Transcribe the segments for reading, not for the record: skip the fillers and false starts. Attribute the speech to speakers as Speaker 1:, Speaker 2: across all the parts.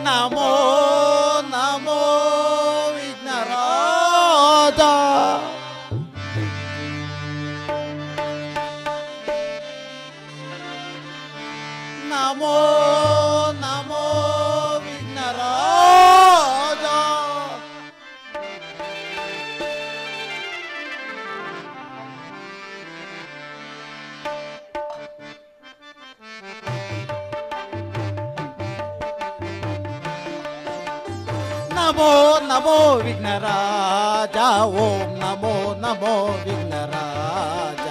Speaker 1: ನಮೋ ನಮೋ ವಿಘ್ನರಾಜ. ನಮೋ ನಮೋ ವಿಘ್ನರಾಜ. ನಮೋ ನಮೋ ವಿಘ್ನರಾಜ. ಓಂ ನಮೋ ನಮೋ ವಿಘ್ನರಾಜ.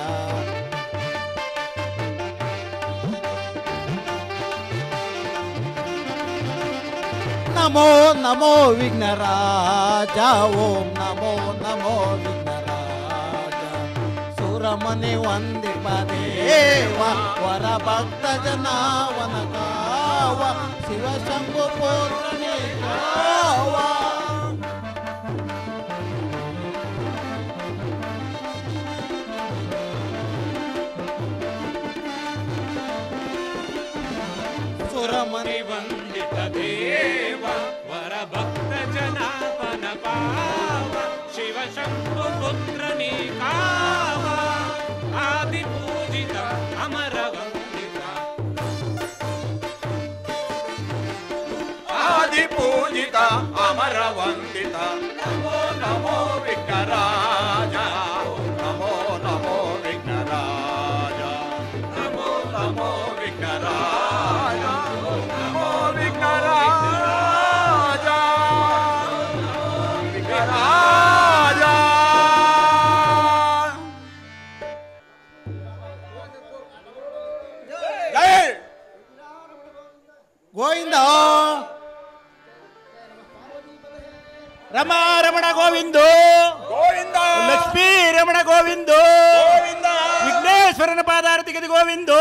Speaker 1: ನಮೋ ನಮೋ ವಿಘ್ನರಾಜ. ಓಂ ನಮೋ ನಮೋ ವಿಘ್ನರಾಜ. ಸುರಮನೆ ವಂದಿಪ ದೇವ ವರ ಭಕ್ತ ಜನಾವನ ಕಾವ ಶಿವಶಂಭು ಪುತ್ರನೇ ಕಾವ. ಸುರಮನೆ
Speaker 2: ವಂದಿತ ದೇವ ವರ ಭಕ್ತ ಜನಾಪನ ಪಾವ ಶಿವಶಂಭು ಪುತ್ರನೇ ಕಾವ ಆದಿ ಪೂಜಿತ ಅಮರ ವಂದಿತ ಆದಿ ಪೂಜಿತ ಅಮರ ವಂದಿತ. ನಮೋ ನಮೋ ವಿಘ್ನರಾಜ. ನಮೋ ನಮೋ ವಿಘ್ನರಾಜ. ನಮೋ ನಮೋ ವಿಘ್ನರಾಜ. ನಮೋ ವಿಘ್ನರಾಜ. ವಿಘ್ನರಾಜ.
Speaker 1: ಜೈ ಗೋವಿಂದ. ರಮಾ ರಮಣ ಗೋವಿಂದ
Speaker 2: ಗೋವಿಂದ.
Speaker 1: ಲಕ್ಷ್ಮೀ ರಮಣ ಗೋವಿಂದ
Speaker 2: ಗೋವಿಂದ.
Speaker 1: ವಿಘ್ನೇಶ್ವರನ ಪಾದಾರತಿಗೆ ಗೋವಿಂದ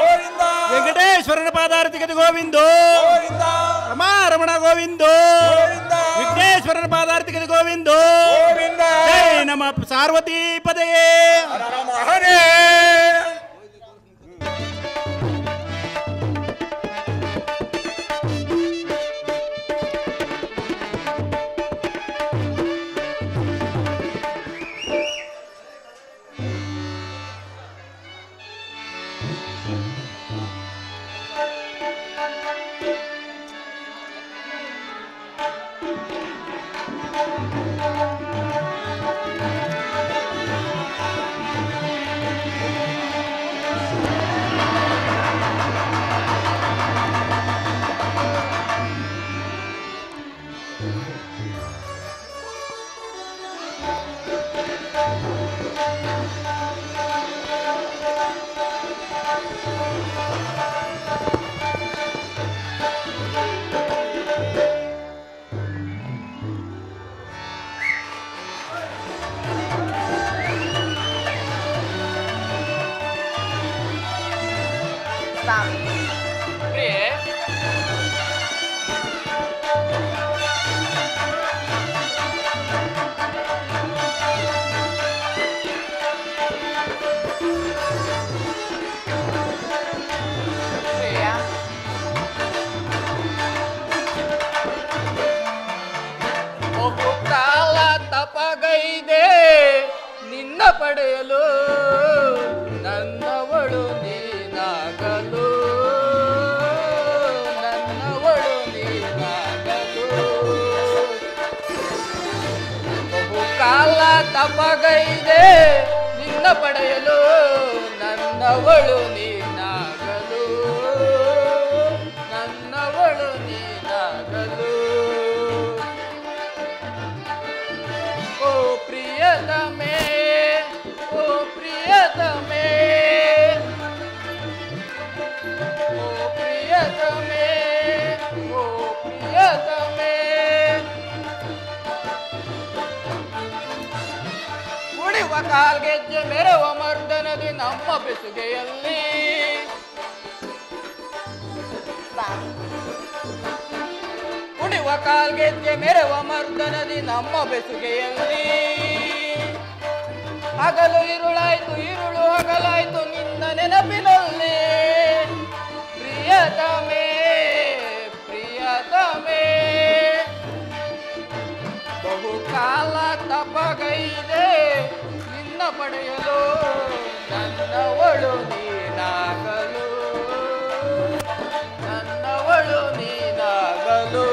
Speaker 2: ಗೋವಿಂದ.
Speaker 1: ವೆಂಕಟೇಶ್ವರನ ಪಾದಾರತಿಗೆ ಗೋವಿಂದ
Speaker 2: ಗೋವಿಂದ.
Speaker 1: ರಮಾ ರಮಣ ಗೋವಿಂದ
Speaker 2: ಗೋವಿಂದ.
Speaker 1: ವಿಘ್ನೇಶ್ವರನ ಪಾದಾರತಿಗೆ ಗೋವಿಂದ.
Speaker 2: ಗೋವಿಂದ.
Speaker 1: ಜೈ ನಮ ಪಾರ್ವತಿ ಪದಯೇ.
Speaker 2: ಹರ ನಮ ಹರೇ.
Speaker 3: ತಪಗೈದೆ ನಿನ್ನ ಪಡೆಯಲು ನನ್ನವಳು ನೀನಾಗಲು ನನ್ನವಳು ನೀನಾಗಲು ಬಹುಕಾಲ ತಪಗೈದೆ ನಿನ್ನ ಪಡೆಯಲು ನನ್ನವಳು ನೀನಾಗಲು ನನ್ನವಳು ನೀನಾಗಲು ಓ ಪ್ರಿಯತಮೇ ಓ ಪ್ರಿಯತಮೇ ಓ ಪ್ರಿಯತಮೇ ಓ ಪ್ರಿಯತಮೇ ಕಾಲ್ಗೆಜ್ಜೆ ಮೆರವ ಮರ್ದನದಿ ನಮ್ಮ ಬೆಸುಗೆಯಲ್ಲಿ ಕುಣಿವ ಕಾಲ್ಗೆಜ್ಜೆ ಮೆರವ ಮರ್ದನದಿ ನಮ್ಮ ಬೆಸುಗೆಯಲ್ಲಿ ಹಗಲು ಇರುಳಾಯ್ತು ಇರುಳು ಹಗಲಾಯ್ತು ನಿನ್ನ ನೆನಪಿನಲ್ಲಿ ಪ್ರಿಯತಮೇ ಪ್ರಿಯತಮೇ ಬಹುಕಾಲ ತಪಗೈದೆ ನಿನ್ನ ಪಡೆಯಲು ನನ್ನವಳು ನೀನಾಗಲು ನನ್ನವಳು ನೀನಾಗಲು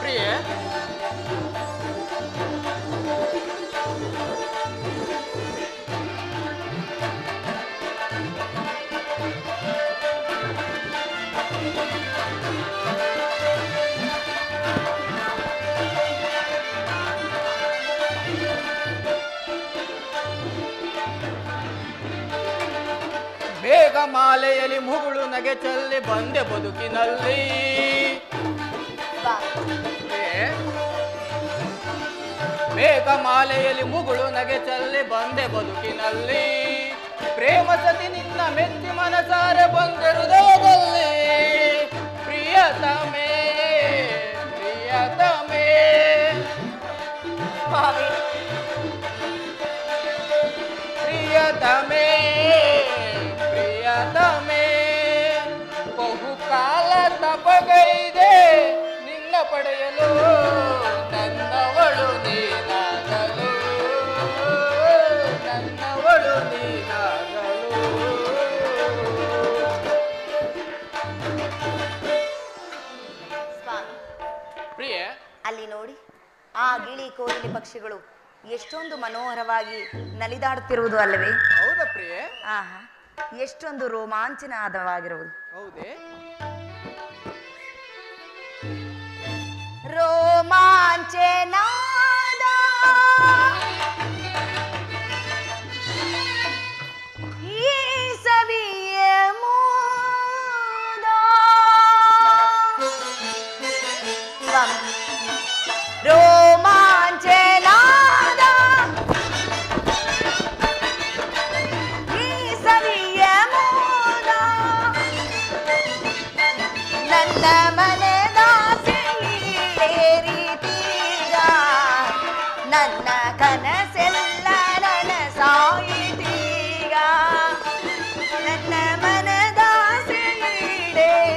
Speaker 3: ಪ್ರಿಯೆ ಮೇಘಮಾಲೆಯಲ್ಲಿ ಮುಗುಳು ನಗೆ ಚೆಲ್ಲಿ ಬಂದೆ ಬದುಕಿನಲ್ಲಿ ಮೇಘಮಾಲೆಯಲ್ಲಿ ಮುಗುಳು ನಗೆ ಚೆಲ್ಲಿ ಬಂದೆ ಬದುಕಿನಲ್ಲಿ ಪ್ರೇಮ ಸತಿ ನಿನ್ನ ಮೆಚ್ಚಿ ಮನಸಾರೆ ಬಂದೆ ಹೃದಯದಲ್ಲಿ ಪ್ರಿಯತಮೇ ಪ್ರಿಯತಮೇ ಪ್ರಿಯತಮೇ ಪ್ರಿಯತಮೇ ಬಹುಕಾಲ ತಪಗೈದೆ ನಿನ್ನ ಪಡೆಯಲು ನನ್ನವಳು ನೀನಾಗಲು ನನ್ನವಳು ನೀನಾಗಲು ಪ್ರಿಯೆ
Speaker 4: ಅಲ್ಲಿ ನೋಡಿ ಆ ಗಿಳಿ ಕೋಗಿಲೆ ಪಕ್ಷಿಗಳು ಎಷ್ಟೊಂದು ಮನೋಹರವಾಗಿ ನಲಿದಾಡುತ್ತಿರುವುದು ಅಲ್ಲವೇ?
Speaker 3: ಹೌದಾ ಪ್ರಿಯೆ?
Speaker 4: ಆಹಾ, ಎಷ್ಟೊಂದು ರೋಮಾಂಚನವಾಗಿರುವುದು.
Speaker 3: ಹೌದೇ?
Speaker 4: ರೋಮಾಂಚನಾದ ಈ ಸವಿಯ ಮೋದ ರೋಮಾಂಚನಾದ ಈ ಸವಿಯ ಮೋದ ನನ್ನ ಮನದ ಸೇರಿತೀಗ ನನ್ನ ಕನಸೆಲ್ಲ ನನಸಾಯಿತೀಗ ನನ್ನ ಮನದ ಸೇರಿತೀಗ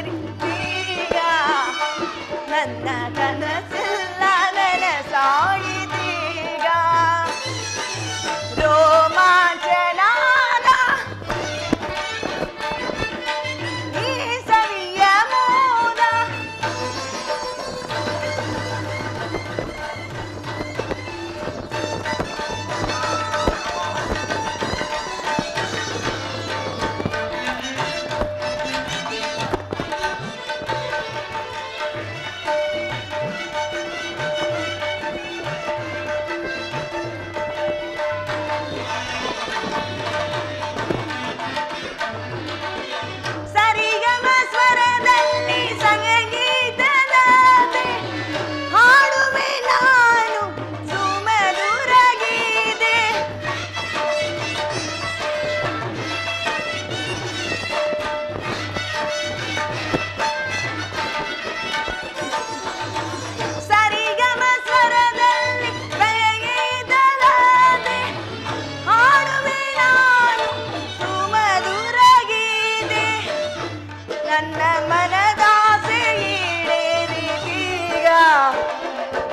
Speaker 4: ನನ್ನ ಕನಸೆಲ್ಲ ನನಸಾಯಿತೀಗ ರೋಮಾಂಚನಾದ ಈ ಸವಿಯ ಮೋದ ಸರಿಗಮ ಸ್ವರದಲ್ಲಿ ಸಂಗೀತದಂತೆ ಹಾಡುವೆ ನಾನು ಸುಮಧುರ ಗೀತೆ ಸರಿಗಮ ಸ್ವರದಲ್ಲಿ ಸಂಗೀತದಂತೆ ಹಾಡುವೆ ನಾನು ಸುಮಧುರ ಗೀತೆ ನನ್ನ ಮನದಾಸೆ ಈಡೇರಿತೀಗ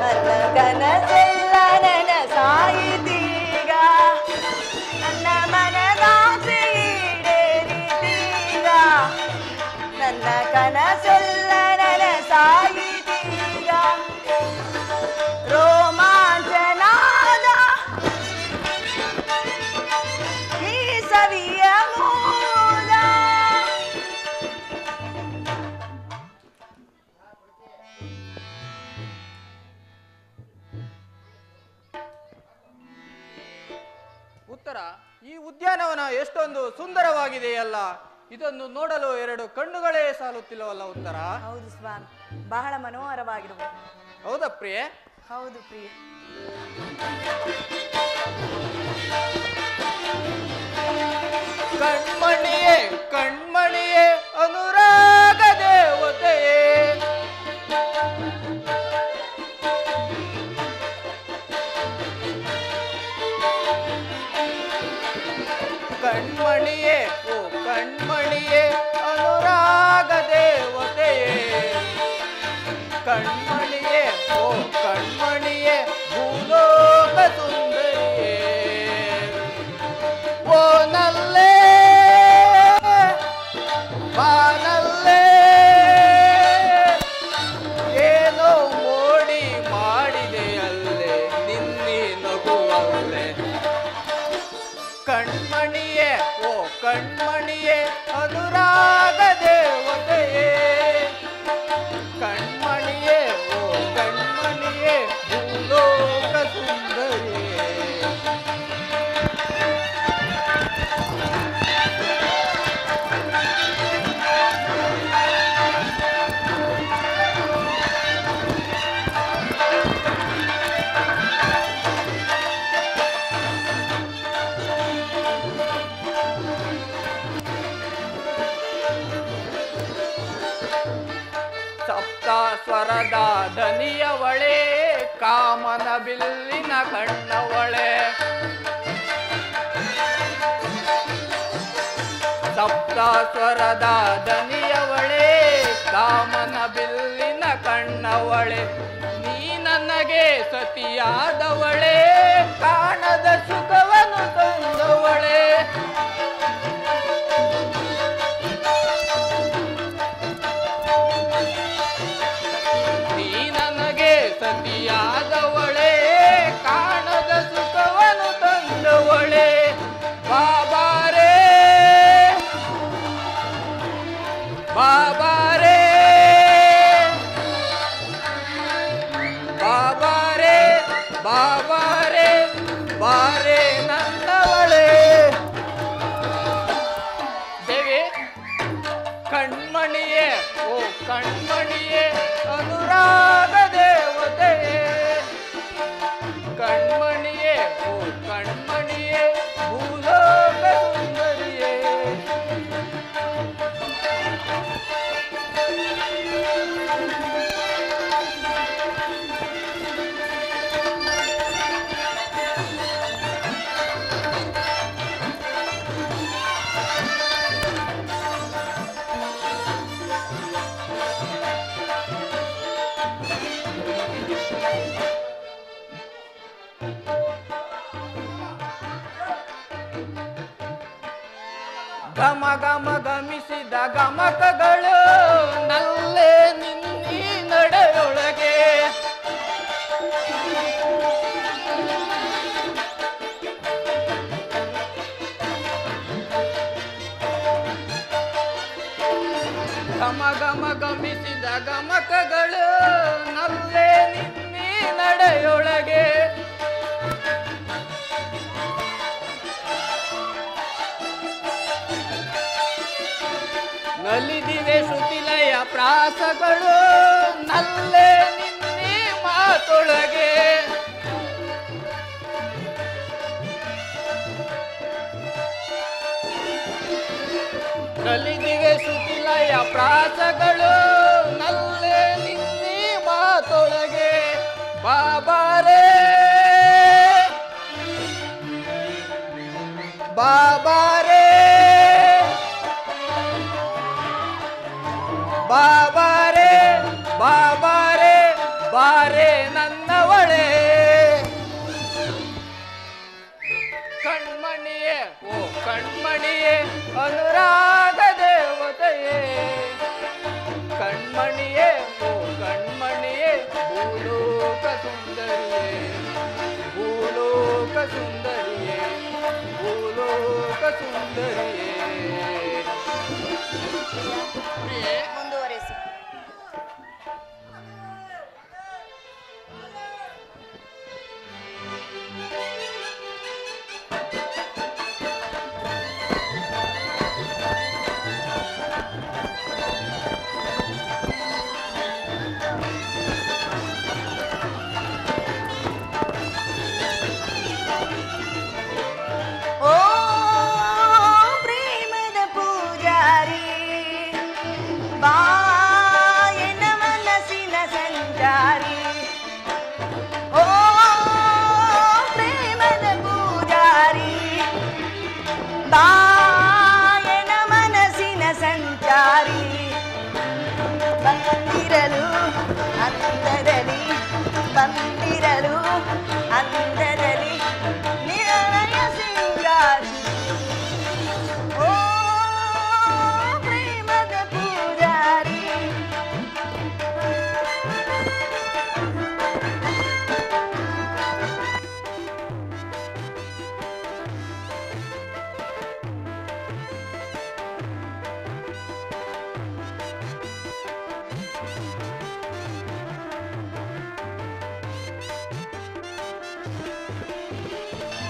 Speaker 4: ನನ್ನ ಕನಸೆಲ್ಲ ನನಸಾಯಿತೀಗ ನನ್ನ ಮನದಾಸೆ ಈಡೇರಿತೀಗ ನನ್ನ ಕನಸೆಲ್ಲ ನನಸಾಯಿತೀಗ ರೋಮಾಂಚನಾದ ಈ ಸವಿಯ ಮೋದ
Speaker 3: ಉತ್ತರ, ಈ ಉದ್ಯಾನವನ ಎಷ್ಟೊಂದು ಸುಂದರವಾಗಿದೆಯಲ್ಲ, ಇದನ್ನು ನೋಡಲು ಎರಡು ಕಣ್ಣುಗಳೇ ಸಾಲುತ್ತಿಲ್ಲವಲ್ಲ ಉತ್ತರ?
Speaker 4: ಹೌದು ಸ್ವಾಮಿ, ಬಹಳ ಮನೋಹರವಾಗಿರುವುದು.
Speaker 3: ಹೌದಾ ಪ್ರಿಯೆ?
Speaker 4: ಹೌದು ಪ್ರಿಯ.
Speaker 3: ಕಣ್ಮಣಿಯೇ ಕಣ್ಮಣಿಯೇ ಅನುರಾಗ ದೇವತೆಯೇ, ಕಣ್ಮಣಿಯೇ ಓ ಕಣ್ಮಣಿಯೇ ಅನುರಾಗ ದೇವತೆಯೇ, ಕಣ್ಮಣಿಯೇ ಓ ಕಣ್ಮಣಿಯೇ ಭೂಲೋಕ ಸುಂದರಿಯೇ, ಓ ನಲ್ಲೇ ಬಾನಲ್ಲೇ ಏನೋ ಮೋಡಿ ಮಾಡಿದೆಯಲ್ಲೇ ನಿನ್ನಿ ನಗುವಲ್ಲೇ, ಕಣ್ಮಣಿಯೇ ಓ ಕಣ್ಮಣಿಯೇ ಅನುರಾಗ ದೇವತೆಯೇ, ಕಣ್ಮಣಿಯೇ ಓ ಕಣ್ಮಣಿಯೇ ಭೂಲೋಕ ಸುಂದರಿಯೇ. ಸಪ್ತ ಸ್ವರದ ದನಿಯವಳೆ, ಕಾಮನ ಬಿಲ್ಲಿನ ಕಣ್ಣವಳೆ, ಸಪ್ತ ಸ್ವರದ ದನಿಯವಳೆ, ಕಾಮನ ಬಿಲ್ಲಿನ ಕಣ್ಣವಳೆ, ನೀ ನನಗೆ ಸತಿಯಾದವಳೆ, ಕಾಣದ ಸುಖವನ್ನು ತಂದವಳೆ, ನೀ ನನಗೆ ಸತಿಯಾದವಳೆ, ಕಾಣದ ಸುಖವನ್ನು ತಂದವಳೆ, ಬಾಬಾರೇ ಬಾಬಾರೇ ಬಾಬಾರೇ ಬಾಬಾರೇ ಬಾರೇ ನನ್ನವಳೇ. ದೇವಿ ಕಣ್ಮಣಿಯೇ ಓ ಕಣ್ಮಣಿಯೇ ಅನುರಾಗ ದೇವತೆಯೇ, ಕಣ್ಮಣಿಯೇ ಓ ಕಣ್ಮಣಿಯೇ ಭೂಲೋಕ ಸುಂದರಿಯೇ. ಘಮ ಘಮ ಗಮಿಸಿದ ಗಮಕಗಳು ನಲ್ಲೇ ನಿನ್ನಿ ನಡೆಯೊಳಗೆ, ಘಮ ಘಮ ಗಮಿಸಿದ ಗಮಕಗಳು ನಲ್ಲೇ ನಿನ್ನಿ ನಡೆಯೊಳಗೆ, ನಲಿದಿವೆ ಶ್ರುತಿಲಯ ಪ್ರಾಸಗಳು ನಲ್ಲೇ ನಿನ್ನೆ ಮಾತೊಳಗೆ, ನಲಿದಿವೆ ಶ್ರುತಿಲಯ ಪ್ರಾಸಗಳು ನಲ್ಲೇ ನಿನ್ನೆ ಮಾತೊಳಗೆ, ಬಾಬಾರೇ ಬಾಬಾರೇ ಬಾಬಾರೇ ಬಾಬಾರೇ ಬಾರೇ ನನ್ನವಳೇ. ಕಣ್ಮಣಿಯೇ ಓ ಕಣ್ಮಣಿಯೇ ಅನುರಾಗ ದೇವತೆಯೇ, ಕಣ್ಮಣಿಯೇ ಓ ಕಣ್ಮಣಿಯೇ ಭೂಲೋಕ ಸುಂದರಿಯೇ, ಭೂಲೋಕ ಸುಂದರಿಯೇ ಭೂಲೋಕ ಸುಂದರಿಯೇ.
Speaker 4: ಮುಂದುವರೆಸಿ.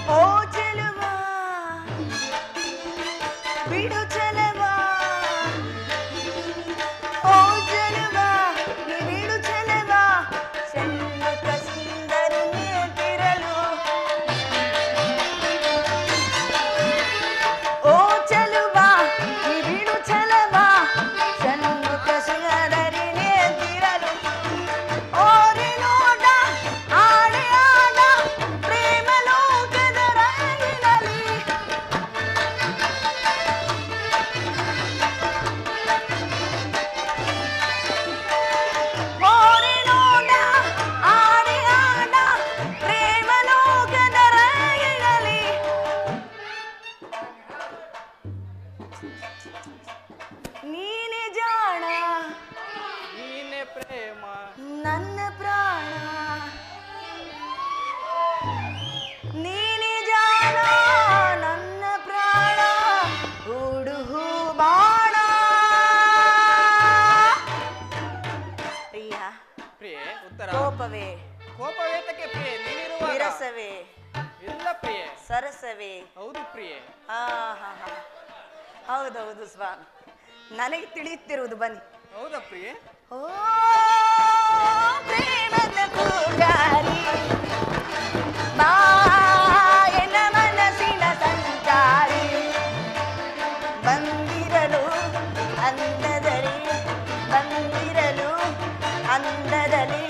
Speaker 4: ಓ ಚೆಲುವ ಬಿಡು ಚೆಲುವ ಓ ಚೆಲುವ ನೀ ಬಿಡು ಚೆಲುವ ಚಂದ್ರಕ ಸುಂದರಿ ನೀತಿರಲು ಓ ಚೆಲುವ ನೀ ಬಿಡು ಚೆಲುವ ಚಂದ್ರಕ ಸುಂದರಿ ನೀತಿರಲು ಓರಿ ನೋಡ ಆಡಿ ಆಡ ಪ್ರೇಮ ಲೋಕದ ರಂಗಿನಲ್ಲಿ ಓರಿ ನೋಡ ಆಡಿ ಆಡ ಪ್ರೇಮ ಲೋಕದ ರಂಗಿನಲ್ಲಿ ನೀನೆ ಜಾಣ
Speaker 3: ನೀನೆ ಪ್ರೇಮ
Speaker 4: ನನ್ನ ಪ್ರಾಣ ನೀನೆ ಜಾಣ ನನ್ನ ಪ್ರಾಣ ಹುಡುಹು ಬಾಣ ಪ್ರಿಯ
Speaker 3: ಪ್ರಿಯೆ ಉತ್ತರ
Speaker 4: ಕೋಪವೇ
Speaker 3: ಕೋಪವೇತಕ್ಕೆ ಪ್ರಿಯೆ ನೀನಿರುವಾಗ
Speaker 4: ವಿರಸವೇ
Speaker 3: ಇಲ್ಲ ಪ್ರಿಯೆ
Speaker 4: ಸರಸವೇ
Speaker 3: ಹೌದು ಪ್ರಿಯೆ
Speaker 4: ಹಾ ಹಾ ಹಾ ಹೌದೌದು ಸ್ವಾಮಿ ನನಗೆ ತಿಳಿಯುತ್ತಿರುವುದು ಬನ್ನಿ
Speaker 3: ಹೌದಾ ಪ್ರಿಯೆ
Speaker 4: ಓ ಪ್ರೇಮದ ಪೂಜಾರಿ ಬಾ ಎನ್ನ ಮನಸ್ಸಿನ ಸಂಚಾರಿ ಬಂದಿರಲು ಅಂದದಲ್ಲಿ ಬಂದಿರಲು ಅಂದದಲ್ಲಿ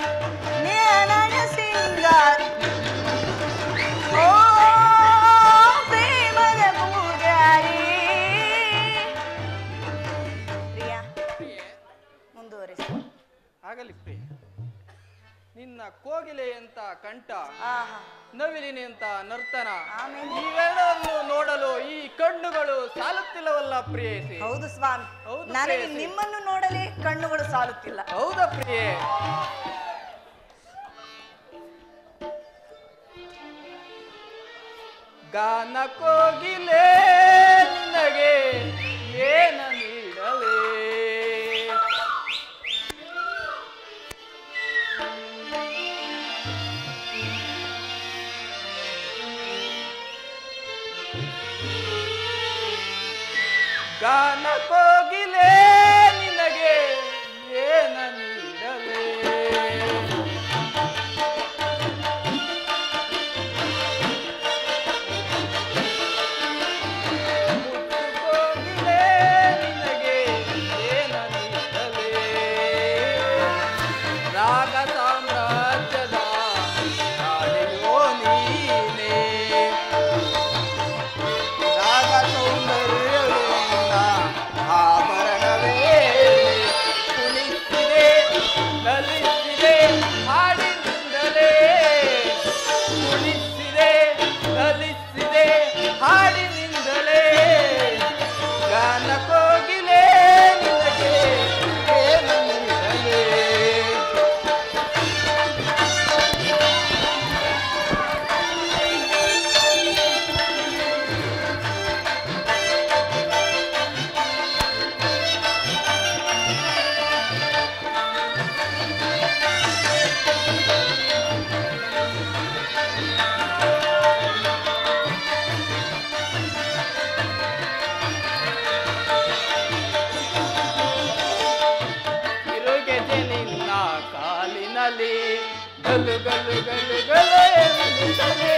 Speaker 4: ಜ್ಞಾನದ ಸಿಂಗಾರಿ ಓ ಪ್ರೇಮದ ಪೂಜಾರಿ ಪ್ರಿಯಾ
Speaker 3: ಪ್ರಿಯೆ
Speaker 4: ಮುಂದುವರಿಸು
Speaker 3: ಆಗಲಿ ಪ್ರಿಯೆ ನಿನ್ನ ಕೋಗಿಲೆ ಅಂತ ಕಂಠ
Speaker 4: ಆಹಾ
Speaker 3: ನವಿಲಿನಿ ಅಂತ ನರ್ತನ
Speaker 4: ಆಮೇಲೆ
Speaker 3: ಇವೆಲ್ಲವನ್ನು ನೋಡಲು ಈ ಕಣ್ಣುಗಳು ಸಾಲುತ್ತಿಲ್ಲವಲ್ಲ ಪ್ರಿಯೇಸಿ
Speaker 4: ಹೌದು ಸ್ವಾಮಿ
Speaker 3: ಹೌದು
Speaker 4: ನನಗೆ
Speaker 3: ಪ್ರೇಯಸಿ.
Speaker 4: ನಿಮ್ಮನ್ನು ನೋಡಲಿ ಕಣ್ಣುಗಳು ಸಾಲುತ್ತಿಲ್ಲ
Speaker 3: ಹೌದಾ ಪ್ರಿಯೆ ಗಾನ ಕೋಗಿಲೆ ನಿನಗೆ ಏನ ನೀಡಲೇ ಗಾನ ಕೋಗಿಲೆ ನಿನಗೆ ಏನ ನೀಡಲೇ ಮುತ್ತು ಕೋಗಿಲೆ ನಿನಗೆ ಏನ ನೀಡಲೇ ರಾಗ ಸಾಮ್ರಾಜ್ಯದ ರಾಣಿಯೋ ನೀನೇ ರಾಗ ಸೌಂದರ್ಯವಿಂದ ಆಭರಣವೇ ಕುಣಿಸಿದೆ ನಲಿಸಿದೆ ಹಾಡಿನಿಂದಲೇ ಕುಣಿಸಿದೆ ನಲಿಸಿದೆ ಹಾಡಿನಿಂದಲೇ ಗಾನ ಕೋಗಿಲೆ ನಿನಗೆ ಏನು ನೀಡಲೇ ತಿರುಗೆದೆ ನಿನ್ನ ಕಾಲಿನಲ್ಲಿ ಗಲು ಗಲು ಗಲು ಗಲು ಎನ್ನುತ್ತಲೇ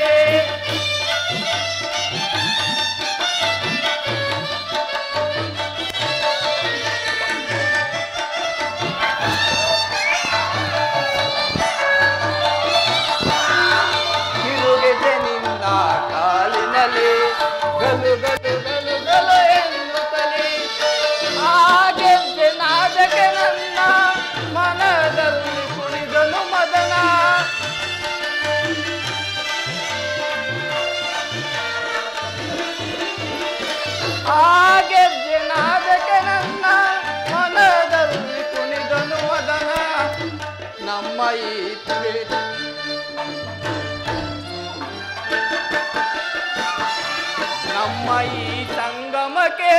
Speaker 3: ತಿರುಗೆದೆ ನಿನ್ನ ಕಾಲಿನಲ್ಲಿ ಗಲು ಗಲು ಗಲು ಗಲು ಎನ್ನುತ್ತಲೇ ಹಾಗೆ ನಾದಕ್ಕೆ ನನ್ನ ಮನದಲ್ಲಿ ಕುಣಿದನು ಮದನ ಹಾಗೆ ನಾದಕ್ಕೆ ನನ್ನ ಮನದಲ್ಲಿ ಕುಣಿದನು ಮದನ ನಮ್ಮ ಈ ನಮ್ಮ ಈ ಸಂಗಮಕ್ಕೆ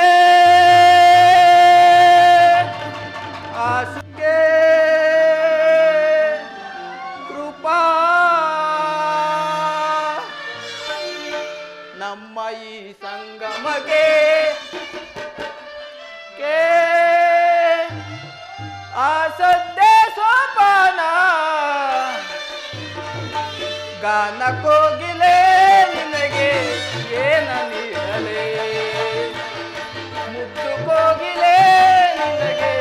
Speaker 3: ಆಸಕ್ಕೆ ಕೃಪಾ ಗಾನ ಕೋಗಿಲೆ ನಿನಗೆ ಏನ ನೀಡಲೇ ಮುದ್ದು ಕೋಗಿಲೆ ನಿನಗೆ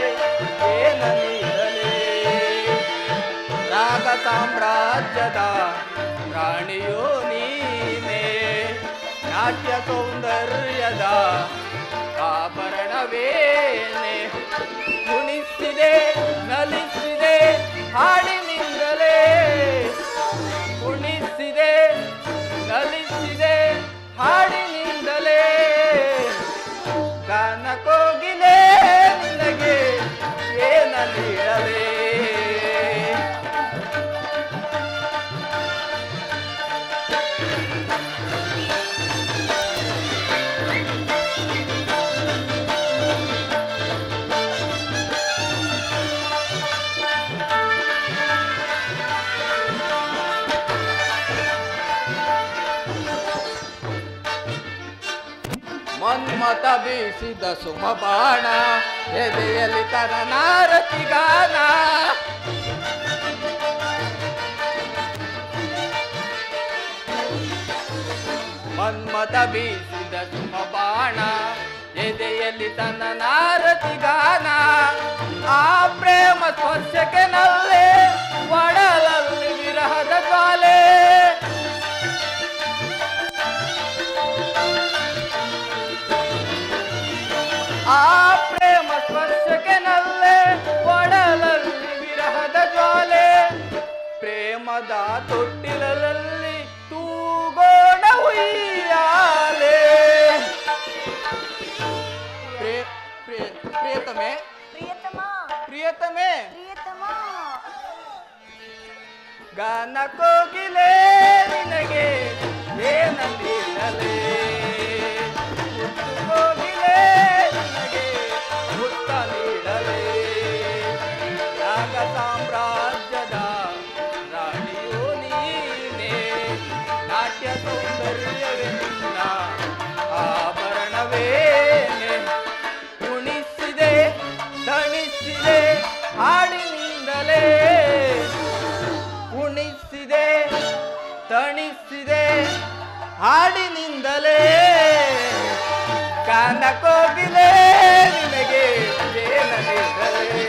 Speaker 3: ಏನ ನೀಡಲೇ ರಾಗ ಸಾಮ್ರಾಜ್ಯದ ರಾಣಿಯೋ ನೀನೇ ನಾಟ್ಯ ಸೌಂದರ್ಯದ ಆಭರಣವೇನೆ ಕುಣಿಸಿದೆ ನಲಿಸಿದೆ ಹಾಡಿನಿಂದಲೇ ಕುಣಿಸಿದೆ ನಲಿಸಿದೆ ಹಾಡಿನಿಂದಲೇ ಗಾನ ಕೋಗಿಲೆ ನಿನಗೆ ಏನ ನೀಡಲೇ ಮನ್ಮತ ಬೀಸಿದ ಸುಮಬಾಣ ಎದೆಯಲ್ಲಿ ತನ ನಾರತಿಗಾನ ಮನ್ಮತ ಬೀಸಿದ ಸುಮಬಾಣ ಎದೆಯಲ್ಲಿ ತನ್ನ ನಾರತಿಗಾನ ಆ ಪ್ರೇಮ ಸ್ಪರ್ಶಕ್ಕೆ ನಲ್ಲೇ ಒಡಲಲ್ಲಿ ವಿರಹದ ಜ್ವಾಲೆ ಆ ಪ್ರೇಮ ಸ್ಪರ್ಶಕ್ಕೆ ನಲ್ಲೇ ಒಡಲಲ್ಲಿ ವಿರಹದ ಜ್ವಾಲೆ ಪ್ರೇಮದ ತೊಟ್ಟಿಲಲ್ಲಿ ತೂಗೋಣ ಉಯ್ಯಾಲೆ ಪ್ರಿಯತಮೆ
Speaker 4: ಪ್ರಿಯತಮ
Speaker 3: ಪ್ರಿಯತಮೆ
Speaker 4: ಪ್ರಿಯತಮ
Speaker 3: ಗಾನ ಕೋಗಿಲೆ ನಿನಗೆ ಏನ ನೀಡಲೇ ಮುತ್ತು ಕೋಗಿಲೆ ನಿನಗೆ ಮುತ್ತ ನೀಡಲೇ ರಾಗ ಸಾಮ್ರಾಜ್ಯದ ರಾಣಿಯೋ ನೀನೇ ನಾಟ್ಯ ಸೌಂದರ್ಯವೇ ನಿನ್ನ ಆಭರಣವೇನೆ ಕುಣಿಸಿದೆ ತಣಿಸಿದೆ ಹಾಡಿನಿಂದಲೇ ಕುಣಿಸಿದೆ ತಣಿಸಿದೆ ಹಾಡಿನಿಂದಲೇ ಗಾನ ಕೋಗಿಲೆ ನಿನಗೆ ಏನ ನೀಡಲೇ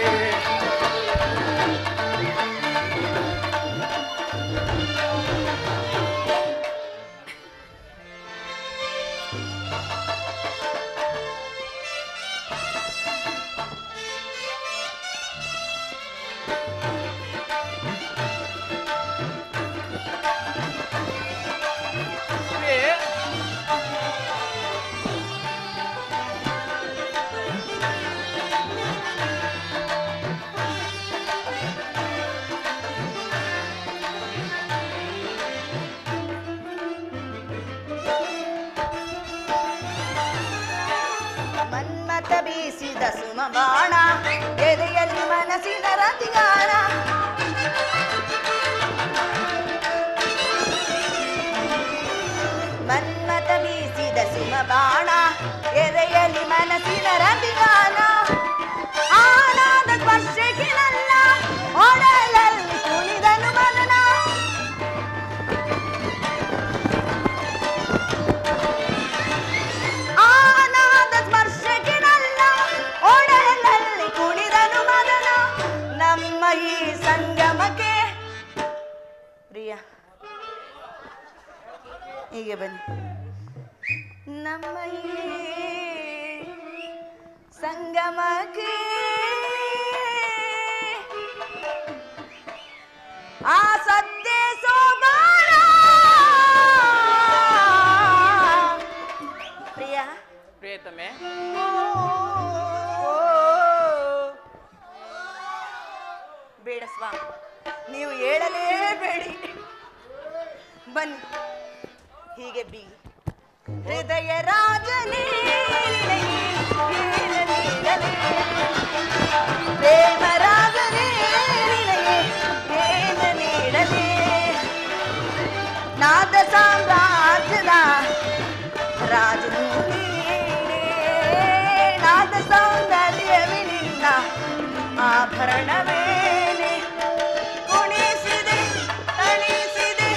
Speaker 4: ಮನ್ಮತ ಬೀಸಿದ ಸುಮಬಾಣ ಎದೆಯಲ್ಲಿ ಮನಸ್ಸಿನ ರತಿಗಾನ ಮನ್ಮತ ಬೀಸಿದ ಸುಮಬಾಣ ಎದೆಯಲ್ಲಿ ಮನಸ್ಸಿನ ರತಿಗಾನ ಆನಾದ ಸ್ಪರ್ಶಕ್ಕೆ ನನ್ನ ಒಡಲಲ್ಲಿ ಕುಣಿದನು ಮನನ ಆನಾದ ಸ್ಪರ್ಶಕ್ಕೆ ನನ್ನ ಒಡಲಲ್ಲಿ ಕುಣಿದನು ಮನನ ನಮ್ಮ ಈ ಸಂಗಮಕ್ಕೆ ಪ್ರಿಯ ಹೀಗೆ ಬನ್ನಿ ನಮ್ಮ ಈ ಸಂಗಮಕ್ಕೆ ಆ ಸದ್ಯ ಸೋಬಾರ ಪ್ರಿಯ
Speaker 3: ಪ್ರಿಯತಮೆ
Speaker 4: ಬೇಡ ಸ್ವಾಮಿ ನೀವು ಹೇಳಲೇಬೇಡಿ ಬನ್ನಿ ಹೀಗೆ ಬಿ ಹೃದಯ ರಾಜನೇ ಪ್ರೇಮ ರಾಜನೇ ಏನ ನೀಡಲೇ ನಾದ ಸಾಮ್ರಾಜ್ಯದ ರಾಜನು ನೀನೇ ನಾದ ಸೌಂದರ್ಯವೇ ನಿನ್ನ ಆಭರಣವೇನೆ ಕುಣಿಸಿದೆ ತಣಿಸಿದೆ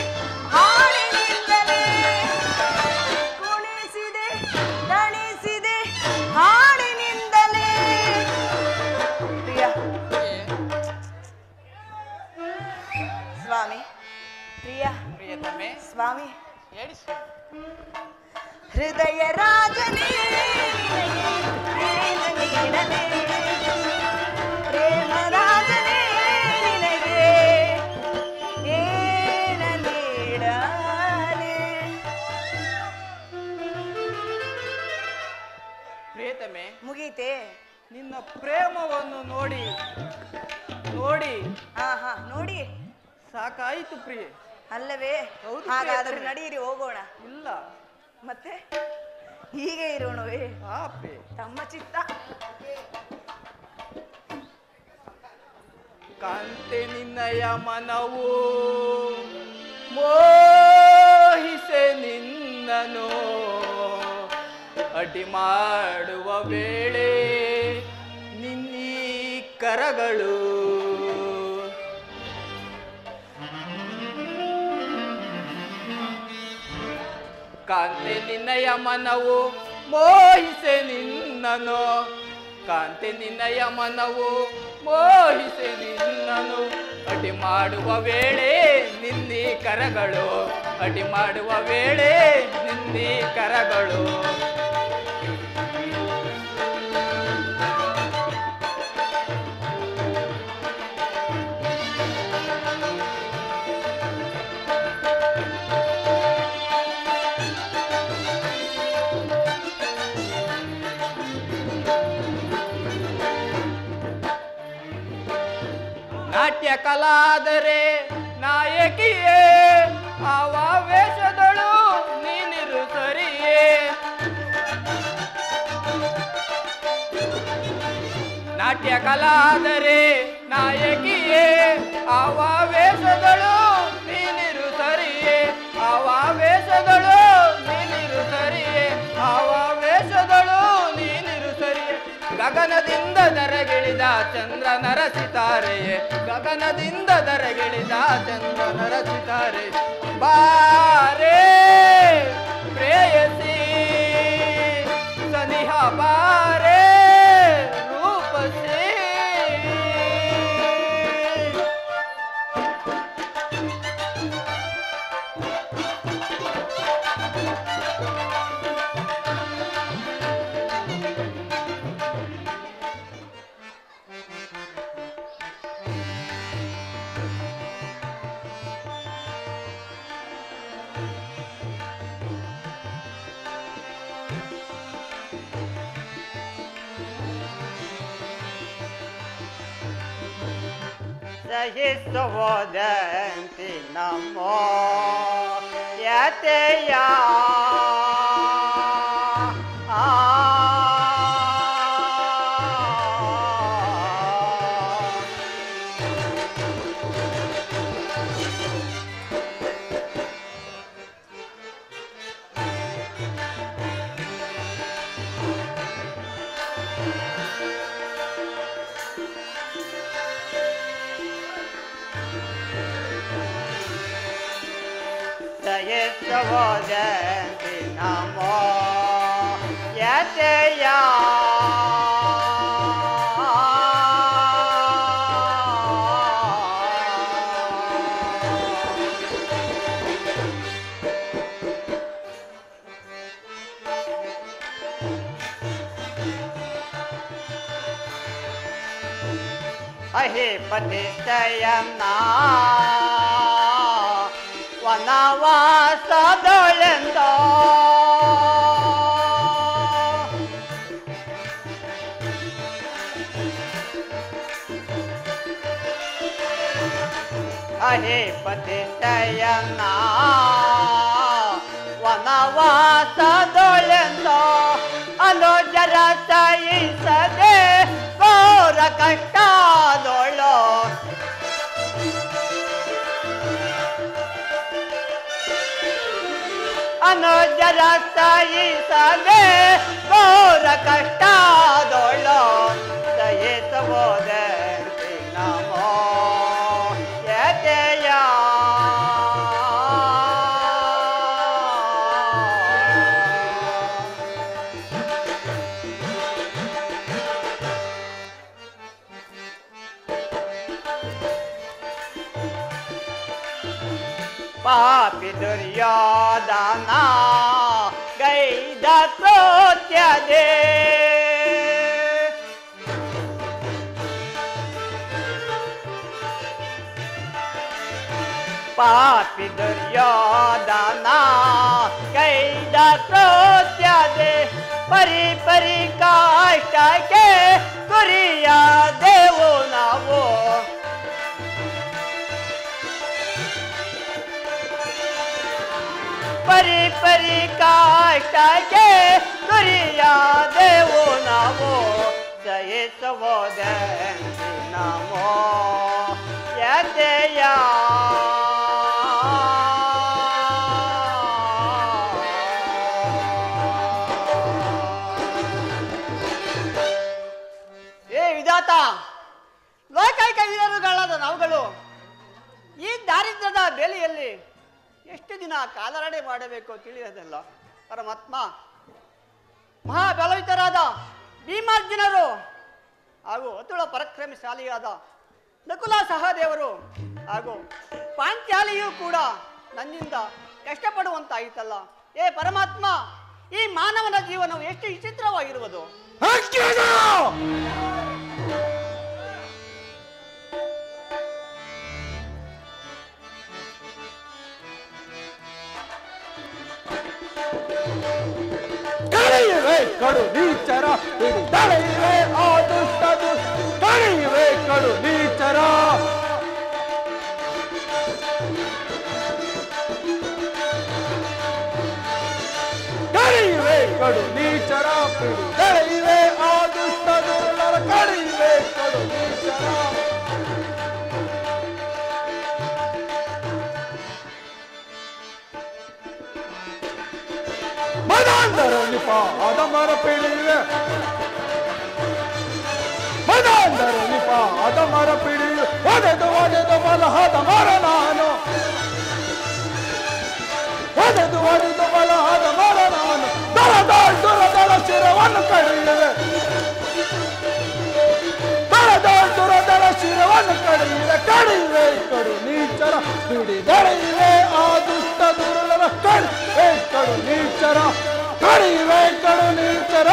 Speaker 4: ಸ್ವಾಮಿ
Speaker 3: ಹೇಳಿ ಸ್ವಾಮಿ.
Speaker 4: ಹೃದಯ ರಾಜನೇ ನೀಡಲೇ, ಪ್ರೇಮ ರಾಜನೇ ನಿನಗೆ ಏನ ನೀಡಲೇ.
Speaker 3: ಪ್ರಿಯತಮೆ,
Speaker 4: ಮುಗೀತೆ?
Speaker 3: ನಿನ್ನ ಪ್ರೇಮವನ್ನು ನೋಡಿ ನೋಡಿ
Speaker 4: ನೋಡಿ
Speaker 3: ಸಾಕಾಯಿತು ಪ್ರಿಯೆ.
Speaker 4: ಅಲ್ಲವೇ?
Speaker 3: ಹೌದು
Speaker 4: ಹಾಗಾದ್ರೆ
Speaker 3: ಪ್ರಿಯತಮೆ.
Speaker 4: ನಡೀರಿ ಹೋಗೋಣ.
Speaker 3: ಇಲ್ಲ
Speaker 4: ಮತ್ತೆ ಹೀಗೆ ಇರೋಣವೇ?
Speaker 3: ಆ ಪ್ರಿಯೆ,
Speaker 4: ತಮ್ಮ ಚಿತ್ತ.
Speaker 3: ಕಾಂತೆ ನಿನ್ನಯ ಮನವು ಮೋಹಿಸೆ ನಿನ್ನನು ಅಡ್ಡಿ ಮಾಡುವ ವೇಳೆ ನಿನ್ನೀ ಕರಗಳು ಕಾಂತೆ ನಿನ್ನಯ ಮನವು ಮೋಹಿಸೆ ನಿನ್ನನು, ಕಾಂತೆ ನಿನ್ನಯ ಮನವು ಮೋಹಿಸೆ ನಿನ್ನನು ಅಡ್ಡಿ ಮಾಡುವ ವೇಳೆ ನಿನ್ನಿ ಕರಗಳು, ಅಡ್ಡಿ ಮಾಡುವ ವೇಳೆ ನಿನ್ನಿ ಕರಗಳು. ನಾಟ್ಯ ಕಲಾದರೆ ನಾಯಕಿಯೇ, ಆವೇಶದಳು ನೀನಿರು ಸರಿಯೇ. ನಾಟ್ಯ ಕಲಾದರೆ ನಾಯಕಿಯೇ, ಆವೇಶದಳು ನೀನಿರು ಸರಿಯೇ, ಆವೇಶದಳು ನೀನಿರು ಸರಿಯೇ, ಆವೇಶದಳು ನೀನಿರು ಸರಿಯೇ. ಗಗನದಿಂದ ದರಗಿಳಿದ ಚಂದ್ರ ನರಸಿತಾರೆಯೇ, ಗಗನದಿಂದ ದರಗಿಳಿದ ಚಂದ್ರ ನರಸಿತಾರೆ. ಬಾರೇ ಪ್ರೇಯಸಿ ಸನಿಹ ಬಾರೇ ರೂಪಸಿ.
Speaker 5: ಸಹಿಸುವುದಂತಿ ನಮೋ ಯತೆಯ ಸಹಿಸುವುದಂತಿ ನಮೋ ಯತೆಯ ಅಹಿಪತಿಷ್ಟಯನ್ನ ವನವಾಸದೊಳೆಂದೋ ಅಹಿಪತಿಷ್ಟಯನ್ನ ವನವಾಸದೊಳೆಂದೋ ಅನುಜರ ಸಹಿಸದೆ ಘೋರ ಕಷ್ಟದೊಳು ಅನುಜರ ಸಹಿಸದೆ ಘೋರ ಕಷ್ಟದೊಳು ಸಹಿಸುವುದಂತಿ ನಮೋ ಯತೆಯ ಪಾಪಿ ದುರ್ಯೋಧನ ಗೈದ ಕೃತ್ಯದೆ ಪಾಪಿ ದುರ್ಯೋಧನ ಗೈದ ಕೃತ್ಯದೆ ಪರಿ ಪರಿ ಕಾಷ್ಟಕ್ಕೆ ಗುರಿಯಾದೆವು ನಾವು ಪರಿ ಪರಿ ಕಾಷ್ಟಕ್ಕೆ ಗುರಿಯಾದೆವು ನಾವು ಜಯಿಸುವುದೇ ನಮೋ ಯತೆಯ ವಿಧಾತ ಲೋಕೈಕ ವೀರರುಗಳಾದ ನಾವುಗಳು ಈ ದಾರಿದ್ರ್ಯದ ಬೇಲಿಯಲ್ಲಿ ಎಷ್ಟು ದಿನ ಕಾಲರಡೆ ಮಾಡಬೇಕು ತಿಳಿಯೋದಲ್ಲ. ಪರಮಾತ್ಮ ಮಹಾಬಲವಿತರಾದ ಭೀಮಾರ್ಜುನರು ಹಾಗೂ ಅತುಳ ಪರಾಕ್ರಮಶಾಲಿಯಾದ ನಕುಲ ಸಹದೇವರು ಹಾಗೂ ಪಾಂಚಾಲಿಯೂ ಕೂಡ ನನ್ನಿಂದ ಕಷ್ಟಪಡುವಂತಾಯಿತಲ್ಲ. ಏ ಪರಮಾತ್ಮ, ಈ ಮಾನವನ ಜೀವನವು ಎಷ್ಟು ವಿಚಿತ್ರವಾಗಿರುವುದು.
Speaker 6: ಕಳೆಯುವೆ ಕಡು ನೀಚರ ತಳೆಯುವೆ ಆ ದುಷ್ಟದು ಕಳೆಯುವೆ ಕಡು ನೀಚರ ಕಳೆಯುವೆ ಕಡು ನೀಚರ ತಳೆಯುವೆ ಆ ದುಷ್ಟದು ಕಳೆಯುವೆ ಕಡು ನೀಚರ ಮದಾಂಧರ ನಿಪಾದ ಮರ ಪಿಡಿಯುವೆ ಮದಾಂಧರ ನಿಪಾದ ಮರ ಪಿಡಿಯುವೆ ಒಡೆದು ಒಡೆದು ಬಲಹದ ಮರ ನಾನು ಒಡೆದು ಒಡೆದು ಬಲಹದ ಮರ ನಾನು ದುರದಳ ಶಿರವನ್ನು ಕಡಿಯುವೆ ದುರದಳ ಶಿರವನ್ನು ಕಡಿಯುವೆ ಕಡಿಯುವೆ ಕಡು ನೀಚರ ಪಿಡಿದಳೆಯುವೆ ಆ ದುಷ್ಟ ದುರ್ಲರ ಕಡಿಯುವೆ ಕಡು ನೀಚರ ಕಡಿಯುವೆ ಕಡು ನೀಚರ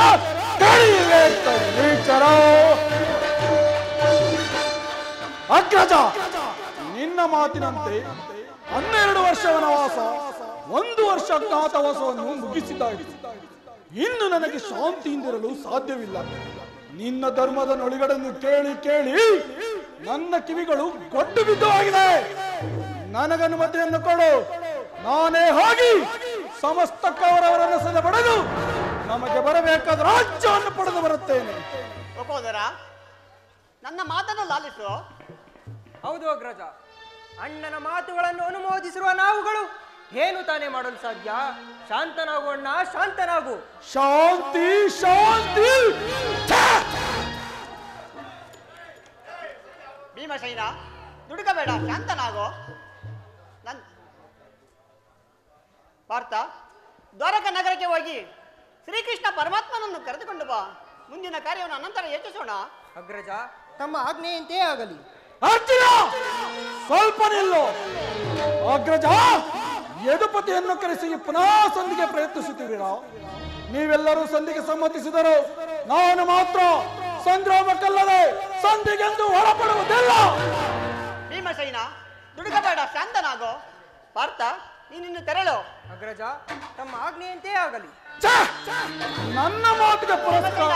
Speaker 6: ಕಡಿಯುವೆ ಕಡು ನೀಚರ. ಅಗ್ರಜ, ನಿನ್ನ ಮಾತಿನಂತೆ 12 ವರ್ಷ ವನವಾಸ 1 ವರ್ಷ ಅಜ್ಞಾತವಾಸವನ್ನು ಮುಗಿಸಿದ್ದಾಯಿತು. ಇನ್ನು ನನಗೆ ಶಾಂತಿಯಿಂದಿರಲು ಸಾಧ್ಯವಿಲ್ಲ. ನಿನ್ನ ಧರ್ಮದ ನುಡಿಗಳನ್ನು ಕೇಳಿ ಕೇಳಿ ನನ್ನ ಕಿವಿಗಳು ಗೊಡ್ಡು ಬಿದ್ದು ಹೋಗಿದೆ. ನನಗನುಮತಿಯನ್ನು ಕೊಡು. ನಾನೇ ಹೋಗಿ ಸಮಸ್ತ ಕೌರವರನ್ನು ಸದೆ ಪಡೆದು ನಮಗೆ ಬರಬೇಕಾದ ರಾಜ್ಯವನ್ನು ಪಡೆದು ಬರುತ್ತೇನೆ.
Speaker 5: ಸಹೋದರ, ನನ್ನ ಮಾತನ್ನು ಲಾಲಿಸು.
Speaker 7: ಹೌದು ಅಗ್ರಜ, ಅಣ್ಣನ ಮಾತುಗಳನ್ನು ಅನುಮೋದಿಸಿರುವ ನಾವುಗಳು ಏನು ತಾನೇ ಮಾಡಲು ಸಾಧ್ಯ? ಶಾಂತನಾಗು ಅಣ್ಣ, ಶಾಂತನಾಗು.
Speaker 6: ಶಾಂತಿ ಶಾಂತಿ.
Speaker 5: ಭೀಮಸೇನ, ದುಡುಕಬೇಡ, ಶಾಂತನಾಗೋ. ಪಾರ್ಥ, ದ್ವಾರಕ ನಗರಕ್ಕೆ ಹೋಗಿ ಶ್ರೀಕೃಷ್ಣ ಪರಮಾತ್ಮನನ್ನು ಕರೆದುಕೊಂಡು ಬಾ. ಮುಂದಿನ ಕಾರ್ಯವನ್ನು ಅನಂತರ ಯೋಚಿಸೋಣ.
Speaker 7: ಅಗ್ರಜ, ತಮ್ಮ ಆಜ್ಞೆಯಂತೆ ಆಗಲಿ.
Speaker 6: ಅರ್ಜುನ, ಸ್ವಲ್ಪ ನಿಲ್ಲು. ಅಗ್ರಜ, ಯದುಪತಿಯನ್ನು ಕರೆಸಿ ಪುನಃ ಸಂಧಿಗೆ ಪ್ರಯತ್ನಿಸುತ್ತೀರಾ? ನೀವೆಲ್ಲರೂ ಸಂಧಿಗೆ ಸಮ್ಮತಿಸಿದರು, ನಾನು ಮಾತ್ರ ಸಂಗ್ರಾಮಕ್ಕಲ್ಲದೆ ಸಂಧಿಗೆಂದು ಒಳಪಡುವುದಿಲ್ಲ.
Speaker 5: ಭೀಮಸೇನ, ದುಡುಕಬೇಡ, ಶಾಂತನಾಗೋ. ಪಾರ್ಥ, ನೀನಿನ್ನು ತೆರಳು.
Speaker 7: ಅಗ್ರಜ, ತಮ್ಮ ಆಜ್ಞೆಯಂತೆ ಆಗಲಿ.
Speaker 6: ನನ್ನ ಮಾತಿಗೆ ಪುರಸ್ಕಾರ.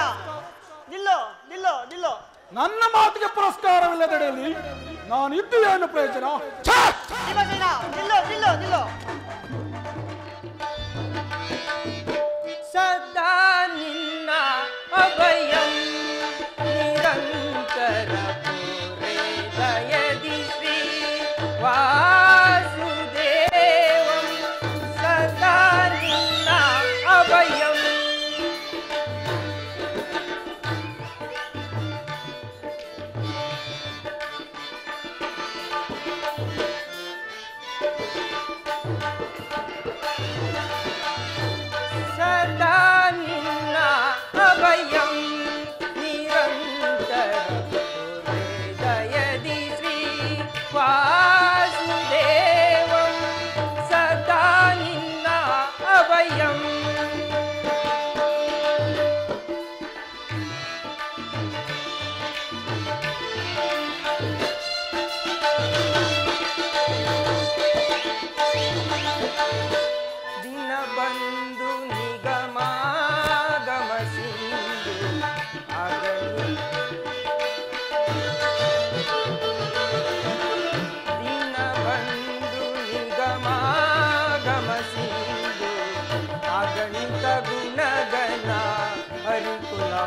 Speaker 5: ನಿಲ್ಲು ನಿಲ್ಲು ನಿಲ್ಲು.
Speaker 6: ನನ್ನ ಮಾತಿಗೆ ಪುರಸ್ಕಾರವಿಲ್ಲದೆಡೆಯಲ್ಲಿ ನಾನಿದ್ದು ಏನು ಪ್ರಯೋಜನ?
Speaker 5: ಭೀಮಸೇನ, ನಿಲ್ಲು ನಿಲ್ಲು ನಿಲ್ಲು.
Speaker 7: ಸದಾ ನಿನ್ನ ಅಭಯಂ ನಿರಂತರ ದಯದಿ ಶ್ರೀ ವಾಸುದೇವಂ ಸದಾ ನಿನ್ನ ಅಭಯಂ.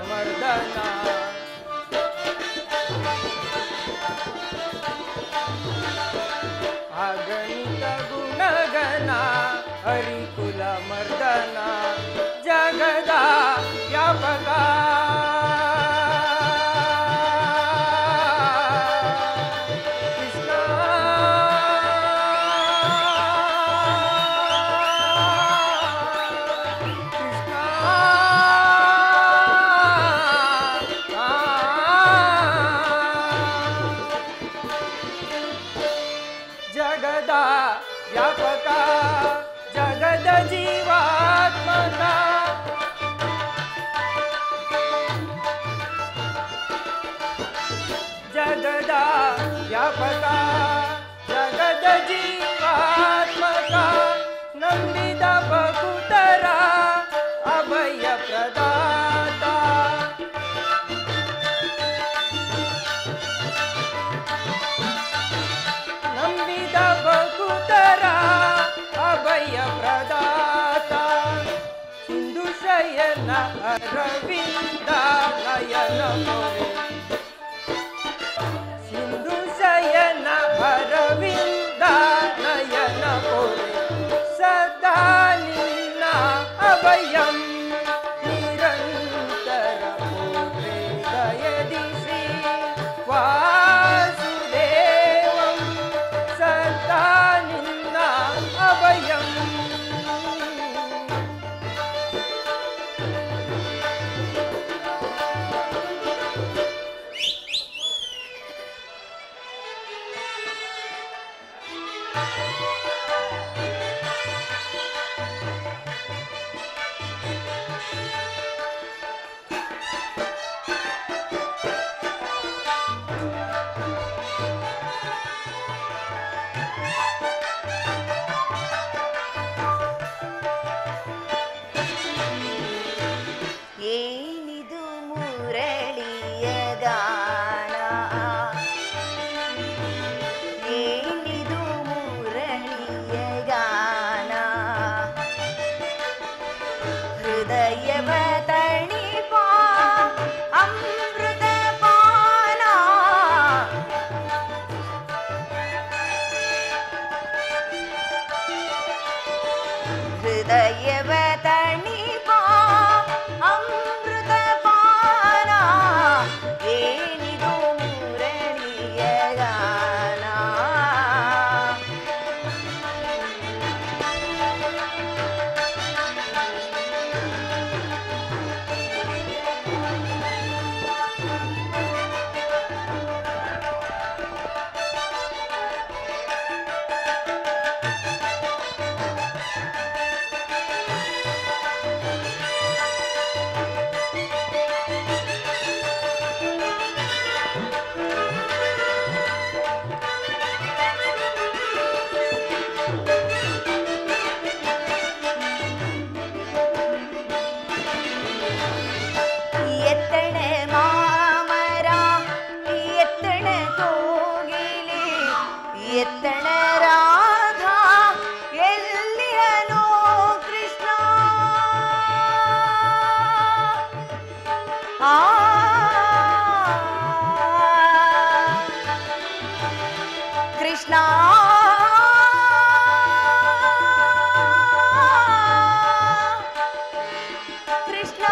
Speaker 7: ಮರ್ದನ ಅಗಣಿತ ಗುಣಗನ ಹರಿಕುಲ ಮರ್ದನ ಜಗದ ವ್ಯಾಪಕ ಜಗದ ವ್ಯಾಪಕ ಜಗದ ಜೀವಾತ್ಮಕ ಜಗದ ವ್ಯಾಪಕ ಜಗದ ಜೀವಾತ್ಮಕ ನಂಬಿದ ಭಕ್ತರ ಅಭಯ ಪ್ರದಾತ ನಂಬಿದ ಭಕ್ತರ ಅಭಯ ಪ್ರದಾತ ಸಿಂಧು ಶಯನ ಅರವಿಂದ ನಯನ ಮೊರೆ ಸಿಂಧು ಶಯನ ಅರವಿಂದ ನಯನ ಮೊರೆ ಸದಾ ನಿನ್ನ ಅಭಯಂ ನಿರಂತರ ಪೂರ್ಣೆ ದಯದಿ ಶ್ರೀ ವಾಸುದೇವಂ ಸದಾ ನಿನ್ನ ಅಭಯಂ
Speaker 4: ಏನಿದು ಮುರಳಿಯ ಗಾನ ಏನಿದು ಮುರಳಿಯ ಗಾನ ಹೃದಯವ ತಣಿಪ ಅಮೃತ ಪಾನ ಹೃದಯವ ತಣಿಪ ಅಮೃತ ಪಾನ ಏನಿದು ಮುರಳಿಯ ಗಾನ ಎತ್ತಣ ಮಾಮರ ಎತ್ತಣ ಕೋಗಿಲೆ ಎತ್ತಣ ರಾಧಾ ಎಲ್ಲಿಯನೋ ಕೃಷ್ಣ ಆ ಕೃಷ್ಣ ಕೃಷ್ಣ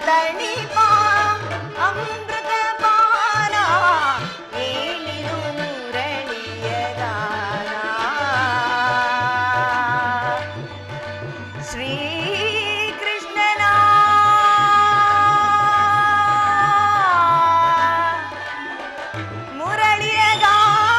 Speaker 4: ತಣಿಪ ಅಮೃತ ಪಾನ ಏನಿದು ಮುರಳಿಯ ಗಾನ ಶ್ರೀ ಕೃಷ್ಣನ ಮುರಳಿಯ ಗಾನ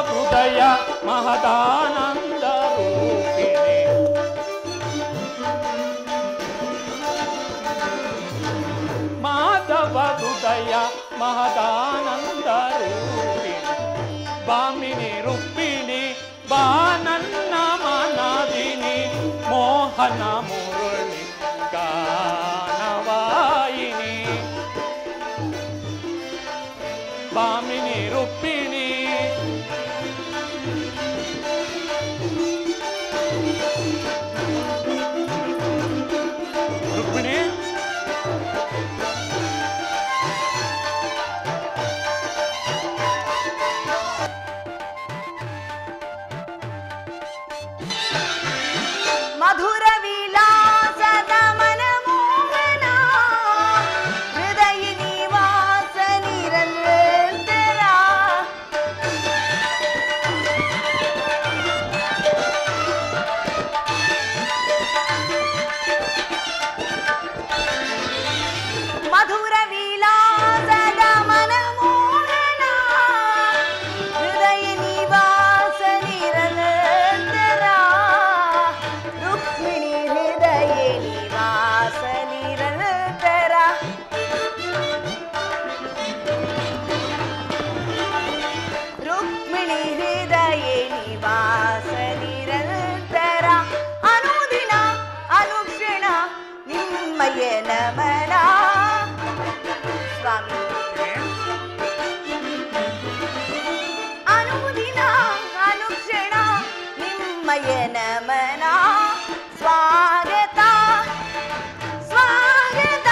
Speaker 6: ಹೃದಯ ಮಹದಾನಂದ ರೂಪಿಣಿ ಮಾಧವ ಹೃದಯ ಮಹದಾನಂದ ರೂಪಿಣಿ ಬಾಮಿನಿ ರುಕ್ಮಿಣಿ ಬಾನನ್ನ ಮನದಿನಿ ಮೋಹನ ಮುರಳಿ ಗಾನವಾಯಿನಿ ಬಾಮಿನಿ ರುಕ್ಮಿಣಿ
Speaker 4: ಮಧುರ ವಿಲಾಸದ ಮನಮೋಹನ ಹೃದಯ ನಿವಾಸ ನಿರಂತರ ಮಧುರ ವಿಲಾಸದ ಮನಮೋಹನ ಹೃದಯ ನಿವಾಸ ನಿರಂತರ ರುಕ್ಮಿಣಿ ಹೃದಯ ನಿವಾಸ ನಿರಂತರ ರುಕ್ಮಿಣಿ ಹೃದಯ ನಿವಾಸ ನಿರಂತರ ಅನುದಿನ ಅನುಕ್ಷಣ ನಿಮ್ಮಯ ನಮನ ಸ್ವಾಮಿ ಅನುದಿನ ಅನುಕ್ಷಣ ನಿಮ್ಮಯ ನಮನ ಸ್ವಾಗತ ಸ್ವಾಗತ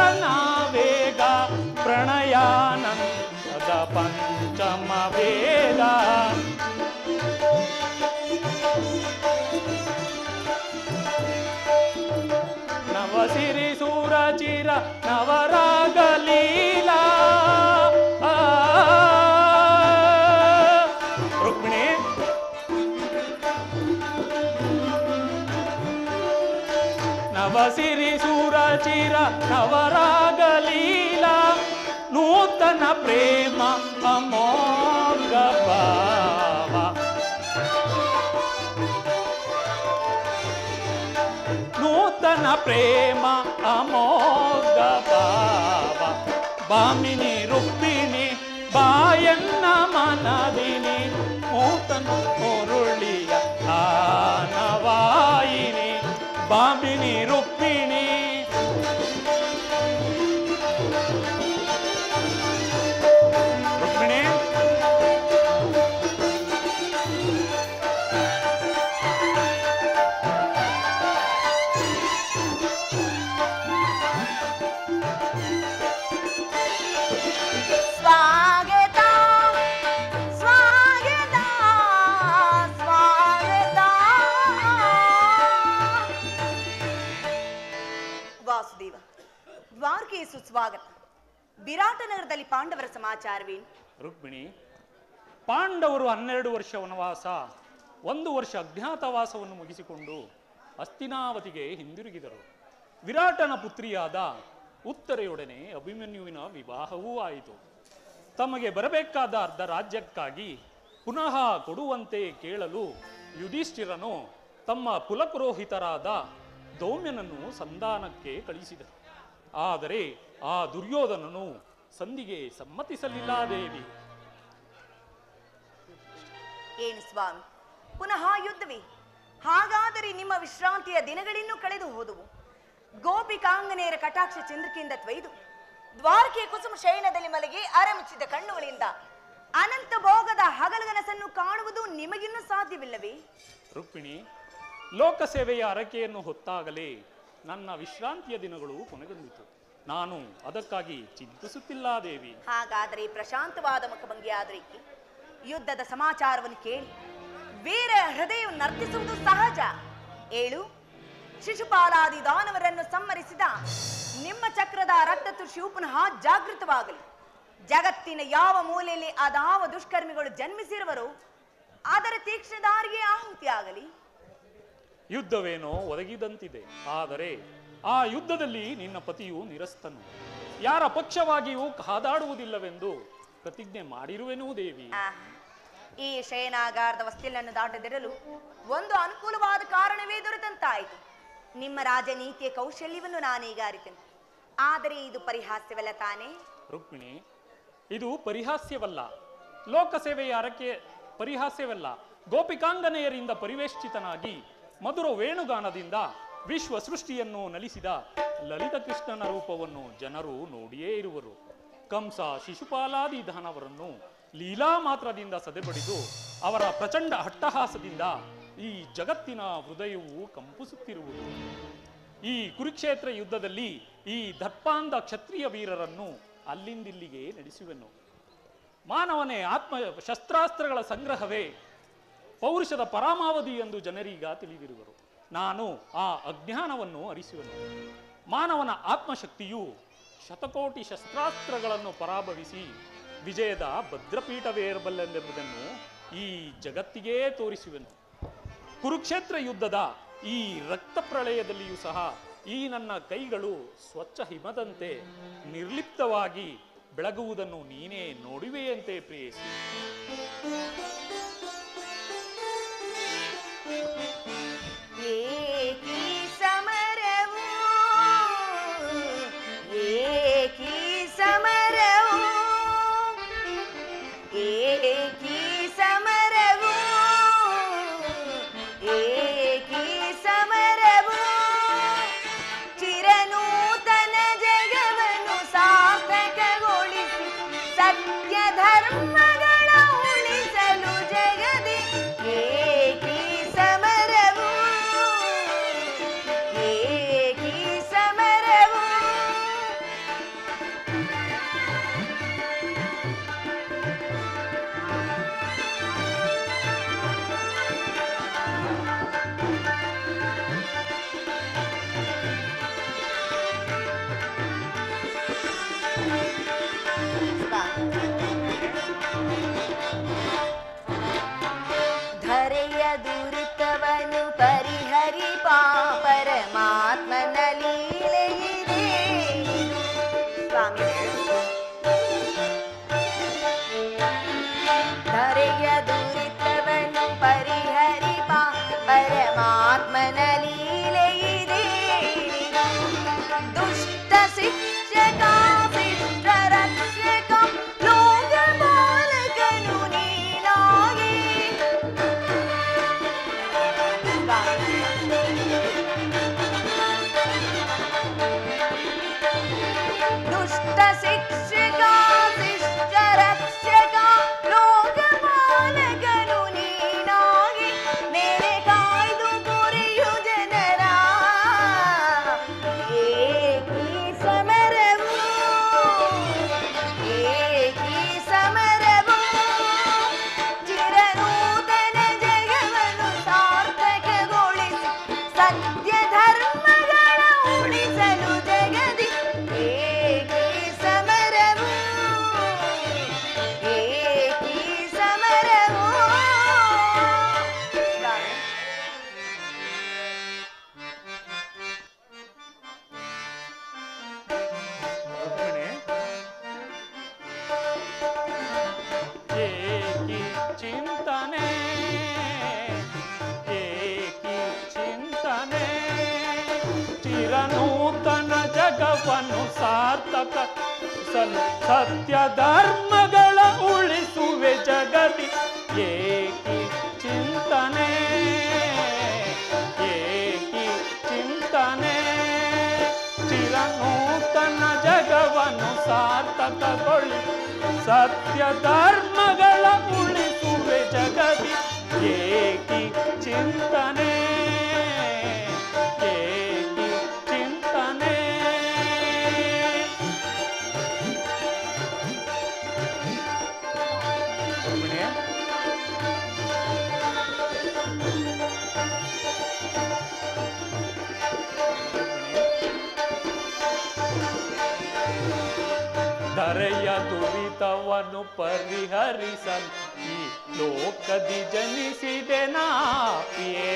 Speaker 6: ಚರಣ ವೇಗ ಪ್ರಣಯಾನಂದದ ಪಂಚಮ ವೇದ ನವಸಿರಿ ಸೂರಚಿರ ನವರಾಗ ಲೀಲಾ ರುಕ್ಮಿಣಿ ನವಸಿರಿ ಸೂರಚಿರ ನವರಾಗ ಲೀಲಾ ನೂತನ ಪ್ರೇಮ ಅಮೋಘ ಭಾವ ನೂತನ ಪ್ರೇಮ ಅಮೋಘ ಭಾವ ಬಾಮಿನಿ ರುಕ್ಮಿಣಿ ಬಾಯನ್ನ ಮನದಿನಿ ನೂತನ ಮುರುಳಿಯ ಆನವಾಯಿನಿ ಬಾಮಿನಿ ರುಕ್ಮಿಣಿ ರುಕ್ಮಿಣಿ
Speaker 4: ಸ್ವಾಗತ ಸ್ವಾಗತ ಸ್ವಾಗತ. ವಾಸುದೇವ, ದ್ವಾರಕೆಗೆ ಸುಸ್ವಾಗತ. ವಿರಾಟನಗರದಲ್ಲಿ ಪಾಂಡವರ ಸಮಾಚಾರವೇನು?
Speaker 6: ರುಕ್ಮಿಣಿ, ಪಾಂಡವರು 12 ವರ್ಷ ವನವಾಸ 1 ವರ್ಷ ಅಜ್ಞಾತವಾಸವನ್ನು ಮುಗಿಸಿಕೊಂಡು ಹಸ್ತಿನಾವತಿಗೆ ಹಿಂದಿರುಗಿದರು. ವಿರಾಟನ ಪುತ್ರಿಯಾದ ಉತ್ತರೆಯೊಡನೆ ಅಭಿಮನ್ಯುವಿನ ವಿವಾಹವೂ ಆಯಿತು. ತಮಗೆ ಬರಬೇಕಾದ ಅರ್ಧ ರಾಜ್ಯಕ್ಕಾಗಿ ಪುನಃ ಕೊಡುವಂತೆ ಕೇಳಲು ಯುಧಿಷ್ಠಿರನು ತಮ್ಮ ಕುಲಪುರೋಹಿತರಾದ ದೌಮ್ಯನನ್ನು ಸಂಧಾನಕ್ಕೆ ಕಳಿಸಿದರು. ಆದರೆ ಆ ದುರ್ಯೋಧನನು ಸಂಧಿಗೆ ಸಮ್ಮತಿಸಲಿಲ್ಲ. ದೇವಿ,
Speaker 4: ಏನು ಸ್ವಾಮಿ, ಪುನಃ ಯುದ್ಧವೇ? ಹಾಗಾದರೆ ನಿಮ್ಮ ವಿಶ್ರಾಂತಿಯ ದಿನಗಳಿನ್ನೂ ಕಳೆದು ಹೋದವು. ಗೋಪಿಕಾಂಗನೆಯರ ಕಟಾಕ್ಷ ಚಂದ್ರಿಕೆಯಿಂದ ತ್ವಯ್ದು ದ್ವಾರಕೆ ಕುಸುಮ ಶಯನದಲ್ಲಿ ಮಲಗಿ ಆರಂಭಿಸಿದ ಕಣ್ಣುಗಳಿಂದ ಅನಂತ ಭೋಗದ ಹಗಲಗನಸನ್ನು ಕಾಣುವುದು ನಿಮಗಿನ್ನೂ ಸಾಧ್ಯವಿಲ್ಲವೇ?
Speaker 6: ರುಕ್ಮಿಣಿ, ಲೋಕಸೇವೆಯ ಅರಕೆಯನ್ನು ಹೊತ್ತಾಗಲೇ ನನ್ನ ವಿಶ್ರಾಂತಿಯ ದಿನಗಳು ಕೊನೆಗೊಂಡಿತು. ನಾನು ಅದಕ್ಕಾಗಿ ಚಿಂತಿಸುತ್ತಿಲ್ಲ ದೇವಿ.
Speaker 4: ಹಾಗಾದರೆ ಪ್ರಶಾಂತವಾದ ಮುಖಭಂಗಿಯಾದರೇಕೆ? ಯುದ್ಧದ ಸಮಾಚಾರವನ್ನು ಕೇಳಿ ವೀರ ಹೃದಯ ನರ್ತಿಸುವುದು ಸಹಜ. ಏಳು ಶಿಶುಪಾಲಾದಿ ದಾನವರನ್ನು ಸಂಹರಿಸಿದ ನಿಮ್ಮ ಚಕ್ರದ ರಕ್ತತುಷಿಯು ಪುನಃ ಜಾಗೃತವಾಗಲಿ. ಜಗತ್ತಿನ ಯಾವ ಮೂಲೆಯಲ್ಲಿ ಅದಾವ ದುಷ್ಕರ್ಮಿಗಳು ಜನ್ಮಿಸಿರುವರೋ ಅದರ ತೀಕ್ಷ್ಣ ದಾರಿಗೆ ಆಹುತಿಯಾಗಲಿ.
Speaker 6: ಯುದ್ಧವೇನೋ ಒದಗಿದಂತಿದೆ. ಆದರೆ ಆ ಯುದ್ಧದಲ್ಲಿ ನಿನ್ನ ಪತಿಯು ನಿರಸ್ತನು. ಯಾರ ಪಕ್ಷವಾಗಿಯೂ ಕಾದಾಡುವುದಿಲ್ಲವೆಂದು ಪ್ರತಿಜ್ಞೆ ಮಾಡಿರುವೆನೂ ದೇವಿ.
Speaker 4: ಈ ಶಯನಾಗಾರದ ವಸ್ತಿಲನ್ನು ದಾಟದಿರಲು ಒಂದು ಅನುಕೂಲವಾದ ಕಾರಣವೇ ದೊರೆತಂತಾಯಿತು. ನಿಮ್ಮ ರಾಜನೀತಿಯ ಕೌಶಲ್ಯವನ್ನು ನಾನೀಗ ಅರಿತೇನೆ. ಆದರೆ ಇದು ಪರಿಹಾಸ್ಯವಲ್ಲ ತಾನೇ?
Speaker 6: ರುಕ್ಮಿಣಿ, ಇದು ಪರಿಹಾಸ್ಯವಲ್ಲ. ಲೋಕಸೇವೆಯ ಅರಕೆ ಪರಿಹಾಸ್ಯವಲ್ಲ. ಗೋಪಿಕಾಂಗನೆಯರಿಂದ ಪರಿವೇಷ್ಟಿತನಾಗಿ ಮಧುರ ವೇಣುಗಾನದಿಂದ ವಿಶ್ವ ಸೃಷ್ಟಿಯನ್ನು ನಲಿಸಿದ ಲಲಿತ ಕೃಷ್ಣನ ರೂಪವನ್ನು ಜನರು ನೋಡಿಯೇ ಇರುವರು. ಕಂಸ ಶಿಶುಪಾಲಾದಿ ದಾನವರನ್ನು ಲೀಲಾ ಮಾತ್ರದಿಂದ ಸದೆಬಡಿದು ಅವರ ಪ್ರಚಂಡ ಅಟ್ಟಹಾಸದಿಂದ ಈ ಜಗತ್ತಿನ ಹೃದಯವು ಕಂಪಿಸುತ್ತಿರುವುದು. ಈ ಕುರುಕ್ಷೇತ್ರ ಯುದ್ಧದಲ್ಲಿ ಈ ದರ್ಪಾಂಧ ಕ್ಷತ್ರಿಯ ವೀರರನ್ನು ಅಲ್ಲಿಂದಿಲ್ಲಿಗೆ ನಡೆಸುವೆನು. ಮಾನವನೇ ಆತ್ಮ ಶಸ್ತ್ರಾಸ್ತ್ರಗಳ ಸಂಗ್ರಹವೇ ಪೌರುಷದ ಪರಮಾವಧಿ ಎಂದು ಜನರೀಗ ತಿಳಿದಿರುವರು. ನಾನು ಆ ಅಜ್ಞಾನವನ್ನು ಅರಿಸುವೆನು. ಮಾನವನ ಆತ್ಮಶಕ್ತಿಯು ಶತಕೋಟಿ ಶಸ್ತ್ರಾಸ್ತ್ರಗಳನ್ನು ಪರಾಭವಿಸಿ ವಿಜಯದ ಭದ್ರಪೀಠವೇರಬಲ್ಲೆಂಬುದನ್ನು ಈ ಜಗತ್ತಿಗೇ ತೋರಿಸುವೆನು. ಕುರುಕ್ಷೇತ್ರ ಯುದ್ಧದ ಈ ರಕ್ತ ಪ್ರಳಯದಲ್ಲಿಯೂ ಸಹ ಈ ನನ್ನ ಕೈಗಳು ಸ್ವಚ್ಛ ಹಿಮದಂತೆ ನಿರ್ಲಿಪ್ತವಾಗಿ ಬೆಳಗುವುದನ್ನು ನೀನೇ ನೋಡುವೆಯಂತೆ ಪ್ರೇಯಸಿ.
Speaker 4: ಏಕಿ ಸಮರವು ಏಕಿ ಸಮರವು ಏಕಿ ಸಮರವು ಏಕಿ ಸಮರವು ಚಿರನೂತನ ಜಗವನ್ನು ಸಾರ್ಥಕಗೊಳಿಸಿ ಸತ್ಯ ಧರ್ಮಗಳ ಉಳಿಸಲು ಜಗದಿ ಏಕಿ ಸಮರ ಪರಿಹರಿಪ ಪರಮಾತ್ಮನ ಲೀಲೆಯಿದೆ ಸ್ವಾಮಿ. ಧರೆಯ ದುರಿತವನ್ನು ಪರಿಹರಿಪ ಪರಮಾತ್ಮನ ಲೀಲೆಯಿದೆ. ದುಷ್ಟ ಶಿಕ್ಷಕ ಶಿಷ್ಟ ರಕ್ಷಕ ಲೋಕ ಬಾಲಕನು ನೀನಾಗಿ. ದುಷ್ಟ ಶಿಕ್ಷಕ ಶಿಷ್ಟ ರಕ್ಷಕ ಲೋಕ ಬಾಲಕನು ನೀನಾಗಿ. ಮೇರೆ ಕಾಯ್ದು ಪುರಿಯು ಜನರ ಏಕಿ ಸಮರವು ಏಕಿ ಸಮರವು. ಚಿರನೂತನ ಜಗವನ್ನು ಸಾರ್ಥಕಗೊಳಿಸಿ ಸತ್ಯ ಧರ್ಮಗಳ ಉಳಿಸಲು ಜಗದಿ ಏಕಿ ಸಮರವು ಏಕಿ ಸಮರವು.
Speaker 8: ಏಕಿ ಚಿಂತನೆ ಏಕಿ ಚಿಂತನೆ ಚಿರನೂತನ ಜಗವನ್ನು ಸಾರ್ಥಕಗೊಳಿಸಲು ಸತ್ಯ ಧರ್ಮಗಳ ಉಳಿಸುವೆ ಜಗದಿ ಏಕಿ ಚಿಂತನೆ ಏಕಿ ಚಿಂತನೆ ಚಿರನೂತನ ಜಗವನ್ನು ಸಾರ್ಥಕಗೊಳಿಸು ಸತ್ಯ ಧರ್ಮಗಳ ಉಳಿಸುವೆ ಜಗದಿ ಏಕಿ ಚಿಂತನೆ ಏಕಿ ಚಿಂತನೆ. ಧರೆಯ ದುರಿತವನ್ನು ಪರಿಹರಿಸಲು ಈ ಲೋಕದಿ ಜನಿಸಿದೆ ನಾಪಿಯೇ.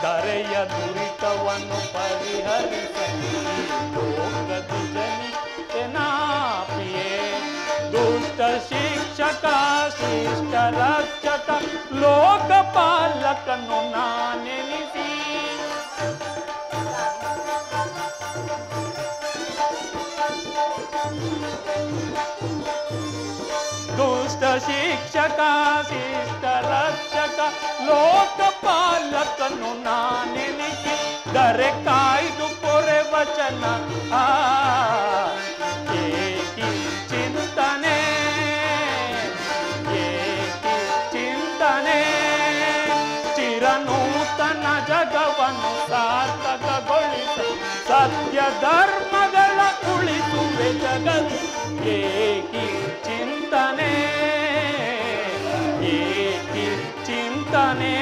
Speaker 8: ಧರೆಯ ದುರಿತವನ್ನು ಪರಿಹರಿಸಲು ಈ ಲೋಕದಿ ಜನಿಸಿದೆ ನಾಪಿಯೇ. ದುಷ್ಟ ಶಿಕ್ಷಕ ಶಿಷ್ಟ ರಕ್ಷಕ ಲೋಕಪಾಲಕನು ನಾನೆನಿಸಿ. ದುಷ್ಟ ಶಿಕ್ಷಕ ಶಿಷ್ಟ ರಕ್ಷಕ ಲೋಕಪಾಲಕನು ನಾನೆನಿಸಿ. ದರೆ ಕಾಯ್ದು ಪೊರೆ ವಚನ ಏಕಿ ಚಿಂತನೆ ಏಕಿ ಚಿಂತನೆ ಚಿರನೂತನ ಜಗವನ್ನು ಸಾರ್ಥಕಗೊಳಿಸ ಸತ್ಯ ಧರ್ಮಗಳ ಉಳಿಸುವೆ ಜಗತ್ತು ಏಕಿ ಚಿಂತನೆ ಏಕಿ ಚಿಂತನೆ.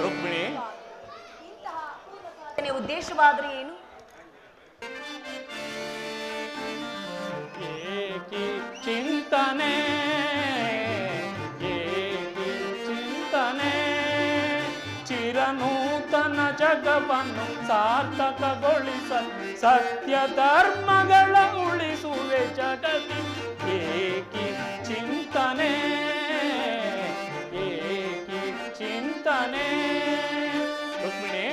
Speaker 8: ರುಕ್ಮಿಣಿ,
Speaker 4: ಇಂತಹ ಉದ್ದೇಶವಾದರೆ ಏನು?
Speaker 8: ಏಕಿ ಚಿಂತನೆ ಏಕಿ ಚಿಂತನೆ ಚಿರನೂತನ ಜಗವನ್ನು ಸಾರ್ಥಕಗೊಳಿಸಲು ಸತ್ಯ ಧರ್ಮಗಳ ಉಳಿಸುವೆ ಜಗತಿ ಏಕಿ ಚಿಂತನೆ ಏಕಿ ಚಿಂತನೆ. ರುಕ್ಮಿಣಿ,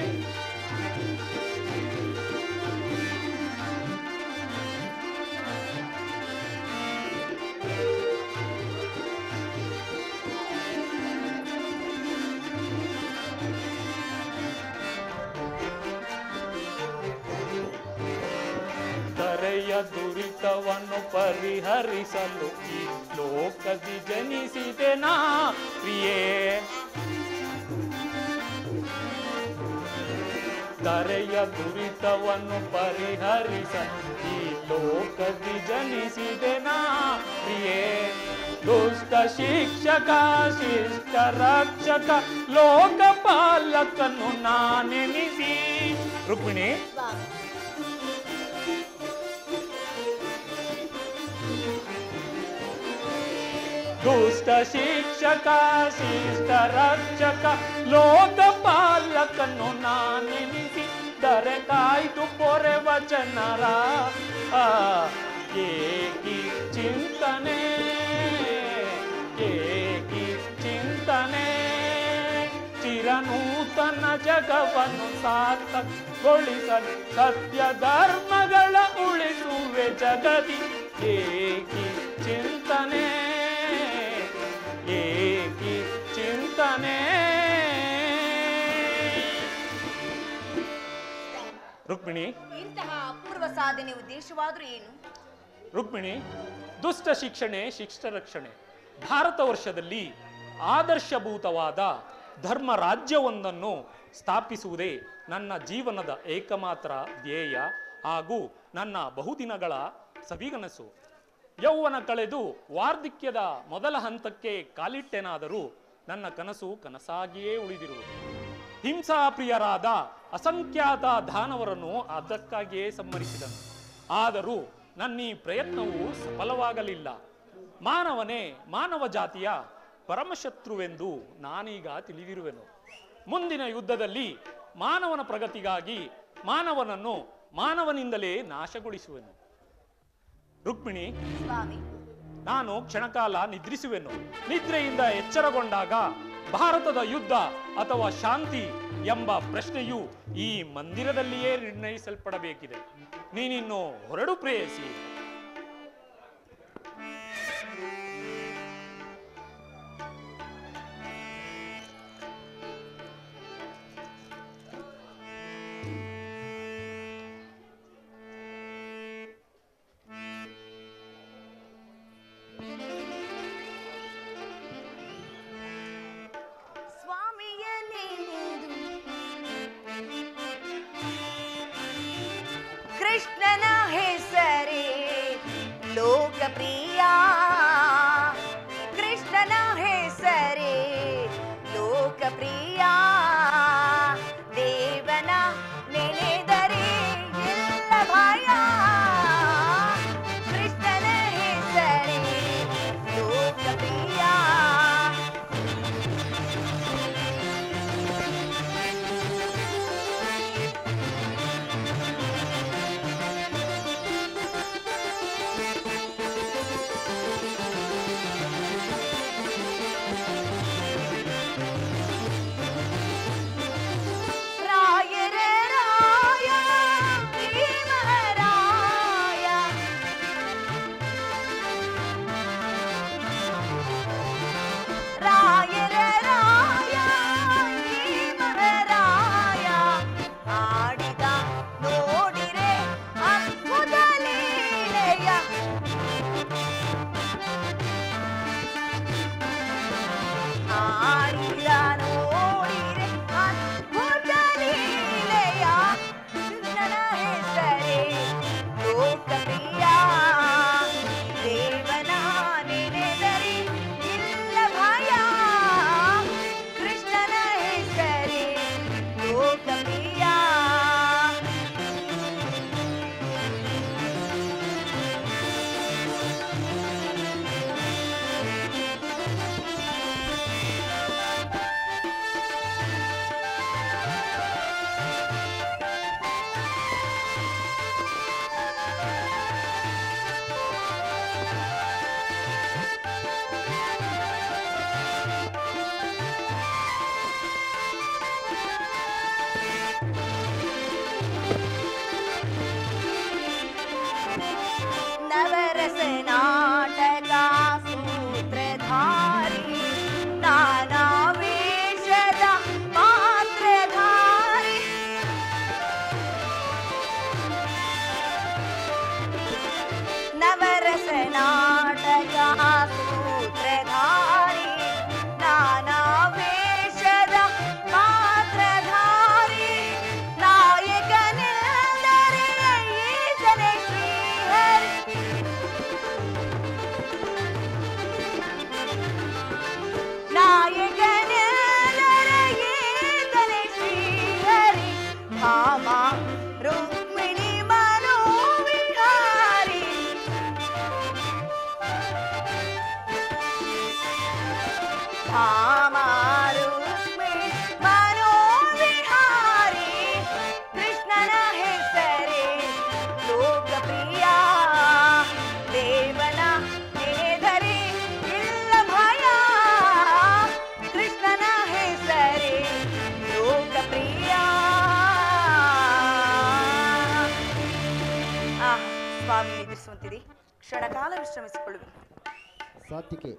Speaker 8: ಧರೆಯ ದುರಿತವನ್ನು ಪರಿಹರಿಸಲು ಈ ಲೋಕದಿ ಜನಿಸಿದೆ ನಾ ಪ್ರಿಯೇ. ಧರೆಯ ದುರಿತವನ್ನು ಪರಿಹರಿಸಲು ಈ ಲೋಕದಿ ಜನಿಸಿದೆ ನಾ ಪ್ರಿಯೇ. ದುಷ್ಟ ಶಿಕ್ಷಕ ಶಿಷ್ಟ ರಕ್ಷಕ ಲೋಕಪಾಲಕನು ನಾನೆನಿಸಿ. ರುಕ್ಮಿಣಿ, ದುಷ್ಟ ಶಿಕ್ಷಕ ಶಿಷ್ಟ ರಕ್ಷಕ ಲೋಕಪಾಲಕನು ನಾನೆನಿಸಿದರೆ ಕಾಯ್ದು ಪೊರೆವ ಜನರ ಏಕಿ ಚಿಂತನೆ ಏಕಿ ಚಿಂತನೆ ಚಿರನೂತನ ಜಗವನ್ನು ಸಾರ್ಥಕಗೊಳಿಸಲು ಸತ್ಯ ಧರ್ಮಗಳ ಉಳಿಸುವೆ ಜಗದಿ ಏಕಿ ಚಿಂತನೆ ಏಕಿ ಚಿಂತನೆ. ರುಕ್ಮಿಣಿ,
Speaker 4: ಇಂತಹ ಅಪೂರ್ವ ಸಾಧನೆ ಉದ್ದೇಶವಾದ್ರೂ ಏನು?
Speaker 8: ರುಕ್ಮಿಣಿ, ದುಷ್ಟ ಶಿಕ್ಷಣೆ ಶಿಷ್ಟ ರಕ್ಷಣೆ. ಭಾರತ ವರ್ಷದಲ್ಲಿ ಆದರ್ಶಭೂತವಾದ ಧರ್ಮ ರಾಜ್ಯವೊಂದನ್ನು ಸ್ಥಾಪಿಸುವುದೇ ನನ್ನ ಜೀವನದ ಏಕಮಾತ್ರ ಧ್ಯೇಯ ಹಾಗೂ ನನ್ನ ಬಹುದಿನಗಳ ಸವಿಗನಸು. ಯೌವನ ಕಳೆದು ವಾರ್ಧಕ್ಯದ ಮೊದಲ ಹಂತಕ್ಕೆ ಕಾಲಿಟ್ಟೆನಾದರೂ ನನ್ನ ಕನಸು ಕನಸಾಗಿಯೇ ಉಳಿದಿರುವುದು. ಹಿಂಸಾಪ್ರಿಯರಾದ ಅಸಂಖ್ಯಾತ ದಾನವರನ್ನು ಅದಕ್ಕಾಗಿಯೇ ಸಂಹರಿಸಿದನು. ಆದರೂ ನನ್ನ ಈ ಪ್ರಯತ್ನವು ಸಫಲವಾಗಲಿಲ್ಲ. ಮಾನವನೇ ಮಾನವ ಜಾತಿಯ ಪರಮಶತ್ರುವೆಂದು ನಾನೀಗ ತಿಳಿದಿರುವೆನು. ಮುಂದಿನ ಯುದ್ಧದಲ್ಲಿ ಮಾನವನ ಪ್ರಗತಿಗಾಗಿ ಮಾನವನನ್ನು ಮಾನವನಿಂದಲೇ ನಾಶಗೊಳಿಸುವೆನು. ರುಕ್ಮಿಣಿ,
Speaker 4: ಸ್ವಾಮಿ,
Speaker 8: ನಾನು ಕ್ಷಣಕಾಲ ನಿದ್ರಿಸುವೆನು. ನಿದ್ರೆಯಿಂದ ಎಚ್ಚರಗೊಂಡಾಗ ಭಾರತದ ಯುದ್ಧ ಅಥವಾ ಶಾಂತಿ ಎಂಬ ಪ್ರಶ್ನೆಯು ಈ ಮಂದಿರದಲ್ಲಿಯೇ ನಿರ್ಣಯಿಸಲ್ಪಡಬೇಕಿದೆ. ನೀನಿನ್ನು ಹೊರಡು ಪ್ರೇಯಸಿ.
Speaker 4: ಕೃಷ್ಣನ ಹೆಸರೇ ಲೋಕಪ್ರಿಯ, ಕೃಷ್ಣನ ಹೆಸರೇ ಲೋಕಪ್ರಿಯ. ದೇವನ ನೆನೆದರೆ ಎಲ್ಲ ಭಯ, ಕೃಷ್ಣನ ಹೆಸರೇ ಲೋಕಪ್ರಿಯ. ನಾಟಕ ಸೂತ್ರಧಾರಿ, ನಾನಾ ವೇಷದ ಪಾತ್ರಧಾರಿ, ನವರಸ ನಾಟಕ ಸೂತ್ರಧಾರಿ, ನಾನಾ ವೇಷದ ಪಾತ್ರಧಾರಿ. ನಾಯಕನೆಂದರೆ ಈತನೇ ಶ್ರೀಹರಿ, ನಾಯಕನೆಂದರೆ ಈತನೇ ಶ್ರೀಹರಿ. ಭಾಮ ರುಕ್ಮಿಣಿ ಮನೋವಿಹಾರಿ, ಸ್ವಾಮಿ ನಿದ್ರಿಸುವಂತಿದೆ, ಕ್ಷಣಕಾಲ ವಿಶ್ರಮಿಸಿಕೊಳ್ಳುವೆ.
Speaker 6: ಸಾತ್ವಿಕೆ.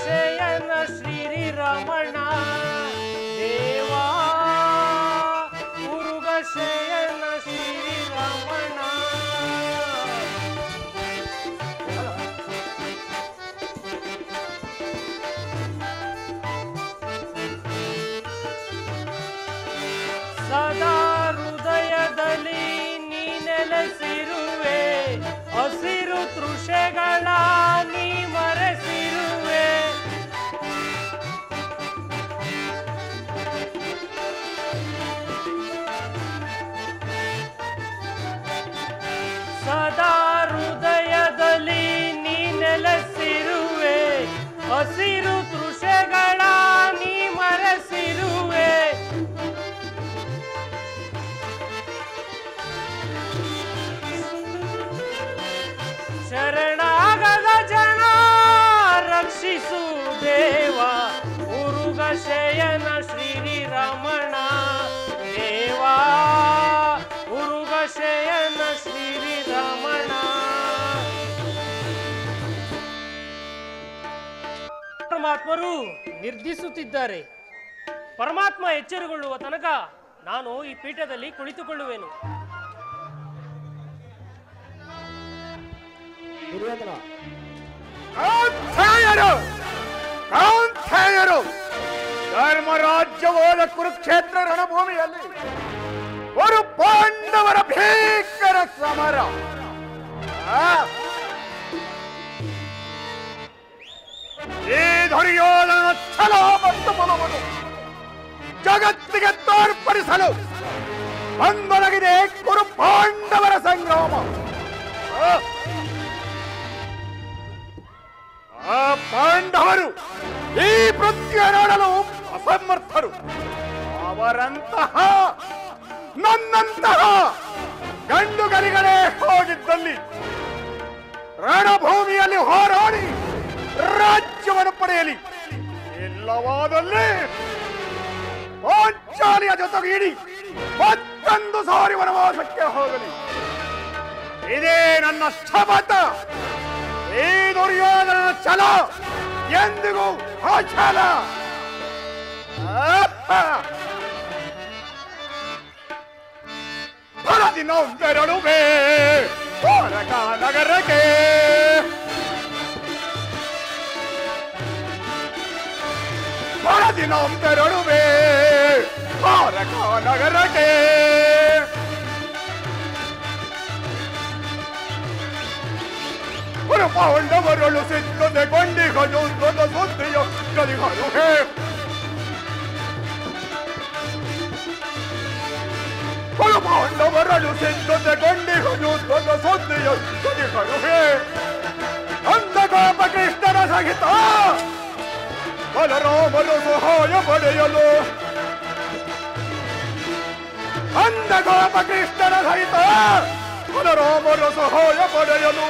Speaker 7: ಶಯನ ಶ್ರೀ ರಮಣ ದೇವಾ, ಉರುಗ ಶಯನ ಶ್ರೀ ರಮಣ. ಸದಾ ಹೃದಯದಲ್ಲಿ ನೀ ನೆಲೆಸಿರುವೆ, ಹಸಿರು ತೃಷೆಗಳ ನೀ ಮರೆಸಿರುವೆ. ಸದಾ ಹೃದಯದಲ್ಲಿ ನೀ ನೆಲೆಸಿರುವೆ, ಹಸಿರು ತೃಷೆಗಳ ನೀ ಮರೆಸಿರುವೆ. ಶರಣಾಗದ ಜನ ರಕ್ಷಿಸು ದೇವ, ಉರುಗ ಶಯನ ಶ್ರೀ ರಮಣ ದೇವಾ, ಉರುಗ ಶಯನ ಶ್ರೀ ರಮಣ. ಪರಮಾತ್ಮರು ನಿರ್ಧಿಸುತ್ತಿದ್ದಾರೆ. ಪರಮಾತ್ಮ ಎಚ್ಚರಗೊಳ್ಳುವ ತನಕ ನಾನು ಈ ಪೀಠದಲ್ಲಿ ಕುಳಿತುಕೊಳ್ಳುವೆನು.
Speaker 2: ಧರ್ಮರಾಜ್ಯವಾದ ಕುರುಕ್ಷೇತ್ರ ರಣಭೂಮಿಯಲ್ಲಿ ಒಂದು ಪಾಂಡವರ ಭೀಕರ ಸಮರ. ಈ ದುರ್ಯೋಧನ ಛಲ ಮತ್ತು ಬಲವನ್ನು ಜಗತ್ತಿಗೆ ತೋರ್ಪಡಿಸಲು ಬಂದೊದಗಿದೆ ಕುರು ಪಾಂಡವರ ಸಂಗ್ರಾಮ. ಆ ಪಾಂಡವರು ಈ ಪೃಥ್ವಿಯ ನೋಡಲು ಅಸಮರ್ಥರು. ಅವರಂತಹ ನನ್ನಂತಹ ಗಂಡುಗರಿಗಳೇ ಹೋಗಿದ್ದಲ್ಲಿ ರಣಭೂಮಿಯಲ್ಲಿ ಹೋರಾಡಿ ರಾಜ್ಯವನ್ನು ಪಡೆಯಲಿ, ಇಲ್ಲವಾದಲ್ಲಿ ಪಾಂಚಾಲಿಯ ಜೊತೆಗೀಡಿ ಮತ್ತೊಂದು ಸಾರಿ ವನವಾಸಕ್ಕೆ ಹೋಗಲಿ. ಇದೇ ನನ್ನ ಶಪಥ. ಈ ದುರ್ಯೋಧನ ಛಲ ಎಂದಿಗೂ ಅಚಲ. ಫಲದಿ ನೊಂದೆರಡುವೆ ದ್ವಾರಕ ನಗರಕ್ಕೆ, ಫಲದಿ ನೊಂದೆರಡುವೆ ದ್ವಾರಕ ನಗರಕ್ಕೆ. ಪಾಂಡವರಳು ಸಿದ್ಧತೆ ಕೊಂಡಿಗನು ಸುದ್ದಿಯ ಗಲಿಗರು ಹೇ. ಪಾಂಡವರಳು ಸಿದ್ಧತೆ ಕೊಂಡಿಗನು ಸುದ್ದಿಯ ಗಲಿಗರು ಹೇ. ಅಂಧಗೋಪ ಕೃಷ್ಣನ ಸಹಿತ ಬಲರಾಮನು ಸಹಾಯ ಪಡೆಯಲು, ಅಂಧಗೋಪ ಕೃಷ್ಣನ ಸಹಿತ ಬಲರಾಮನು ಸಹಾಯ ಪಡೆಯಲು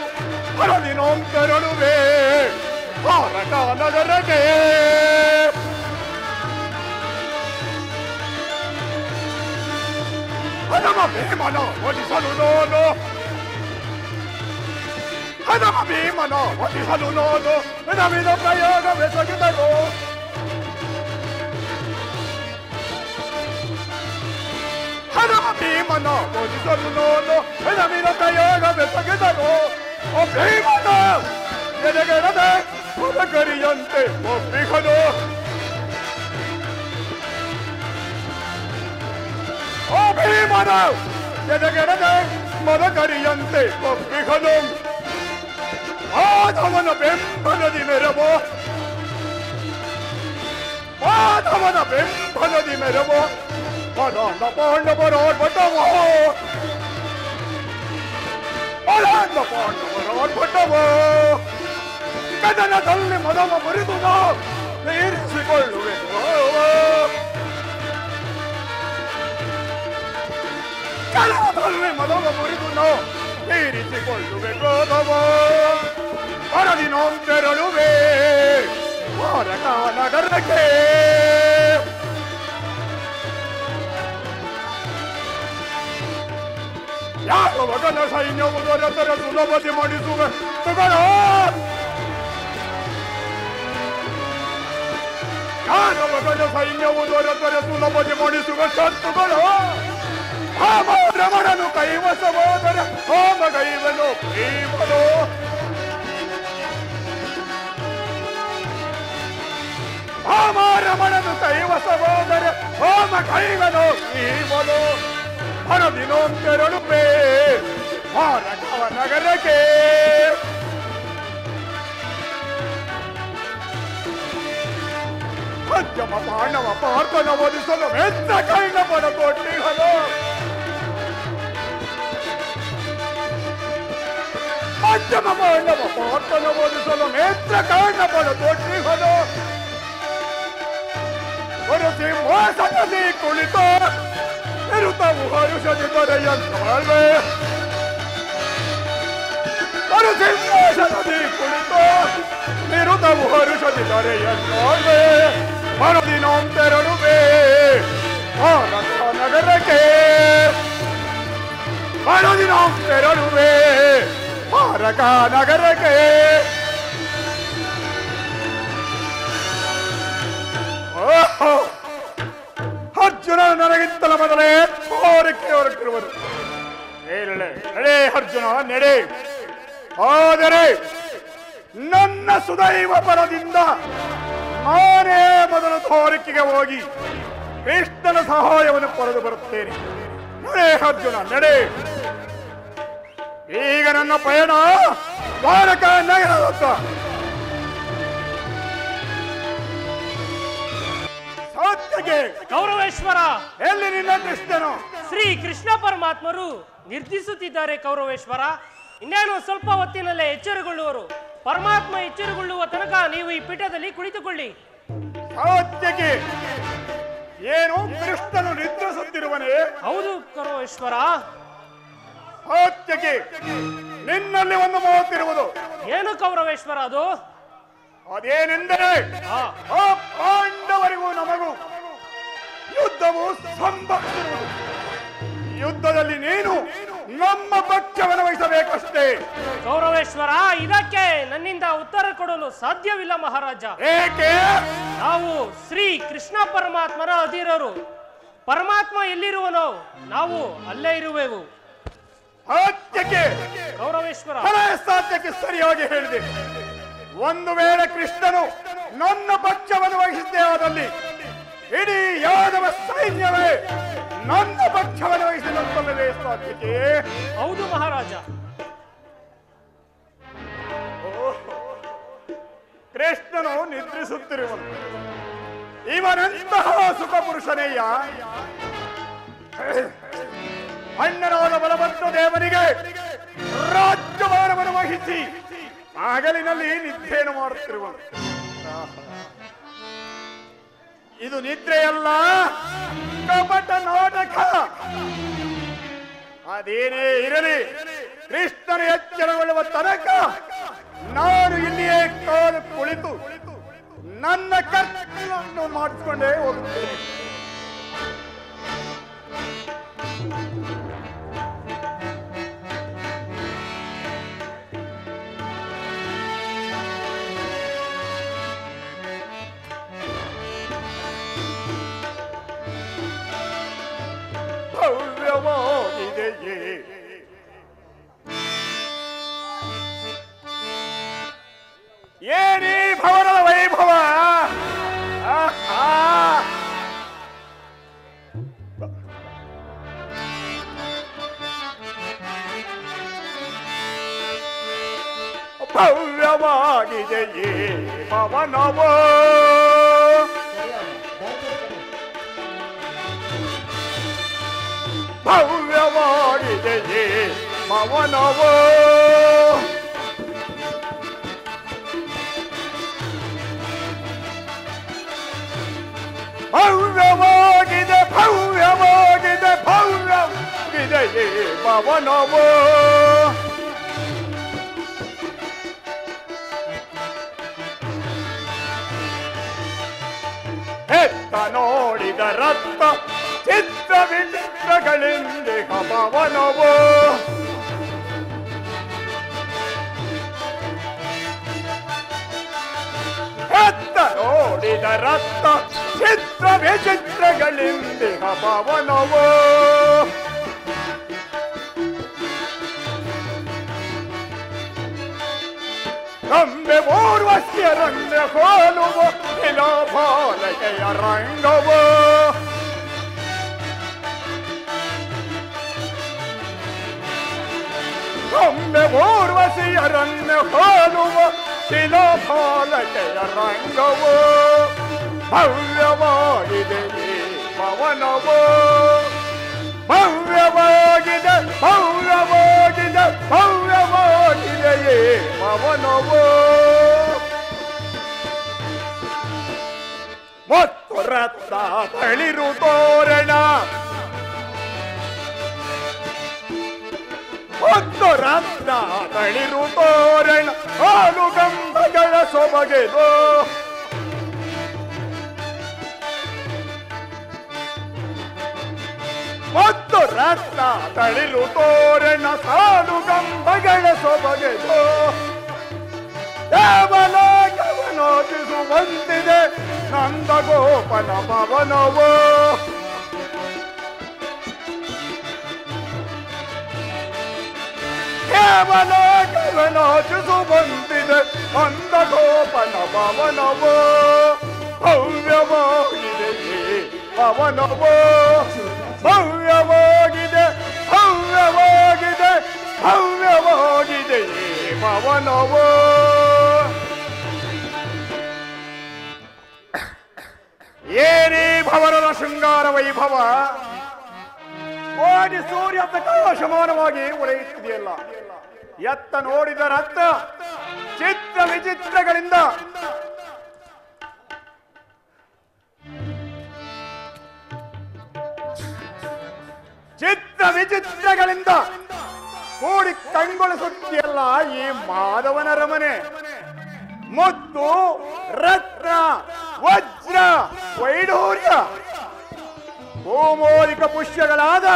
Speaker 2: ಹರದಿನೊಂದೆರಡುವೆ ದ್ವಾರಕ ನಗರಕ್ಕೆ. ಹನುಮ ಭೀಮನ ಒಲಿಸಲು ನಾನು, ಹನುಮ ಭೀಮನ ಒಲಿಸಲು ನಾನು ವಿಧ ಪ್ರಯೋಗವೆಸಗಿದರು. ಹನುಮ ಭೀಮನ ಒಲಿಸಲು ನಾನು ವಿಧ ಪ್ರಯೋಗವೆಸಗಿದರು. ಓ ಭೀಮನ ಎದೆಗೆಡದೆ ಹೊರಗರಿಯಂತೆ ಒಪ್ಪಿಗನು, ಓ ಭೀಮನ ಎದೆಗೆಡದೆ ಮದಕರಿಯಂತೆ ಒಪ್ಪಿಗನು. ಮಾಧವನ ಬೆಂಬಲದಿ ಮೆರವೋ, ಮಾಧವನ ಬೆಂಬಲದಿ ಮೆರವೋ ಮದಾಂಧ ಪಾಂಡವರಾಡ್ಬಟ್ಟವೋ, ಮದಾಂಧ ಪಾಂಡವರಾಡ್ಬಟ್ಟವೋ. ಕದನದಲ್ಲಿ ಮದವ ಮುರಿದು ತೀರಿಸಿಕೊಳ್ಳುವೆ. ಕದನದಲ್ಲಿ ಮದವ ಮುರಿದು ತೀರಿಸಿಕೊಳ್ಳುವೆ ಕ್ರೋಧವ. ಹೊರದಿನೊಂದೆರಡುವೆ ದ್ವಾರಕ ನಗರಕ್ಕೆ ಯಾವ ಮಗನ ಸೈನ್ಯವು ದೊರೆತರೆ ಸುಲಭತೆ ಮಾಡಿಸುವ ತಗೊಳ್ಳೋ ಯಾರ ಮಗನ ಸೈನ್ಯವು ದೊರೆತರೆ ಸುಲಭತೆ ಮಾಡಿಸುವ ಶತ್ರುಗಳು ರಮಣನು ಕೈವಸವಾದರೆ ಹೋಮ ಕೈವನು ಪ್ರೇಮನು ರಮಣನು ಕೈವಸವಾದರೆ ಹೋಮ ಕೈವನು ಪ್ರೇಮನು ಹರದಿನೊಂದೆರಡುಪೇ ಭಾರತವ ನಗರಕ್ಕೆ ಪಂಚಮ ಪಾಂಡವ ಪಾರ್ಥನ ಒದಿಸಲು ಮೆತ್ತ ಕೈನ ಪದ ಕೊಟ್ಟಿಹನು ಪಂಚಮ ಪಾಂಡವ ಪಾರ್ಥನ ಒದಿಸಲು ಮೆತ್ತ ಕೈನ ಪದ ಕೊಟ್ಟಿಹನು ಒಂದು ಸಿಂಹಾಸನದಲ್ಲಿ ಕುಳಿತ ನಿರುತವು ಹರುಷದಿ ದೊರೆಯಂತೆ ಒಂದು ಸಿಂಹಾಸನದಿ ಕುಳಿತ ನಿರುತವು ಹರುಷದಿ ದೊರೆಯಂತೆ ಮರುದಿನೊಂದೆರಡುವೆ ಭಾರತ ನಗರಕ್ಕೆ ಮರುದಿನೊಂದೆರಡುವೆ ಭಾರತ ನಗರಕ್ಕೆ ಅರ್ಜುನ ನನಗಿಂತಲ ಮೊದಲೇ ಕೋರಿಕೆ ಹೊರಟಿರುವರು ನಡೆ ಅರ್ಜುನ ನಡೆ ಆದರೆ ನನ್ನ ಸುದೈವ ಬಲದಿಂದ ನಾನೇ ಮೊದಲು ತೋರಿಕೆಗೆ ಹೋಗಿ ಕೃಷ್ಣನ ಸಹಾಯವನ್ನು ಪಡೆದು ಬರುತ್ತೇನೆ ನಡೆ ಅರ್ಜುನ ನಡೆ ಈಗ ನನ್ನ ಪಯಣ ದ್ವಾರಕ ನಗರದತ್ತ ಸತ್ಯಕ್ಕೆ
Speaker 8: ಕೌರವೇಶ್ವರ
Speaker 2: ಎಲ್ಲಿ ನಿನ್ನ ಕೃಷ್ಣನು
Speaker 8: ಶ್ರೀ ಕೃಷ್ಣ ಪರಮಾತ್ಮರು ನಿರ್ದಿಸುತ್ತಿದ್ದಾರೆ ಕೌರವೇಶ್ವರ ಇನ್ನೇನು ಸ್ವಲ್ಪ ಹೊತ್ತಿನಲ್ಲೇ ಎಚ್ಚರಗೊಳ್ಳುವರು ಪರಮಾತ್ಮ ಎಚ್ಚರಗೊಳ್ಳುವ ತನಕ ನೀವು ಈ ಪೀಠದಲ್ಲಿ ಕುಳಿತುಕೊಳ್ಳಿ
Speaker 2: ಸತ್ಯಕ್ಕೆ ಏನು ಕೃಷ್ಣನು ನಿದ್ರಿಸುತ್ತಿರುವನೇ
Speaker 8: ಹೌದು ಕೌರವೇಶ್ವರ
Speaker 2: ಸತ್ಯಕ್ಕೆ ನಿನ್ನಲ್ಲಿ ಒಂದು ಮಾತಿರುವುದು
Speaker 8: ಏನು ಕೌರವೇಶ್ವರ ಅದು
Speaker 2: ಅದೇನೆಂದರೆ ಆ ಪಾಂಡವರಿಗೂ ನಮಗೂ ಯುದ್ಧವು ಸಂಭವಿಸಿರುವುದು ಯುದ್ಧದಲ್ಲಿ ನೀನು ನಮ್ಮ ಪಕ್ಷವನ್ನು ವಹಿಸಬೇಕಷ್ಟೇ
Speaker 8: ಕೌರವೇಶ್ವರ ಇದಕ್ಕೆ ನನ್ನಿಂದ ಉತ್ತರ ಕೊಡಲು ಸಾಧ್ಯವಿಲ್ಲ ಮಹಾರಾಜ
Speaker 2: ಏಕೆ
Speaker 8: ನಾವು ಶ್ರೀ ಕೃಷ್ಣ ಪರಮಾತ್ಮರ ಅಧೀರರು ಪರಮಾತ್ಮ ಎಲ್ಲಿರುವನೋ ನಾವು ಅಲ್ಲೇ ಇರುವೆವು
Speaker 2: ಸತ್ಯಕ್ಕೆ
Speaker 8: ಕೌರವೇಶ್ವರ
Speaker 2: ಸಾಧ್ಯಕ್ಕೆ ಸರಿಯಾಗಿ ಹೇಳಿದೆ ಒಂದು ವೇಳೆ ಕೃಷ್ಣನು ನನ್ನ ಪಕ್ಷವನ್ನು ವಹಿಸಿದ್ದೇವಾದಲ್ಲಿ ಇಡೀ ಯಾದವ ಸೈನ್ಯವೇ ನನ್ನ ಪಕ್ಷವನ್ನು ವಹಿಸಿದಂತಲ್ಲವೇ ಸಾಧ್ಯಕ್ಕೆ
Speaker 8: ಹೌದು ಮಹಾರಾಜ
Speaker 2: ಕೃಷ್ಣನು ನಿದ್ರಿಸುತ್ತಿರುವನು ಇವನೆಂತಹ ಸುಖ ಪುರುಷನೇಯ ಅಣ್ಣನಾದ ಬಲಭದ್ರ ದೇವನಿಗೆ ರಾಜ್ಯಭಾರವನ್ನು ವಹಿಸಿ ಹಗಲಿನಲ್ಲಿ ನಿದ್ರೆಯನ್ನು ಮಾಡುತ್ತಿರುವನು ಇದು ನಿದ್ರೆಯಲ್ಲ ಕಪಟ ನಾಟಕ ಅದೇನೇ ಇರಲಿ ಕೃಷ್ಣನು ಎಚ್ಚರಗೊಳ್ಳುವ ತನಕ ನಾನು ಇಲ್ಲಿಯೇ ಕಾಲು ಕುಳಿತು ನನ್ನ ಕರ್ತವ್ಯವನ್ನು ಮಾಡಿಸಿಕೊಂಡೇ ಹೋಗುತ್ತೇನೆ ಭವ್ಯವಾಗಿದೆಯೇ ಏನೇ ಭವನದ ವೈಭವ ಭವ್ಯವಾಗಿದೆಯೇ ಪವನವೋ ಭವ್ಯವಾಗಿದೆಯೇ ಪವನವೋ ಭವ್ಯವಾಗಿದೆ ಭವ್ಯವಾಗಿದೆ ಭವ್ಯವಾಗಿದೆಯೇ ಪವನವೋ ಎತ್ತ ನೋಡಿದ ರಕ್ತ ಚಿತ್ರ ವಿಚಿತ್ರಗಳಿಂದಿಹ ಪವನವು ಎತ್ತ ನೋಡಿದ ರಕ್ತ ಚಿತ್ರ ವಿಚಿತ್ರಗಳಿಂದಿಹ ಪವನವು ಕಂಬೆ ಊರ್ವಶಿಯರನ್ನ ಹೋಲುವ ಇಲಾಭಾಲಕೆಯ ರಂಗವು ಕಂಬೆ ಊರ್ವಶಿಯರನ್ನ ಹೋಲುವ ಶಿಲಾಭಾಲಕೆಯ ರಂಗವು ಭವ್ಯವಾಗಿದೆ ಈ ಪವನವು ಭವ್ಯವಾಗಿದೆ ಭವ್ಯವಾಗಿದೆ ಭವ್ಯವಾಗಿದೆ ಈ ಪವನವು ಮತ್ತು ರತ್ನ ತಳಿರು ತೋರಣ ಮತ್ತು ರತ್ನ ತಳಿರು ತೋರಣ ಹಾಲು ಗಂಧಗಳ ಸೊಬಗೆದು ಮತ್ತು ರತ್ನ ತಳಿರು ತೋರಣ ಸಾಲು ಗಂಬಗಳ ಸೊಬಗೆದು ದೇವಲೋಕವನೋದಿಸುವಂತಿದೆ ನಂದಗೋಪನ ಪವನವು ದೇವಲೋಕವನೋದಿಸುವಂತಿದೆ ನಂದಗೋಪನ ಪವನವು ಭವ್ಯವಾಗಿದೆ ಈ ಪವನವು ಭವ್ಯವಾಗಿದೆ ಭವ್ಯವಾಗಿದೆ ಭವ್ಯವಾಗಿದೆ ಈ ಪವನವು ಏನೇ ಭವನದ ಶೃಂಗಾರ ವೈಭವ ಕೋಟಿ ಸೂರ್ಯ ಪ್ರಕಾಶಮಾನವಾಗಿ ಹೊಳೆಯುತ್ತಿದೆಯಲ್ಲ ಎತ್ತ ನೋಡಿದ ರಕ್ತ ಚಿತ್ರ ವಿಚಿತ್ರಗಳಿಂದ ಚಿತ್ರ ವಿಚಿತ್ರಗಳಿಂದ ಕೂಡಿ ಕಂಗೊಳಿಸುತ್ತಿಯಲ್ಲ ಈ ಮಾಧವನ ರಮನೆ ಮುತ್ತು ರತ್ನ ವಜ್ರ ವೈಡೂರ್ಯ ಕೋಮೋಲಿಕ ಪುಷ್ಯಗಳಾದ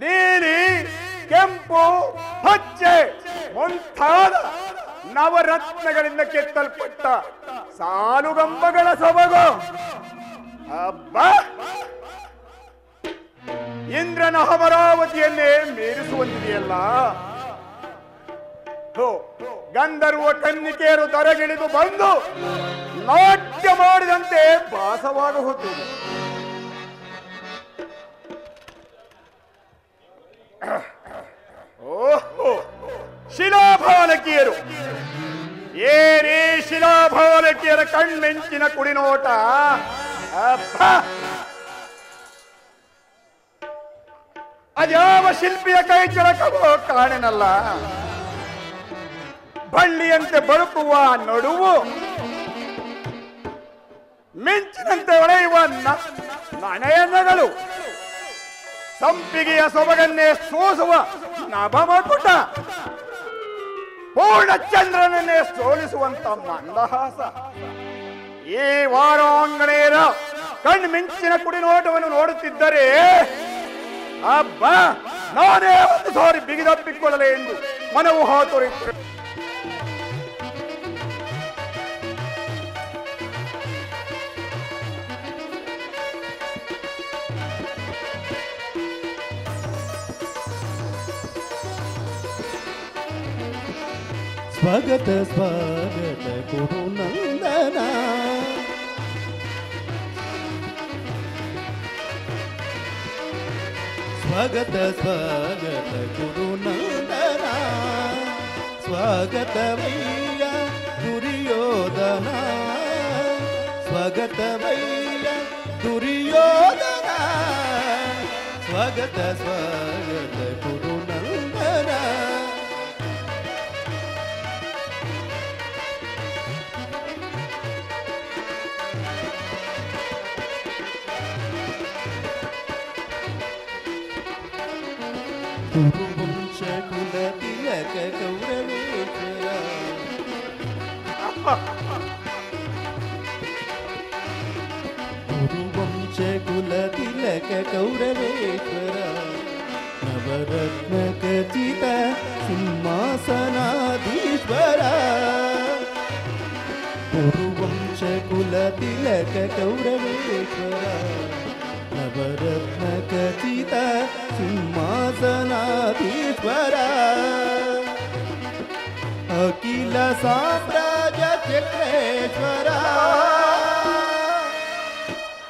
Speaker 2: ನೀಲಿ ಕೆಂಪು ಹಚ್ಚೆ ಮುಂತಾದ ನವರತ್ನಗಳಿಂದ ಕೆತ್ತಲ್ಪಟ್ಟ ಸಾಲುಗಂಬಗಳ ಸೊಬಗು ಅಬ್ಬ ಇಂದ್ರನ ಅಮರಾವತಿಯನ್ನೇ ಮೀರಿಸುವಂತಿದೆಯಲ್ಲ ಗಂಧರ್ವ ಕನ್ನಿಕೆಯರು ದರಗಿಳಿದು ಬಂದು ನಾಟ್ಯ ಮಾಡಿದಂತೆ ಭಾಸವಾಗುತ್ತಿದೆ. ಓಹೋ ಶಿಲಾಭಾಲಕಿಯರು ಏನೇ ಶಿಲಾಭಾಲಕಿಯರ ಕಣ್ಮೆಂಚಿನ ಕುಡಿನೋಟ ಅದ್ಯಾವ ಶಿಲ್ಪಿಯ ಕೈ ಕೆಳಕವೋ ಕಾಣೆನಲ್ಲ ಬಳ್ಳಿಯಂತೆ ಬಳುಕುವ ನಡುವು ಮಿಂಚಿನಂತೆ ಹೊಳೆಯುವ ನಯನಗಳು ಸಂಪಿಗೆಯ ಸೊಬಗನ್ನೇ ಸೋಸುವ ನಭಮಕುಟ ಪೂರ್ಣಚಂದ್ರನನ್ನೇ ಸೋಲಿಸುವಂತ ಮಂದಹಾಸ ಈ ವಾರಾಂಗಣೆಯರ ಕಣ್ಮಿಂಚಿನ ಕುಡಿನೋಟವನ್ನು ನೋಡುತ್ತಿದ್ದರೆ ಅಬ್ಬ ನಾನೇ ಒಂದು ಸಾರಿ ಬಿಗಿದಪ್ಪಿಕೊಳ್ಳಲೆ ಎಂದು ಮನವು ಹಾತೊರೆಯುತ್ತದೆ.
Speaker 9: ಸ್ವಾಗತ ಸ್ವಾಗತ ಗುರುನಂದನ ಸ್ವಾಗತ ಸ್ವಾಗತ ಗುರುನಂದನ ಸ್ವಾಗತವಯ್ಯ ದುರ್ಯೋಧನ ಸ್ವಾಗತವಯ್ಯ ದುರ್ಯೋಧನ ಸ್ವಾಗತ ಸ್ವಾಗತ ಗುರುನಂದನ ಕುರುವಂಶ ಕುಲ ತಿಲಕ ಗೌರವೇಶ್ವರ ಕುಲ ತಿಲಕ ಕೌರವೇಶ್ವರ ನವರತ್ನ ಖಚಿತ ಸಿಂಹಾಸನಾಧೀಶ್ವರ ಕುರುವಂಶ ಕುಲ ತಿಲಕ ಕೌರವೇಶ್ವರ ನವರತ್ನ ಖಚಿತ ಸಿಂಹಾಸನಾಧೀಶ್ವರ ಅಖಿಲ ಸಾಮ್ರಾಜ್ಯ ಚಕ್ರೇಶ್ವರ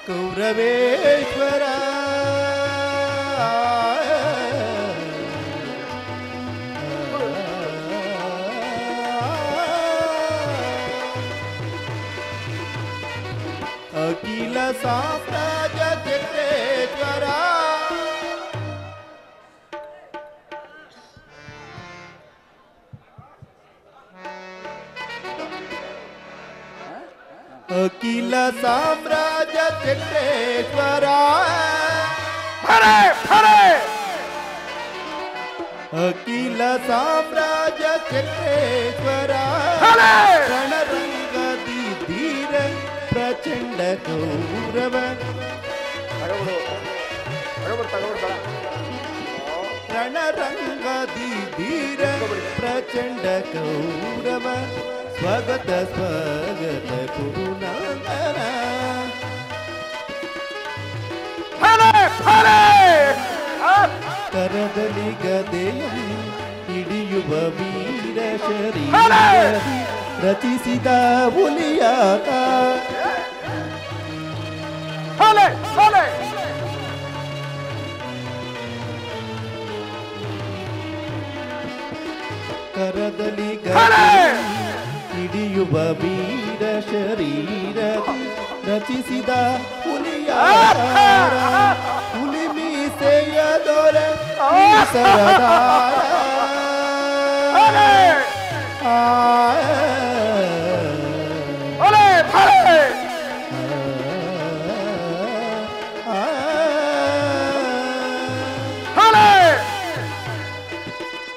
Speaker 9: ಕೌರವೇಶ್ವರ ಅಖಿಲ ಸಾಮ್ರಾಜ್ಯ ಚಕ್ರೇಶ್ವರ ಅಖಿಲ ಸಾಮ್ರಾಜ್ಯ ಚಕ್ರೇಶ್ವರ ಅಖಿಲ ಸಾಮ್ರಾಜ್ಯ ಚಕ್ರೇಶ್ವರ ರಣರಂಗದಿ ಧೀರ ಪ್ರಚಂಡ ಗೌರವ ರಣರಂಗದಿ ಧೀರ ಪ್ರಚಂಡ ಗೌರವ ಸ್ವಗತ ಸ್ವಗತ ಗುರುನಾಥನ ಕರದಲ್ಲಿ ಗದೆಯಂ ಹಿಡಿಯುವ ವೀರ ಶರೀರ ರಚಿಸಿದ ಹುಲಿಯಾತ ಕರದಲ್ಲಿ ಗದೆಯಂ ಹಿಡಿಯುವ ವೀರ ಶರೀರ ರಚಿಸಿದ ಹುಲಿಯಾರ ಹುಲಿ ಮೀಸೆಯ ದೊರ ಸರದಾರ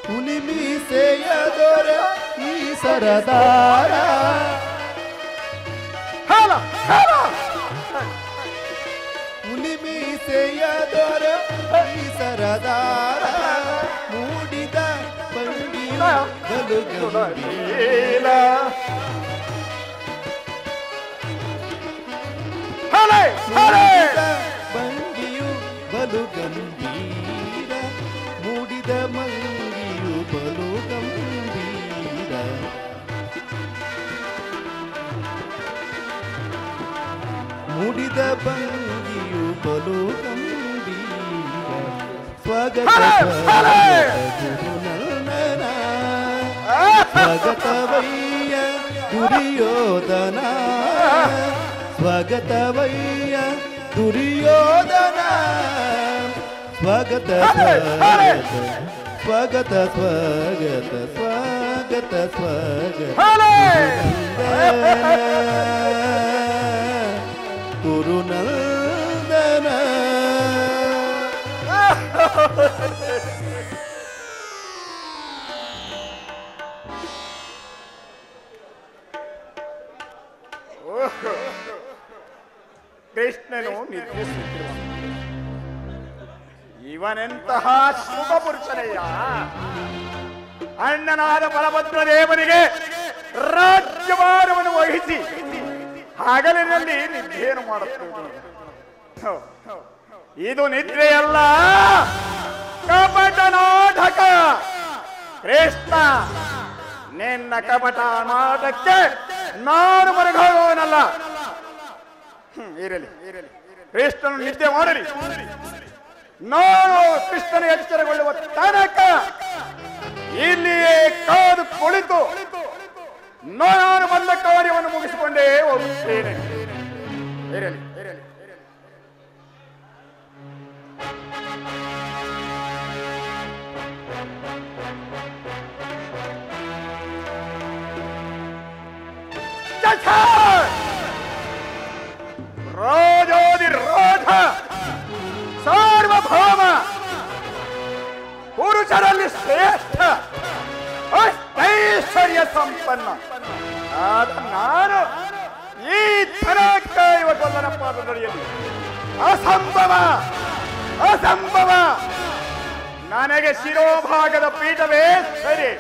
Speaker 9: ಹುಲಿ ಮೀಸೆಯ ದೊರ ಈ ಸರದಾರ ಹುಲಿ ಮೀಸೆಯ ದೊರ ಈ ಸರದಾರ ಮೂಡಿದ ಪಂಡಿಲ ಬಲು ಗಂಭೀರ ಬಂಡಿಯು ಬಲು ಗಂಭೀರ ಮೂಡಿದ ಮಂಗಿಯು ಬಲು ಗಂಭೀರ ಮೂಡಿದ ಬಂಗಿಯು ಬಲು ಗಂಭೀರ ಸ್ವಾಗತ ಗುರುನಂದನ ಸ್ವಾಗತವಯ್ಯ ದುರ್ಯೋಧನ ಸ್ವಾಗತವಯ್ಯ ದುರ್ಯೋಧನ ಸ್ವಾಗತ ಸ್ವಾಗತ ಸ್ವಾಗತ ಸ್ವಾಗತ ಸ್ವಾಗತ ಗುರುನಂದನ
Speaker 2: ಕೃಷ್ಣನು ನಿದ್ರಿಸುತ್ತಿರುವ ಇವನೆಂತಹ ಶುಭ ಪುರುಷನಯ್ಯ. ಅಣ್ಣನಾದ ಬಲಭದ್ರ ದೇವನಿಗೆ ರಾಜ್ಯಭಾರವನ್ನು ವಹಿಸಿ ಹಗಲಿನಲ್ಲಿ ನಿದ್ರೆಯನ್ನು ಮಾಡುತ್ತಿರುವುದು ಇದು ನಿದ್ರೆಯಲ್ಲ, ಕಪಟ ನಾಟಕ. ಕೃಷ್ಣ, ನಿನ್ನ ಕಪಟ ನಾಟಕಕ್ಕೆ ನಾನು ಮರಗೋನಲ್ಲ. ಇರಲಿ ಇರಲಿ, ಕೃಷ್ಣನು ನಿದ್ದೆ ಮಾಡಲಿ. ನಾನು ಕೃಷ್ಣನ ಎಚ್ಚರಗೊಳ್ಳುವ ತನಕ ಇಲ್ಲಿಯೇ ಕಾದು ಕುಳಿತು ನಾನು ಬಂದ ಕಾರ್ಯವನ್ನು ಮುಗಿಸಿಕೊಂಡೇ ಹೋಗುತ್ತೇನೆ. ಇರಲಿ ಇರಲಿ. ರಾಜಾದಿರಾಜ ಸಾರ್ವಭೌಮ ಪುರುಷರಲ್ಲಿ ಶ್ರೇಷ್ಠ ಐಶ್ವರ್ಯ ಸಂಪನ್ನ ಆದ ನಾನು ಈ ಧನ ಕಾಯುವ ಕೊಲ್ಲನ ಪಾದದಡಿಯಲ್ಲಿ ಅಸಂಭವ ಅಸಂಭವ. ನನಗೆ ಶಿರೋಭಾಗದ ಪೀಠವೇ ಸರಿ.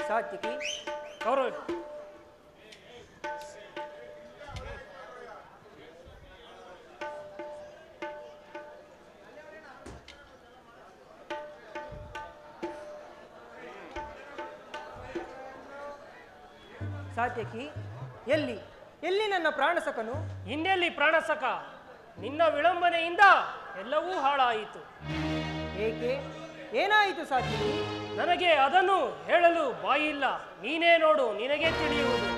Speaker 7: ಸಾತ್ವಿಕಿ
Speaker 8: ಗೌರವ
Speaker 7: ಸಾತ್ಯಕಿ, ಎಲ್ಲಿ ಎಲ್ಲಿ ನನ್ನ ಪ್ರಾಣಸಕನು?
Speaker 8: ಇನ್ನೆಲ್ಲಿ ಪ್ರಾಣಸಕ? ನಿನ್ನ ವಿಳಂಬನೆಯಿಂದ ಎಲ್ಲವೂ ಹಾಳಾಯಿತು.
Speaker 7: ಏಕೆ? ಏನಾಯಿತು ಸಾತ್ಯಕಿ?
Speaker 8: ನನಗೆ ಅದನ್ನು ಹೇಳಲು ಬಾಯಿಲ್ಲ. ನೀನೇ ನೋಡು, ನಿನಗೆ ತಿಳಿಯುವುದು.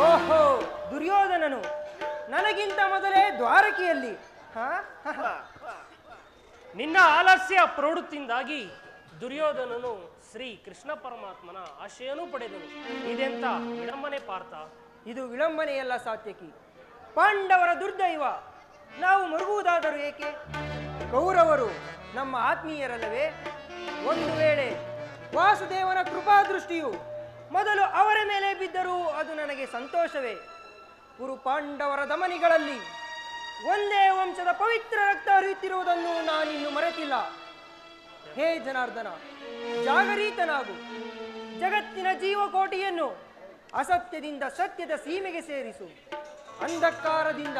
Speaker 7: ಓಹೋ, ದುರ್ಯೋಧನನು ನನಗಿಂತ ಮೊದಲೇ ದ್ವಾರಕೆಯಲ್ಲಿ.
Speaker 8: ನಿನ್ನ ಆಲಸ್ಯ ಪ್ರವೃತ್ತಿಯಿಂದಾಗಿ ದುರ್ಯೋಧನನು ಶ್ರೀ ಕೃಷ್ಣ ಪರಮಾತ್ಮನ ಆಶೆಯನ್ನು ಪಡೆದನು. ಇದೆಂತ ವಿಳಂಬನೆ ಪಾರ್ಥ?
Speaker 7: ಇದು ವಿಳಂಬನೆಯಲ್ಲ ಸಾತ್ಯಕಿ, ಪಾಂಡವರ ದುರ್ದೈವ. ನಾವು ಮರುಗುವುದಾದರೂ ಏಕೆ? ಕೌರವರು ನಮ್ಮ ಆತ್ಮೀಯರಲ್ಲವೇ? ಒಂದು ವೇಳೆ ವಾಸುದೇವನ ಕೃಪಾದೃಷ್ಟಿಯು ಮೊದಲು ಅವರ ಮೇಲೆ ಬಿದ್ದರೂ ಅದು ನನಗೆ ಸಂತೋಷವೇ. ಕುರು ಪಾಂಡವರ ದಮನಿಗಳಲ್ಲಿ ಒಂದೇ ವಂಶದ ಪವಿತ್ರ ರಕ್ತ ಹರಿಯುತ್ತಿರುವುದನ್ನು ನಾನಿನ್ನು ಮರೆತಿಲ್ಲ. ಹೇ ಜನಾರ್ದನ, ಜಾಗರೀತನಾಗು. ಜಗತ್ತಿನ ಜೀವಕೋಟಿಯನ್ನು ಅಸತ್ಯದಿಂದ ಸತ್ಯದ ಸೀಮೆಗೆ ಸೇರಿಸು. ಅಂಧಕಾರದಿಂದ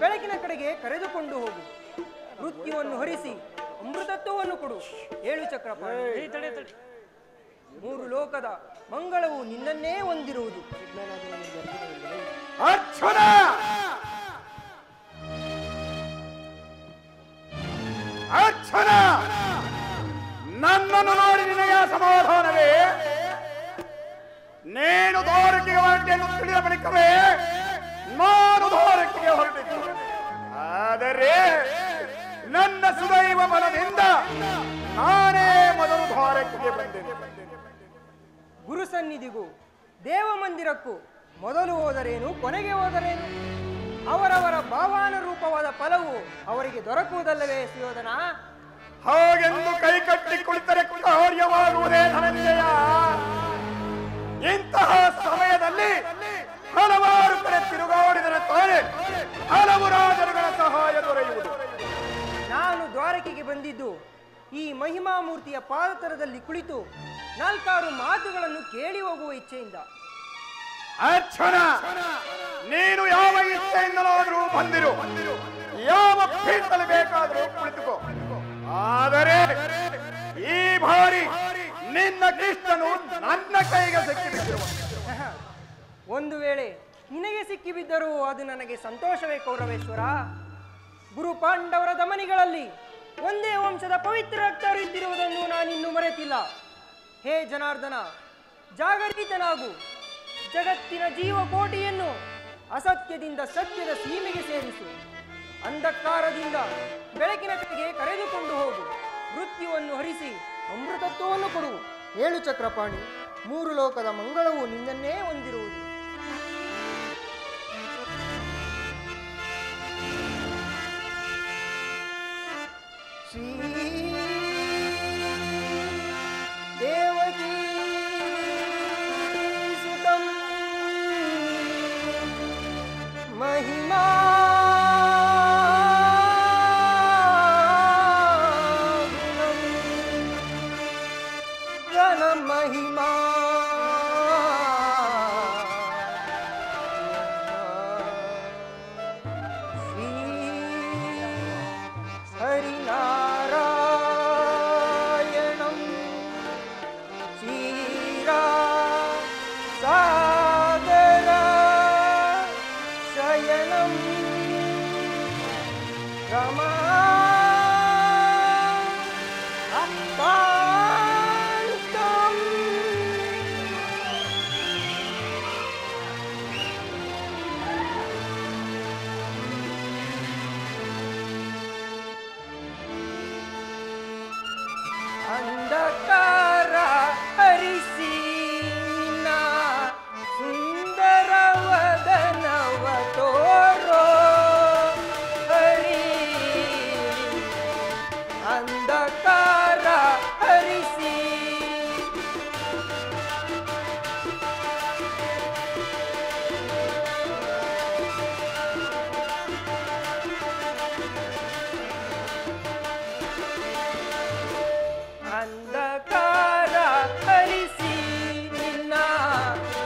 Speaker 7: ಬೆಳಕಿನ ಕಡೆಗೆ ಕರೆದುಕೊಂಡು ಹೋಗು. ಮೃತ್ಯುವನ್ನು ಹರಿಸಿ ಅಮೃತತ್ವವನ್ನು ಕೊಡು. ಏಳು ಚಕ್ರಪಾಣಿ, ಮೂರು ಲೋಕದ ಮಂಗಳವು ನಿನ್ನನ್ನೇ ಹೊಂದಿರುವುದು.
Speaker 2: ಅರ್ಜುನ, ಅರ್ಜುನ, ನನ್ನನ್ನು ನೋಡಿ ನಿನಗೆ ಸಮಾಧಾನವೇ? ನೀನು ದ್ವಾರಕೆಗೆ ಹೊರಟೆಂದು ತಿಳಿದ ಬಳಿಕವೇ ನಾನು ದ್ವಾರಕೆಗೆ ಹೊರಟಿದ್ದು. ಆದರೆ ನನ್ನ ಸುದೈವ ಬಲದಿಂದ ನಾನೇ ಮೊದಲು ದ್ವಾರಕೆಗೆ ಬಂದೆನು.
Speaker 7: ಗುರು ಸನ್ನಿಧಿಗೂ ದೇವ ಮಂದಿರಕ್ಕೂ ಮೊದಲು ಹೋದರೇನು, ಕೊನೆಗೆ ಹೋದರೇನು? ಅವರವರ ಭಾವಾನುರೂಪವಾದ ಫಲವು ಅವರಿಗೆ ದೊರಕುವುದಲ್ಲವೇ ಸುಯೋಧನ?
Speaker 2: ಹಾಗೆಂದು ಕೈ ಕಟ್ಟಿ ಕುಳಿತರೆ ಕಾರ್ಯವಾಗುವುದೇ ಧನಂಜಯ? ಇಂತಹ ಸಮಯದಲ್ಲಿ ಹಲವಾರು ಕಡೆ ತಿರುಗಾಡಿದರೆ ತಾನೆ ಹಲವು ರಾಜರುಗಳ ಸಹಾಯ ದೊರೆಯುವುದು.
Speaker 7: ನಾನು ದ್ವಾರಕೆಗೆ ಬಂದಿದ್ದು ಈ ಮಹಿಮಾ ಮೂರ್ತಿಯ ಪಾದತರದಲ್ಲಿ ಕುಳಿತು ನಾಲ್ಕಾರು ಮಾತುಗಳನ್ನು ಕೇಳಿ ಹೋಗುವ ಇಚ್ಛೆಯಿಂದ.
Speaker 2: ಅರ್ಜುನ, ನೀನು ಯಾವ ಇಚ್ಛೆಯಿಂದಲಾದರೂ ಬಂದಿರು, ಯಾವ ಪೀಠದಲ್ಲಿ ಬೇಕಾದರೂ ಕುಳಿತುಕೋ. ಆದರೆ ಈ ಬಾರಿ ನಿನ್ನ ಕೃಷ್ಣನು ನನ್ನ ಕೈಗೆ ಸಿಕ್ಕಿಬಿದ್ದಿರುವ.
Speaker 7: ಒಂದು ವೇಳೆ ನಿನಗೆ ಸಿಕ್ಕಿಬಿದ್ದರೂ ಅದು ನನಗೆ ಸಂತೋಷವೇ ಕೌರವೇಶ್ವರ. ಗುರು ಪಾಂಡವರ ದಮನಿಗಳಲ್ಲಿ ಒಂದೇ ವಂಶದ ಪವಿತ್ರ ರಕ್ತ ಹರಿಯುತ್ತಿರುವುದನ್ನು ನಾನಿನ್ನು ಮರೆತಿಲ್ಲ. ಹೇ ಜನಾರ್ದನ, ಜಾಗರಿತನಾಗು. ಜಗತ್ತಿನ ಜೀವಕೋಟಿಯನ್ನು ಅಸತ್ಯದಿಂದ ಸತ್ಯದ ಸೀಮೆಗೆ ಸೇರಿಸು. ಅಂಧಕಾರದಿಂದ ಬೆಳಕಿನ ಕಡೆಗೆ ಕರೆದುಕೊಂಡು ಹೋಗು. ಮೃತ್ಯುವನ್ನು ಹರಿಸಿ ಅಮೃತತ್ವವನ್ನು ಕೊಡು. ಏಳು ಚಕ್ರಪಾಣಿ, ಮೂರು ಲೋಕದ ಮಂಗಳವು ನಿನ್ನನ್ನೇ ಹೊಂದಿರುವುದು. ಶ್ರೀ ದೇವಕೀ ಸುತಂ ಮಹಿಮಾ ಗಣ ಮಹಿಮಾ ಶ್ರೀ ಹರಿನಾರಾಯಣಂ ಕ್ಷೀರಾ ಸಾಗರ ಶಯನಂ ರಮಾ ಅಪ್ಪಾಂತಂ ಅಂಧಕಾರ ಹರಿಸಿ ನಿನ್ನ ಸುಂದರ ವದನವ ತೋರೋ ಹರಿ. ಅಂಧಕಾರ ಹರಿಸಿ ಅಂಧಕಾರ ಹರಿಸಿ ನಿನ್ನ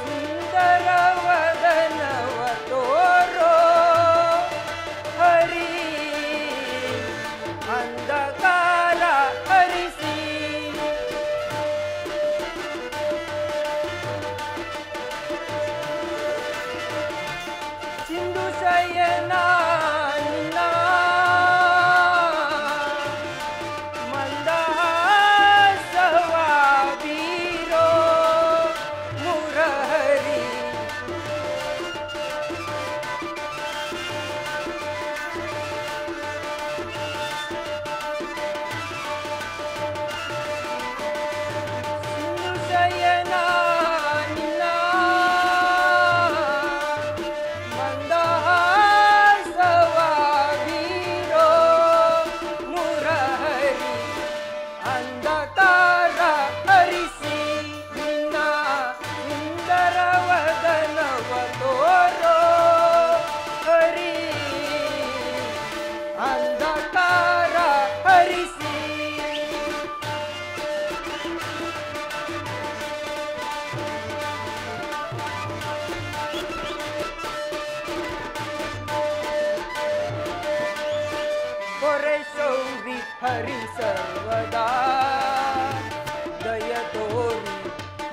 Speaker 7: ಸುಂದರ ವದನವ ತೋರೋ ಹರಿ. ಅಂಧಕಾರ ಹರಿಸಿ ಸಿಂಧು ಶಯನ ನಿನ್ನ ಮಂದಹಾಸವ ಬೀರೋ ಮುರಹರಿ. ಸಿಂಧು ಶಯನ ನಿನ್ನ ಮಂದಹಾಸವ ಹರಿ ಸರ್ವದಾ ದಯ ತೋರಿ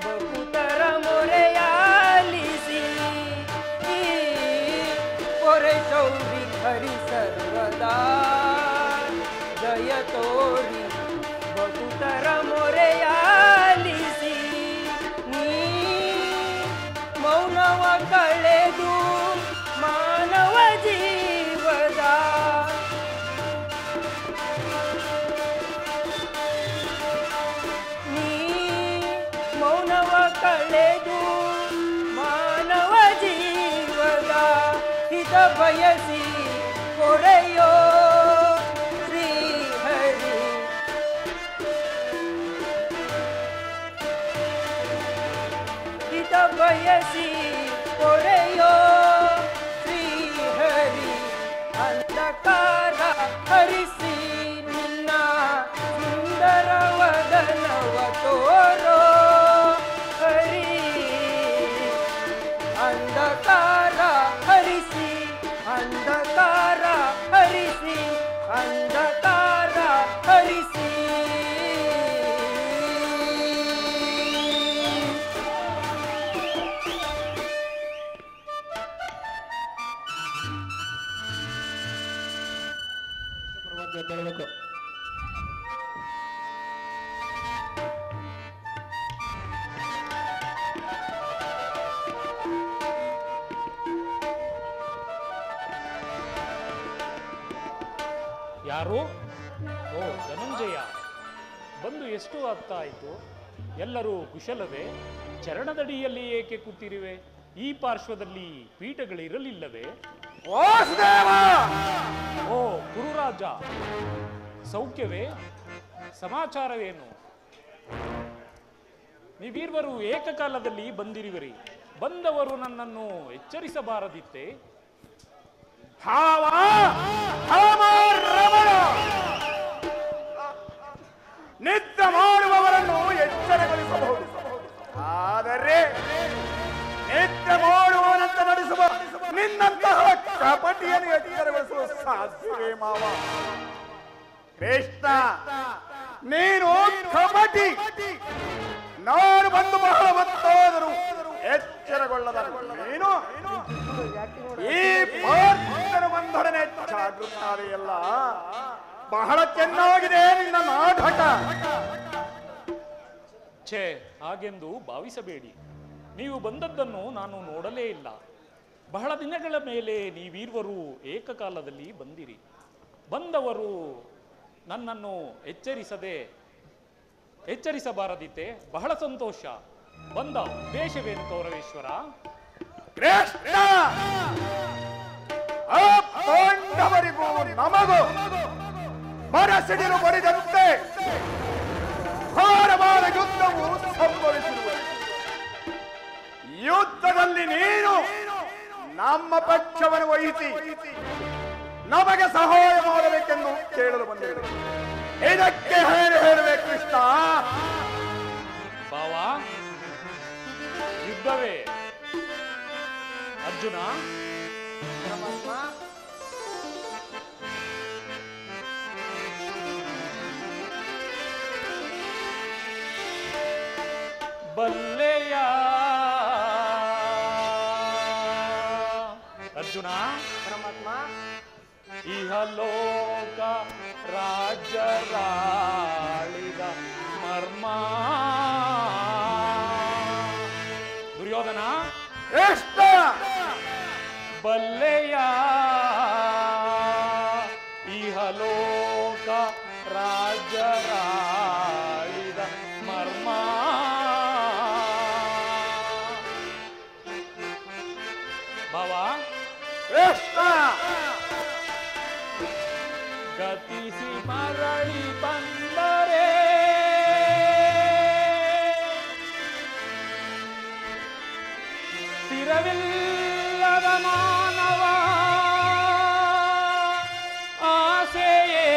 Speaker 7: ಬಹುತರ ಮೊರೆಯಾಲಿಸಿ ಪೊರೆ ಚೌರಿ ಹರಿ ಸರ್ವದಾ ದಯ ತೋರಿ ಬಹುತರ ಮೊರೆಯಾಲಿಸಿ ನೀ ಮೌನವ ಕಳೆದು ಮಾನವ ಜೀವದ ನೀ ಮೌನವ ಕಳೆದು ಮಾನವ ಜೀವದ ಹಿತ ಬಯಸಿ ಕೊರೆಯೋ ಶ್ರೀಹರಿ ಹಿತ ಬಯಸಿ ಕೊರೆಯೋ ಶ್ರೀಹರಿ ಅಂಧಕಾರ ಹರಿಸಿ ನಿನ್ನ ಸುಂದರ ವದನವ ತೋರೋ ಹರಿ ಅಂಧಕಾರ ಹರಿಸಿ ಅಂಧಕಾರ ಹರಿಸಿ ಅಂಧಕಾರ ಹರಿಸಿ
Speaker 10: ಯಾರು? ಓ ಧನಂಜಯ, ಬಂದು ಎಷ್ಟು ಆಗ್ತಾ ಆಯಿತು? ಎಲ್ಲರೂ ಕುಶಲವೇ? ಚರಣದಡಿಯಲ್ಲಿ ಏಕೆ ಕೂತಿರುವೆ? ಈ ಪಾರ್ಶ್ವದಲ್ಲಿ ಪೀಠಗಳಿರಲಿಲ್ಲವೇ? ಓ ಗುರುರಾಜ, ಸೌಖ್ಯವೇ? ಸಮಾಚಾರವೇನು? ನೀವೀರ್ವರು ಏಕಕಾಲದಲ್ಲಿ ಬಂದಿರುವಿರಿ. ಬಂದವರು ನನ್ನನ್ನು ಎಚ್ಚರಿಸಬಾರದಿತ್ತೆ?
Speaker 2: ನಿತ್ಯ ಮಾಡುವವರನ್ನು ಎಚ್ಚರಗೊಳಿಸಬಹುದು, ಆದರೆ ನಿತ್ಯ ಮಾಡುವವನಂತ ನಡೆಸುವ ನಿನ್ನಂತಹ ಕಪಟಿಯನ್ನು ಎಚ್ಚರಗೊಳಿಸುವ ಸಾಧ್ಯವೇ ಮಾವ? ಕೃಷ್ಣ, ನೀನು ಕಪಟಿ. ನಾನು ಬಂದು ಬಹಳ ಹೊತ್ತಾದರೂ ಎಚ್ಚರಗೊಳ್ಳದ ನೀನು ಈ ಪಾರ್ಥನ ಬಂಧೊಡನೆ ಜಾಗೃತಾದೆಯಲ್ಲ, ಬಹಳ ಚೆನ್ನಾಗಿದೆ ನಿನ್ನ ನಾಟಕ.
Speaker 10: ಛೇ, ಹಾಗೆಂದು ಭಾವಿಸಬೇಡಿ. ನೀವು ಬಂದದ್ದನ್ನು ನಾನು ನೋಡಲೇ ಇಲ್ಲ. ಬಹಳ ದಿನಗಳ ಮೇಲೆ ನೀವೀರ್ವರು ಏಕಕಾಲದಲ್ಲಿ ಬಂದಿರಿ. ಬಂದವರು ನನ್ನನ್ನು ಎಚ್ಚರಿಸಬಾರದಿತ್ತೆ? ಬಹಳ ಸಂತೋಷ. ಬಂದ ಉದ್ದೇಶವೇನು ಕೌರವೇಶ್ವರ?
Speaker 2: ಕೃಷ್ಣ, ಆ ಪಾಂಡವರಿಗೂ ನಮಗೂ ಮನಸ್ಸಿಡಿಲು ಬಡಿದಂತೆ ಘೋರವಾದ ಯುದ್ಧವು ಸಂಭವಿಸಿರುವುದು. ಯುದ್ಧದಲ್ಲಿ ನೀನು ನಮ್ಮ ಪಕ್ಷವನ್ನು ವಹಿಸಿ ನಮಗೆ ಸಹಾಯ ಮಾಡಬೇಕೆಂದು ಕೇಳಲು ಬಂದಿದೆ. ಇದಕ್ಕೆ ಹೇಳುವೆ ಕೃಷ್ಣ?
Speaker 10: ಬಾವ, ಯುದ್ಧವೇ? ಅರ್ಜುನ, ಬಲ್ಲೆಯ ಅರ್ಜುನ,
Speaker 7: ಪರಮಾತ್ಮ,
Speaker 10: ಇಹಲೋಕ ರಾಜ್ಯರಾಳಿದ ಮರ್ಮ. ದುರ್ಯೋಧನ,
Speaker 2: ಕೃಷ್ಣ,
Speaker 10: ಬಲ್ಲೆಯ ಇಹಲೋಕ ರಾಜ್ಯರಾಳಿದ ಮರ್ಮ. ಭಾವ,
Speaker 2: ಕೃಷ್ಣ,
Speaker 10: ಗತಿಸಿ ಮರಳಿ ಬಂದರೆ ಸ್ಥಿರವಿಲ್ಲದ ಮಾನವ ಆಸೆಯೇ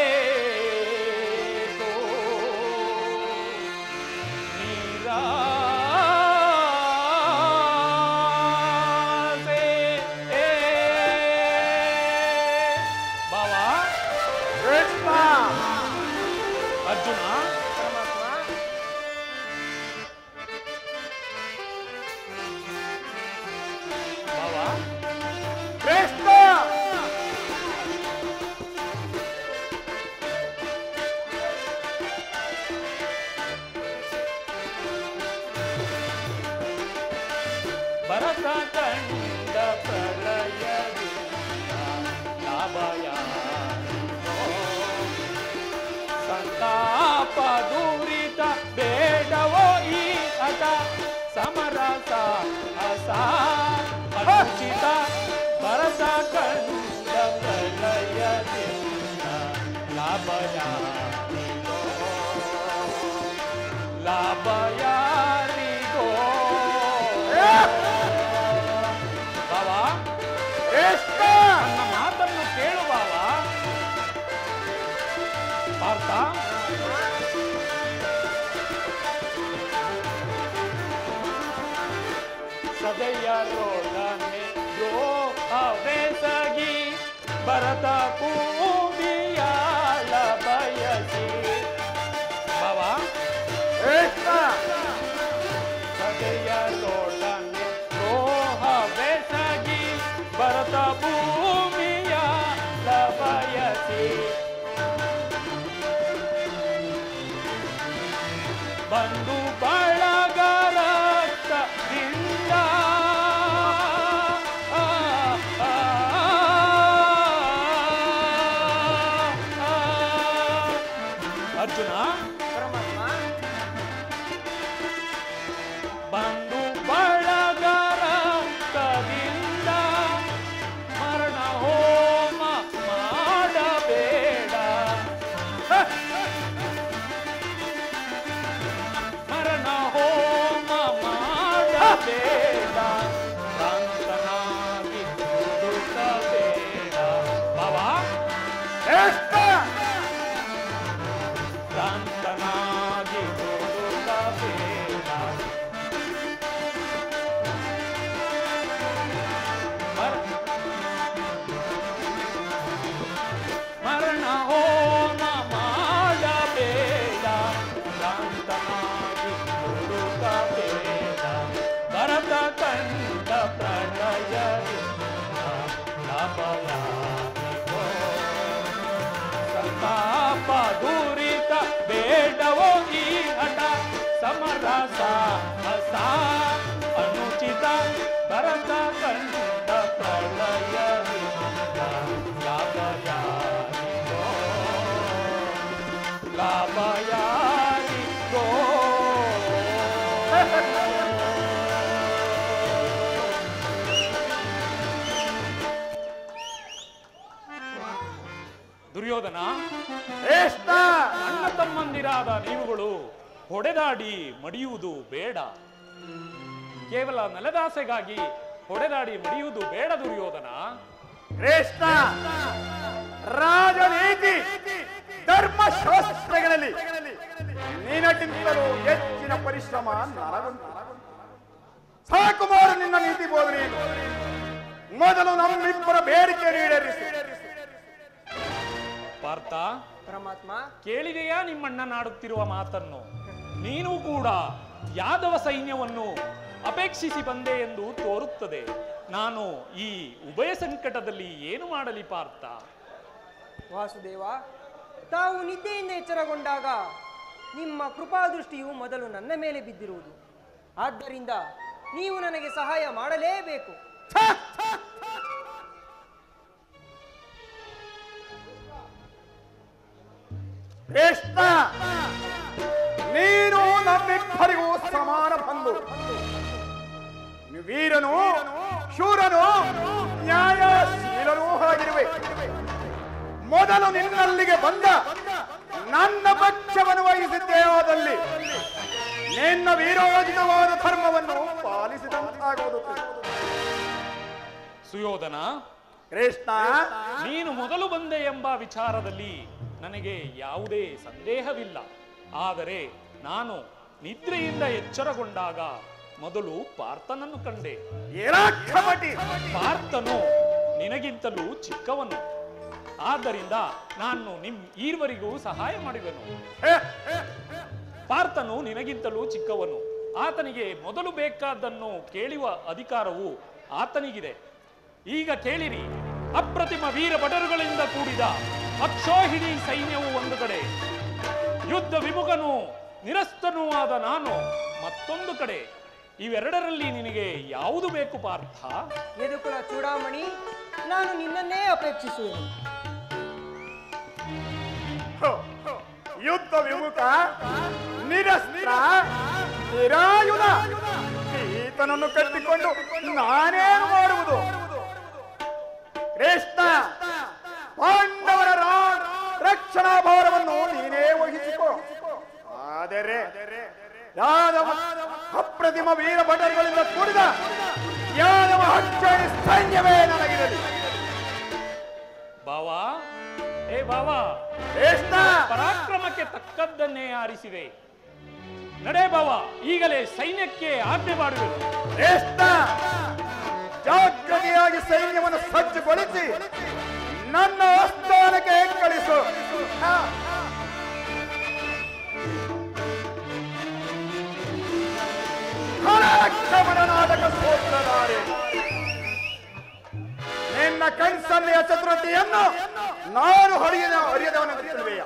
Speaker 10: ಸಂತಾಪ ದೂರಿತ ಬೇಡವೋ ಈ ಅಟ ಸಮರಸ ಅಸ ಅನುಚಿತ ಬರಸ ಕಂಡ ಪ್ರಳಯದಿಂದ ಲಾಭಯಾರಿಗೋ ಲಾಭಯಾರಿಗೋ ಬಾವಾ ನನ್ನ ಮಾತನ್ನು ಕೇಳು ಬಾವಾ ಪಾರ್ಥ ಸದೆಯರೊಡನೆ ದ್ರೋಹವೆಸಗಿ ಭರತ ಕೂಡಿಯಾಳ ಬಯಸಿ ಬಾವಾ ಸದೆಯರೊಡನೆ ದ್ರೋಹವೆಸಗಿ ಭರತ ಭೂಮಿಯಾಳ ಬಯಸಿ ಬಂಧು ಬಳಗ ರಕ್ತದಿಂದ ಅರ್ಜುನ ಬಂಧು ಬಳಗ ರಕ್ತದಿಂದ ಮರಣ ಹೋಮ ಮಾಡಬೇಡ ಮರಣ ಹೋಮ ಮಾಡಬೇಡ ಶಾಂತನಾಗಿ ದುಡುಕಬೇಡ ಬಾವಾ ಶಾಂತನಾಗಿ ದುಡುಕಬೇಡ ಮರಣ ಹೋಮ ಮಾಡಬೇಡ ಶಾಂತನಾಗಿ ದುಡುಕಬೇಡ ಭರತ ಕಂಡ ಪ್ರಳಯದಿಂದ ಲಾಭಯಾರಿಗೋ ಸಂತಾಪ ದೂರಿತ ಬೇಡವೋ ಈ ಹಠ ಸಮರಸ ಹಸ ಅನುಚಿತ ಭರತ ಕಂಡ ಪ್ರಳಯದಿಂದ ಲಾಭಯಾರಿಗೋ ಲಾಭಯಾರಿಗೋ ದುರ್ಯೋಧನ ಅಣ್ಣ ತಮ್ಮಂದಿರಾದ ನೀವುಗಳು ಹೊಡೆದಾಡಿ ಮಡಿಯುವುದು ಬೇಡ. ಕೇವಲ ನೆಲದಾಸೆಗಾಗಿ ಹೊಡೆದಾಡಿ ಮಡಿಯುವುದು ಬೇಡ ದುರ್ಯೋಧನ.
Speaker 2: ಕೃಷ್ಣ, ರಾಜನೀತಿ ಧರ್ಮಶಾಸ್ತ್ರಗಳಲ್ಲಿ ನಿನಗಿಂತಲೂ ಹೆಚ್ಚಿನ ಪರಿಶ್ರಮ ನನಗುಂಟು. ಸಾಕುಮಾರು ನಿನ್ನ ನೀತಿ ಬೋಧನೆಯನ್ನು ಮೊದಲು ನಮ್ಮಿಬ್ಬರ ಬೇಡಿಕೆ ಈಡೇರಿಸಿ.
Speaker 10: ಪಾರ್ಥ,
Speaker 7: ಪರಮಾತ್ಮ,
Speaker 10: ಕೇಳಿದೆಯಾ ನಿಮ್ಮಣ್ಣನಾಡುತ್ತಿರುವ ಮಾತನ್ನು? ನೀನು ಕೂಡ ಯಾದವ ಸೈನ್ಯವನ್ನು ಅಪೇಕ್ಷಿಸಿ ಬಂದೆ ಎಂದು ತೋರುತ್ತದೆ. ನಾನು ಈ ಉಭಯ ಸಂಕಟದಲ್ಲಿ ಏನು ಮಾಡಲಿ ಪಾರ್ಥ?
Speaker 7: ವಾಸುದೇವ, ತಾವು ನಿದ್ದೆಯಿಂದ ಎಚ್ಚರಗೊಂಡಾಗ ನಿಮ್ಮ ಕೃಪಾದೃಷ್ಟಿಯು ಮೊದಲು ನನ್ನ ಮೇಲೆ ಬಿದ್ದಿರುವುದು. ಆದ್ದರಿಂದ ನೀವು ನನಗೆ ಸಹಾಯ ಮಾಡಲೇಬೇಕು.
Speaker 2: ಕೃಷ್ಣ, ನೀನು ನಮ್ಮಿಬ್ಬರಿಗೂ ಸಮಾನ ಬಂಧು. ವೀರನು, ಶೂರನು, ನ್ಯಾಯಶೀಲನೂ ಆಗಿರುವೆ. ಮೊದಲು ನಿನ್ನಲ್ಲಿಗೆ ಬಂದ ನನ್ನ ಪಕ್ಷವನ್ನು ವಹಿಸಿದ್ದೇ ಆದಲ್ಲಿ ನಿನ್ನ ವೀರೋಚಿತವಾದ ಧರ್ಮವನ್ನು ಪಾಲಿಸಿದಂತಾಗುವುದು.
Speaker 10: ಸುಯೋಧನ,
Speaker 2: ಕೃಷ್ಣ,
Speaker 10: ನೀನು ಮೊದಲು ಬಂದೆ ಎಂಬ ವಿಚಾರದಲ್ಲಿ ನನಗೆ ಯಾವುದೇ ಸಂದೇಹವಿಲ್ಲ. ಆದರೆ ನಾನು ನಿದ್ರೆಯಿಂದ ಎಚ್ಚರಗೊಂಡಾಗ ಮೊದಲು ಪಾರ್ಥನನ್ನು ಕಂಡೆ. ಪಾರ್ಥನು ನಿನಗಿಂತಲೂ ಚಿಕ್ಕವನು. ಆದ್ದರಿಂದ ನಾನು ಈರ್ವರಿಗೂ ಸಹಾಯ ಮಾಡಿದನು. ಪಾರ್ಥನು ನಿನಗಿಂತಲೂ ಚಿಕ್ಕವನು. ಆತನಿಗೆ ಮೊದಲು ಬೇಕಾದ್ದನ್ನು ಕೇಳುವ ಅಧಿಕಾರವು ಆತನಿಗಿದೆ. ಈಗ ಕೇಳಿರಿ, ಅಪ್ರತಿಮ ವೀರ ಭಟರುಗಳಿಂದ ಕೂಡಿದ ಅಕ್ಷೋಹಿಣಿ ಸೈನ್ಯವು ಒಂದು ಕಡೆ, ಯುದ್ಧ ವಿಮುಖನೂ ನಿರಸ್ತನೂ ಆದ ನಾನು ಮತ್ತೊಂದು ಕಡೆ. ಇವೆರಡರಲ್ಲಿ ನಿನಗೆ ಯಾವುದು ಬೇಕು ಪಾರ್ಥ?
Speaker 7: ಯದುಕುಲ ಚೂಡಾಮಣಿ ನಾನು ನಿನ್ನನ್ನೇ ಅಪೇಕ್ಷಿಸುವೆನು.
Speaker 2: ಯುದ್ಧ ವಿಮುಖ ನಿರಸ್ತ್ರ ನಿರಾಯುಧ ಈತನನ್ನು ಕಟ್ಟಿಕೊಂಡು ನಾನೇನು ಮಾಡುವುದು? ಕೃಷ್ಣ, ಪಾಂಡವರ ರಕ್ಷಣಾ ಭಾರವನ್ನು ನೀನೇ ವಹಿಸಿಕೋ. ಆದರೆ ಯಾದವ ಅಪ್ರತಿಮ ವೀರ ಭಟರುಗಳಿಂದ ಕೂಡಿದ ಯಾದವ ಹಚ್ಚಣಿ ಸೈನ್ಯವೇ ನನಗಿರಲಿ.
Speaker 10: ಬಾವಾ, ಏ ಬಾವಾ, ಪರಾಕ್ರಮಕ್ಕೆ ತಕ್ಕದ್ದನ್ನೇ ಆರಿಸಿದೆ. ನಡೆ ಬಾವ, ಈಗಲೇ ಸೈನ್ಯಕ್ಕೆ ಆಜ್ಞೆ ಮಾಡುವೆನು.
Speaker 2: ಜಾಗೃತಿಯಾಗಿ ಸೈನ್ಯವನ್ನು ಸಜ್ಜುಗೊಳಿಸಿ ನನ್ನ ಆಸ್ಥಾನಕ್ಕೆ ಕಳಿಸು. ನಾಟಕ ಸೂತ್ರಧಾರಿ, ನಿನ್ನ ಕಣ್ಸನ್ನೆಯ ಚತುರತೆಯನ್ನು ನಾನು ಹರಿಯದವನ ತಿಳಿವೆಯ.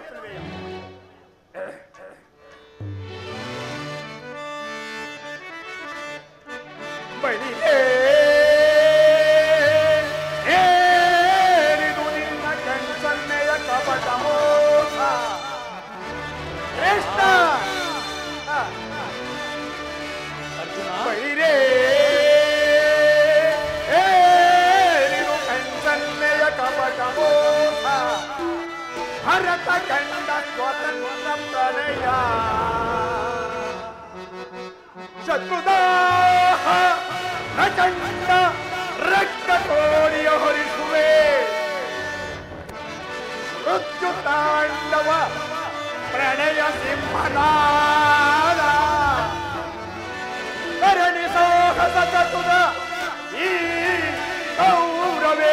Speaker 2: ಬಳಿಗೆ ಏರಿದು ನಿನ್ನ ಕಣ್ಸನ್ನೆಯ ಕಪಟ ಮೋಸ. ಕೃಷ್ಣ, ಬಳಿರೇ ಏರಿದು ಕಣ್ಸನ್ನೆಯ ಕಪಟ ಮೋಸ. ಭರತ ಕಂಡ ಸ್ವತಂತ್ರ ಪ್ರಣಯ ಶತ್ರುದಾಹ ಪ್ರಚಂಡ ರಕ್ತ ಕೋಡಿಯ ಹೊರಿಸುವೆ. ಮೃತ್ಯು ತಾಂಡವ ಪ್ರಣಯ ಸಿಂಹನಾದ ಕರಣಿ ಸಾಹಸ ಚತುರ ಈ ಕೌರವೇಶ್ವರ.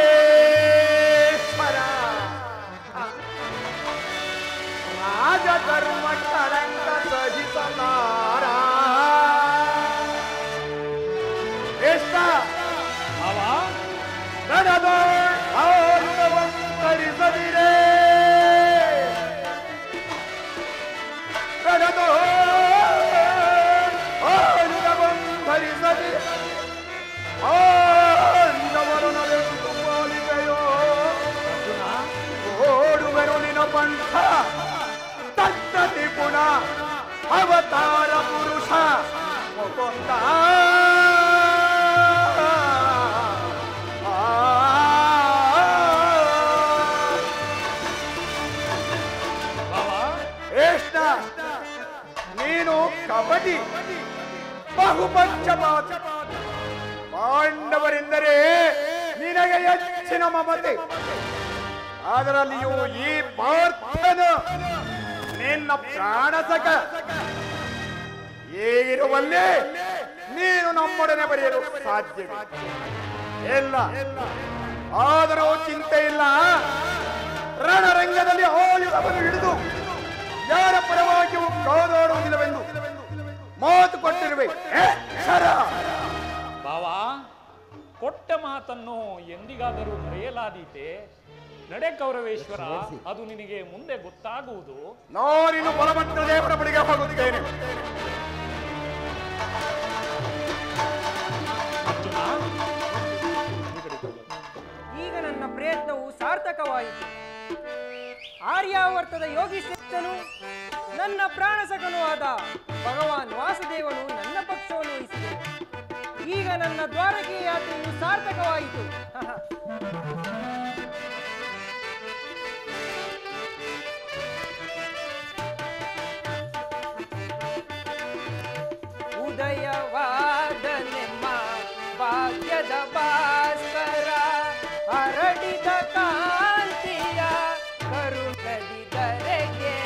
Speaker 2: ರಾಜಧರ್ಮ ಕಳಂಕ ಸಹಿಸಲಾರ. ರಣದ ಆಯುಧವಂತರಿಸದಿರೇ, ರಣದ ಆಯುಧವಂತರಿಸದಿರೆ ಆಂದವರು ನಡೆದು ಪಾಲಿವೆಯೋ. ಓಡುವೆನು ನಿನ್ನ ಪಂಥ ತತ್ತತಿ ಪುನಃ ಅವತಾರ ಪುರುಷ ಮುಕುಂದ. ನೀನು ಕಬಡ್ಡಿ ಬಹುಪಂಚಪಾತ. ಪಾಂಡವರೆಂದರೆ ನಿನಗೆ ಹೆಚ್ಚಿನ ಮಮತೆ. ಅದರಲ್ಲಿಯೂ ಈ ಪಾರ್ಥನು ನಿನ್ನ ಪ್ರಾಣಸಕ. ಹೀಗಿರುವಲ್ಲಿ ನೀನು ನಮ್ಮೊಡನೆ ಬರೆಯಲು ಸಾಧ್ಯವಿಲ್ಲ. ಆದರೂ ಚಿಂತೆ ಇಲ್ಲ. ರಣರಂಗದಲ್ಲಿ ಆಯುಧವನ್ನು ಹಿಡಿದು ಯಾರ ಪರವಾಗಿಯೂ ಕಾದಾಡುವುದಿಲ್ಲವೆಂದು ಮಾತು ಕೊಟ್ಟಿರುವೆ.
Speaker 10: ಬಾವಾ, ಕೊಟ್ಟ ಮಾತನ್ನು ಎಂದಿಗಾದರೂ ಮರೆಯಲಾದೀತೆ? ನಡೆ ಕೌರವೇಶ್ವರ, ಅದು ನಿನಗೆ ಮುಂದೆ ಗೊತ್ತಾಗುವುದು.
Speaker 2: ನಾನಿನ್ನು ಬಲವಂತ ದೇವರ ಬಳಿಗೆ ಹೋಗುತ್ತೇನೆ.
Speaker 7: ಈಗ ನನ್ನ ಪ್ರಯತ್ನವು ಸಾರ್ಥಕವಾಯಿತು. ಆರ್ಯಾವರ್ತದ ಯೋಗಿಶ್ರೇಷ್ಠನು ನನ್ನ ಪ್ರಾಣಸಕನೂ ಆದ ಭಗವಾನ್ ವಾಸುದೇವನು ನನ್ನ ಪಕ್ಷವನ್ನು ವಹಿಸಿದನು. ಈಗ ನನ್ನ ದ್ವಾರಕೆ ಯಾತ್ರೆಯು ಸಾರ್ಥಕವಾಯಿತು. ಉದಯವಾದ ನಿಮ್ಮ ಭಾಗ್ಯದ ಭಾಸ್ಕರ ಹರಡಿದ ಕಾಂತಿಯ ಕರುಣದಿದರೆಗೆ.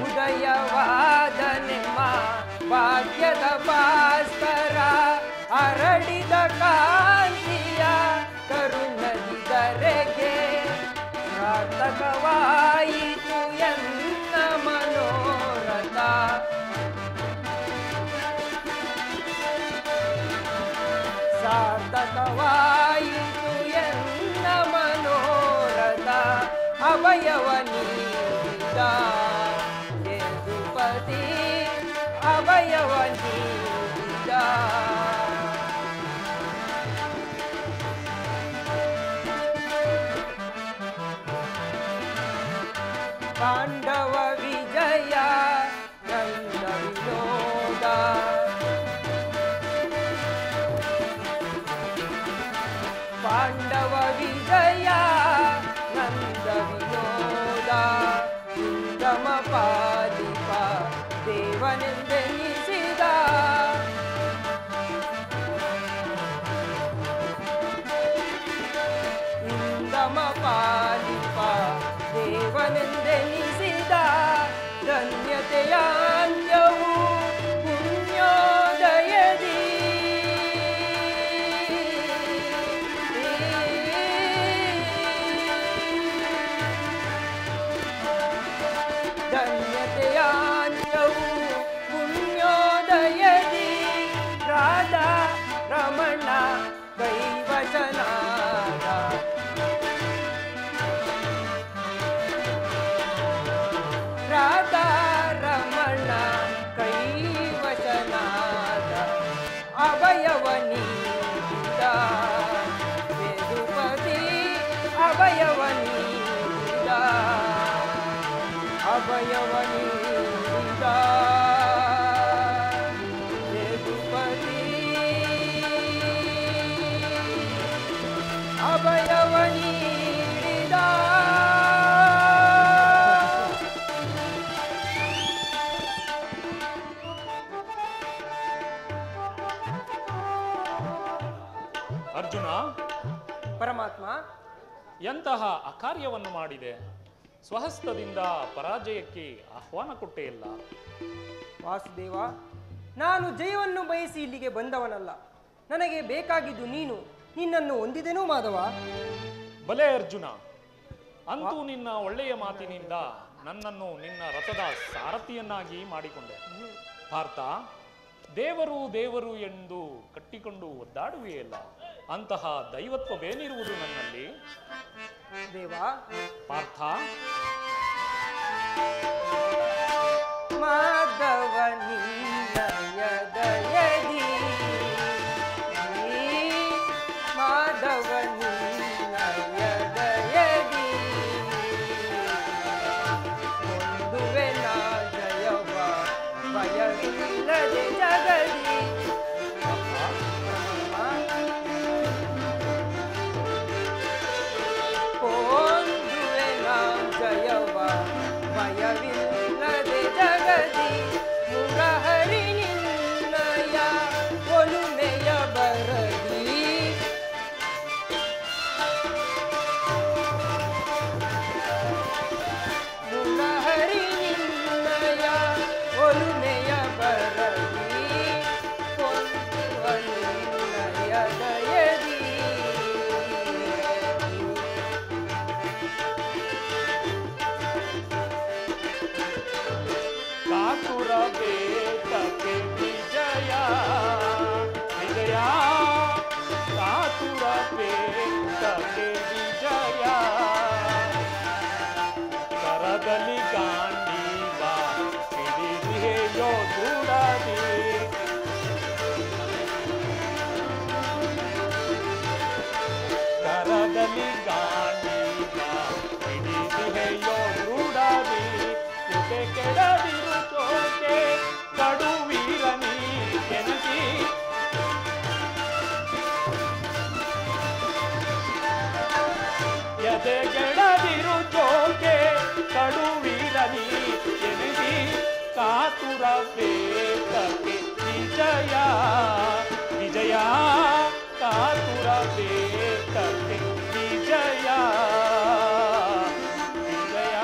Speaker 7: ಉದಯವಾದ ನಿಮ್ಮ ಭಾಗ್ಯದ ಭಾಸ್ಕರ ಹರಡಿದ ಕಾಂತಿಯ ಕರುಣದಿದರೆಗೆ. ಸಾರ್ಥಕವಾಯಿತು ಎನ್ನ ಮನೋರಥ, ಸಾರ್ಥಕವಾಯಿತು ಎನ್ನ ಮನೋರಥ. ಅಭಯವ ನೀಡಿದ ವೇದುಪತಿ ಅಭಯವ ನೀಡಿದ ಪಾಂಡವ ವಿಜಯ ನಂದ ವಿನೋದ ಪಾಂಡವ ವಿಜಯ ನಂದ ವಿನೋದ ಇಂದಮ ಪಾಲಿಪ ದೇವನೆಂದೆನಿಸಿದ ಇಂದಮ ಪಾಲಿಪ ದೇವನೆಂದೆನಿಸಿದ ಧನ್ಯತೆಯ ಅಂತ್ಯವು ಪುಣ್ಯೋದಯದಿ ಧನ್ಯತೆಯ ಅಂತ್ಯವು ಪುಣ್ಯೋದಯದಿ ರಾಧಾ ರಮಣ ಕೈವಚನಾದ ರಾಧಾ ರಮಣ ಕೈವಚನಾದ ಅಭಯವ ನೀಡಿದ ವೇದುಪತಿ ಅಭಯವ ನೀಡಿದ ಅಭಯವ ನೀಡಿದ ವೇದುಪತಿ ಅಭಯವ ನೀಡಿದ
Speaker 10: ಅರ್ಜುನ,
Speaker 7: ಪರಮಾತ್ಮ,
Speaker 10: ಎಂತಹ ಅಕಾರ್ಯವನ್ನು ಮಾಡಿದೆ. ಸ್ವಹಸ್ತದಿಂದ ಪರಾಜಯಕ್ಕೆ ಆಹ್ವಾನ ಕೊಟ್ಟೇ ಇಲ್ಲ.
Speaker 7: ವಾಸುದೇವ, ನಾನು ಜಯವನ್ನು ಬಯಸಿ ಇಲ್ಲಿಗೆ ಬಂದವನಲ್ಲ. ನನಗೆ ಬೇಕಾಗಿದ್ದು ನೀನು. ನಿನ್ನನ್ನು ಹೊಂದಿದೆನೂ ಮಾಧವ.
Speaker 10: ಬಲೆ ಅರ್ಜುನ, ಅಂತೂ ನಿನ್ನ ಒಳ್ಳೆಯ ಮಾತಿನಿಂದ ನನ್ನನ್ನು ನಿನ್ನ ರಥದ ಸಾರಥಿಯನ್ನಾಗಿ ಮಾಡಿಕೊಂಡೆ. ಪಾರ್ಥ, ದೇವರು ದೇವರು ಎಂದು ಕಟ್ಟಿಕೊಂಡು ಒದ್ದಾಡುವೆಯಲ್ಲ, ಅಂತಹ ದೈವತ್ವವೇನಿರುವುದು ನನ್ನಲ್ಲಿ?
Speaker 7: ದೇವ
Speaker 10: ಪಾರ್ಥ,
Speaker 7: ಮಾಧವ ನಿನ್ನಯ ದಯದಿ ಮಾಧವ ನಿನ್ನಯ ದಯದಿ ಒಂದುವೆ ನಾ ಜಯವ ಭಯವಿಲ್ಲದೆ ಜಗದಿ ಒಂದುವೆ ನಾ ಜಯವ ಭಯವಿಲ್ಲದೆ ಜಗದಿ ಮುರಹರಿ ನಿನ್ನಯ ಒಲುಮೆಯ ಬರದಿ ಮುರಹರಿ ನಿನ್ನಯ ಒಲುಮೆಯ ಬರದಿ ಕೊಂದುವ ನಿನ್ನಯ ದಯದಿ
Speaker 10: ಕಾತುರ ಬೇಕಕ್ಕೆ ವಿಜಯ ವಿಜಯ, ಕಾತುರ ಬೇಕಕ್ಕೆ ವಿಜಯ, ಕರದಲ್ಲಿ ಗಾಂಡೀವ ಹಿಡಿದೆಯೋ ದೂರದಿ, ಕರದಲ್ಲಿ ಗಾಂಡೀವ ಹಿಡಿದೆಯೋ ದೂರದಿ, ಕೆಡದಿರು ತೋಕೆ ಕಡುವೀರ ನೀ ಕೆನಸಿ, ಎದೆಗೆಡದಿರು ತೋಕೆ ಕಡುವೀರ ನೀ ಕೆನಸಿ, ಕಾತುರ ಬೇಕಕ್ಕೆ ವಿಜಯ ವಿಜಯ, ಕಾತುರ ಬೇಕಕ್ಕೆ ವಿಜಯ ವಿಜಯ.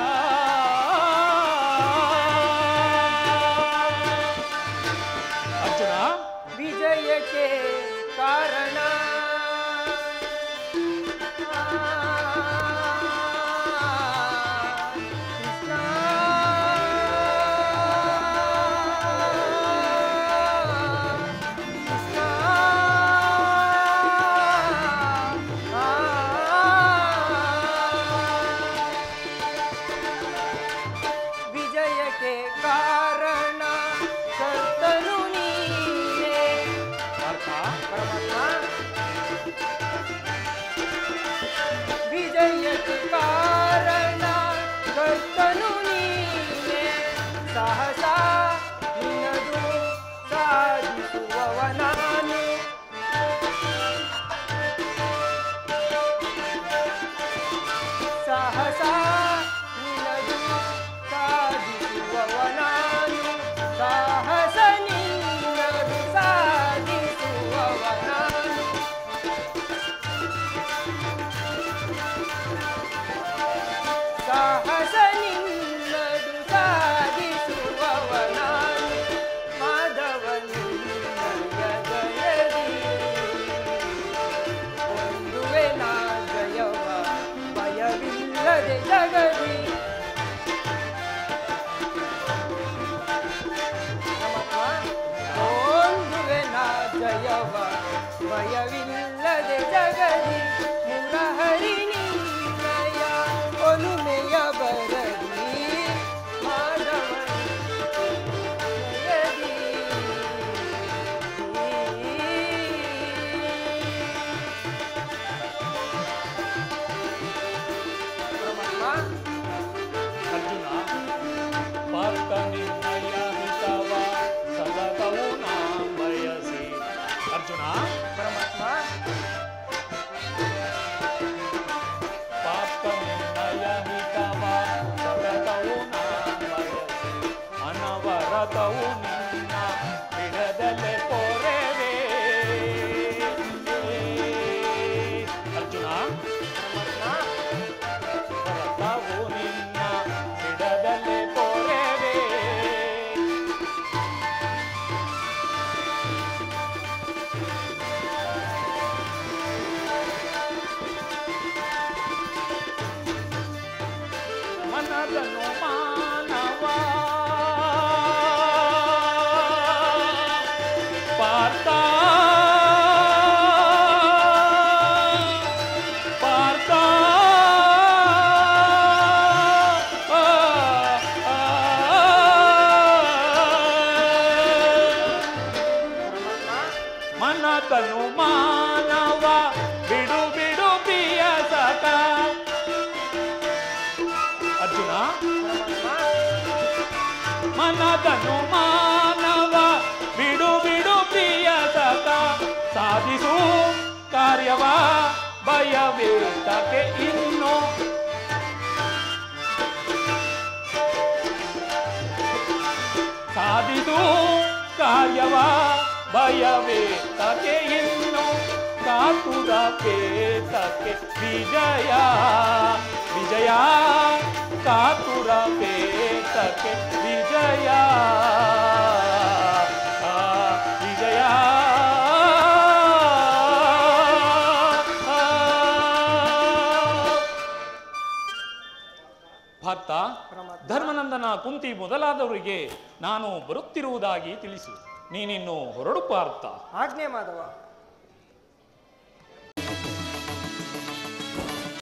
Speaker 10: ಅರ್ಜುನ,
Speaker 7: ವಿಜಯಕ್ಕೆ ಕಾರಣ ಕೃಷ್ಣ ಕೃಷ್ಣ ಸಾಹಸ ನಿನ್ನದು ಸಾಧಿಸುವವ ನಾನು. ಸಾಹಸ ನಿನ್ನದು ಸಾಧಿಸುವವ ನಾನು. ಮಾಧವ ನಿನ್ನಯ ಜಯದಿ ಹೊಂದುವೆ ನಾ ಜಯವ ಭಯವಿಲ್ಲದೆ ಜಗದಿ. ಹೊಂದುವೆ ನಾ ಜಯವ ಭಯವಿಲ್ಲದೆ ಜಗದಿ. ಮುರಹರಿ ನಿನ್ನಯ ಒಲುಮೆಯ ಬರದಿ ಮಾಧವ ಜಯದಿ.
Speaker 10: ಅರ್ಜುನ, ಪಾರ್ಥ ನಿನ್ನಯ ಹಿತವ ಸತತವು ನಾ ಬಯಸಿ. ಅರ್ಜುನ,
Speaker 7: ಪರಮಾತ್ಮ
Speaker 10: ಪಾರ್ಥ ನಿನ್ನಯ ಹಿತವ ಸತತವು ನಾ ಬಯಸಿ. ಅನವರತವು ನಿನ್ನ ಬಿಡದಲೆ ಪೊರೆವೆ. ಅರ್ಜುನ, ವರತವು ನಿನ್ನ ಬಿಡದಲೆ ಪೊರೆವೆ. ಮನದನು ಮಾನವ ಪಾರ್ಥ ಪಾರ್ಥ ಮನದನು ಮಾನವ ಬಿಡು ಬಿಡು ಪ್ರಿಯ ಸಖ. ಅರ್ಜುನ, ಮನದನು ಮಾನವ ಬಿಡು ಬಿಡು ಪ್ರಿಯ ಸಖ. ಸಾಧಿಸು ಕಾರ್ಯವ ಭಯವೇತಕ್ಕೆ ಇನ್ನು. ಸಾಧಿಸು ಕಾರ್ಯವ ಭಯವೇತಕ್ಕೆ ಇನ್ನು. ಕಾತುರ ಪೇತಕ್ಕೆ ವಿಜಯ ವಿಜಯ. ಕಾತುರ ಪೇತಕ್ಕೆ ವಿಜಯ ವಿಜಯ. ಭಕ್ತ, ಧರ್ಮನಂದನ ಕುಂತಿ ಮೊದಲಾದವರಿಗೆ ನಾನು ಬರುತ್ತಿರುವುದಾಗಿ ತಿಳಿಸು. ನೀನಿನ್ನು ಹೊರಡು ಪಾರ್ಥ.
Speaker 7: ಆಜ್ಞೆ ಮಾಧವ.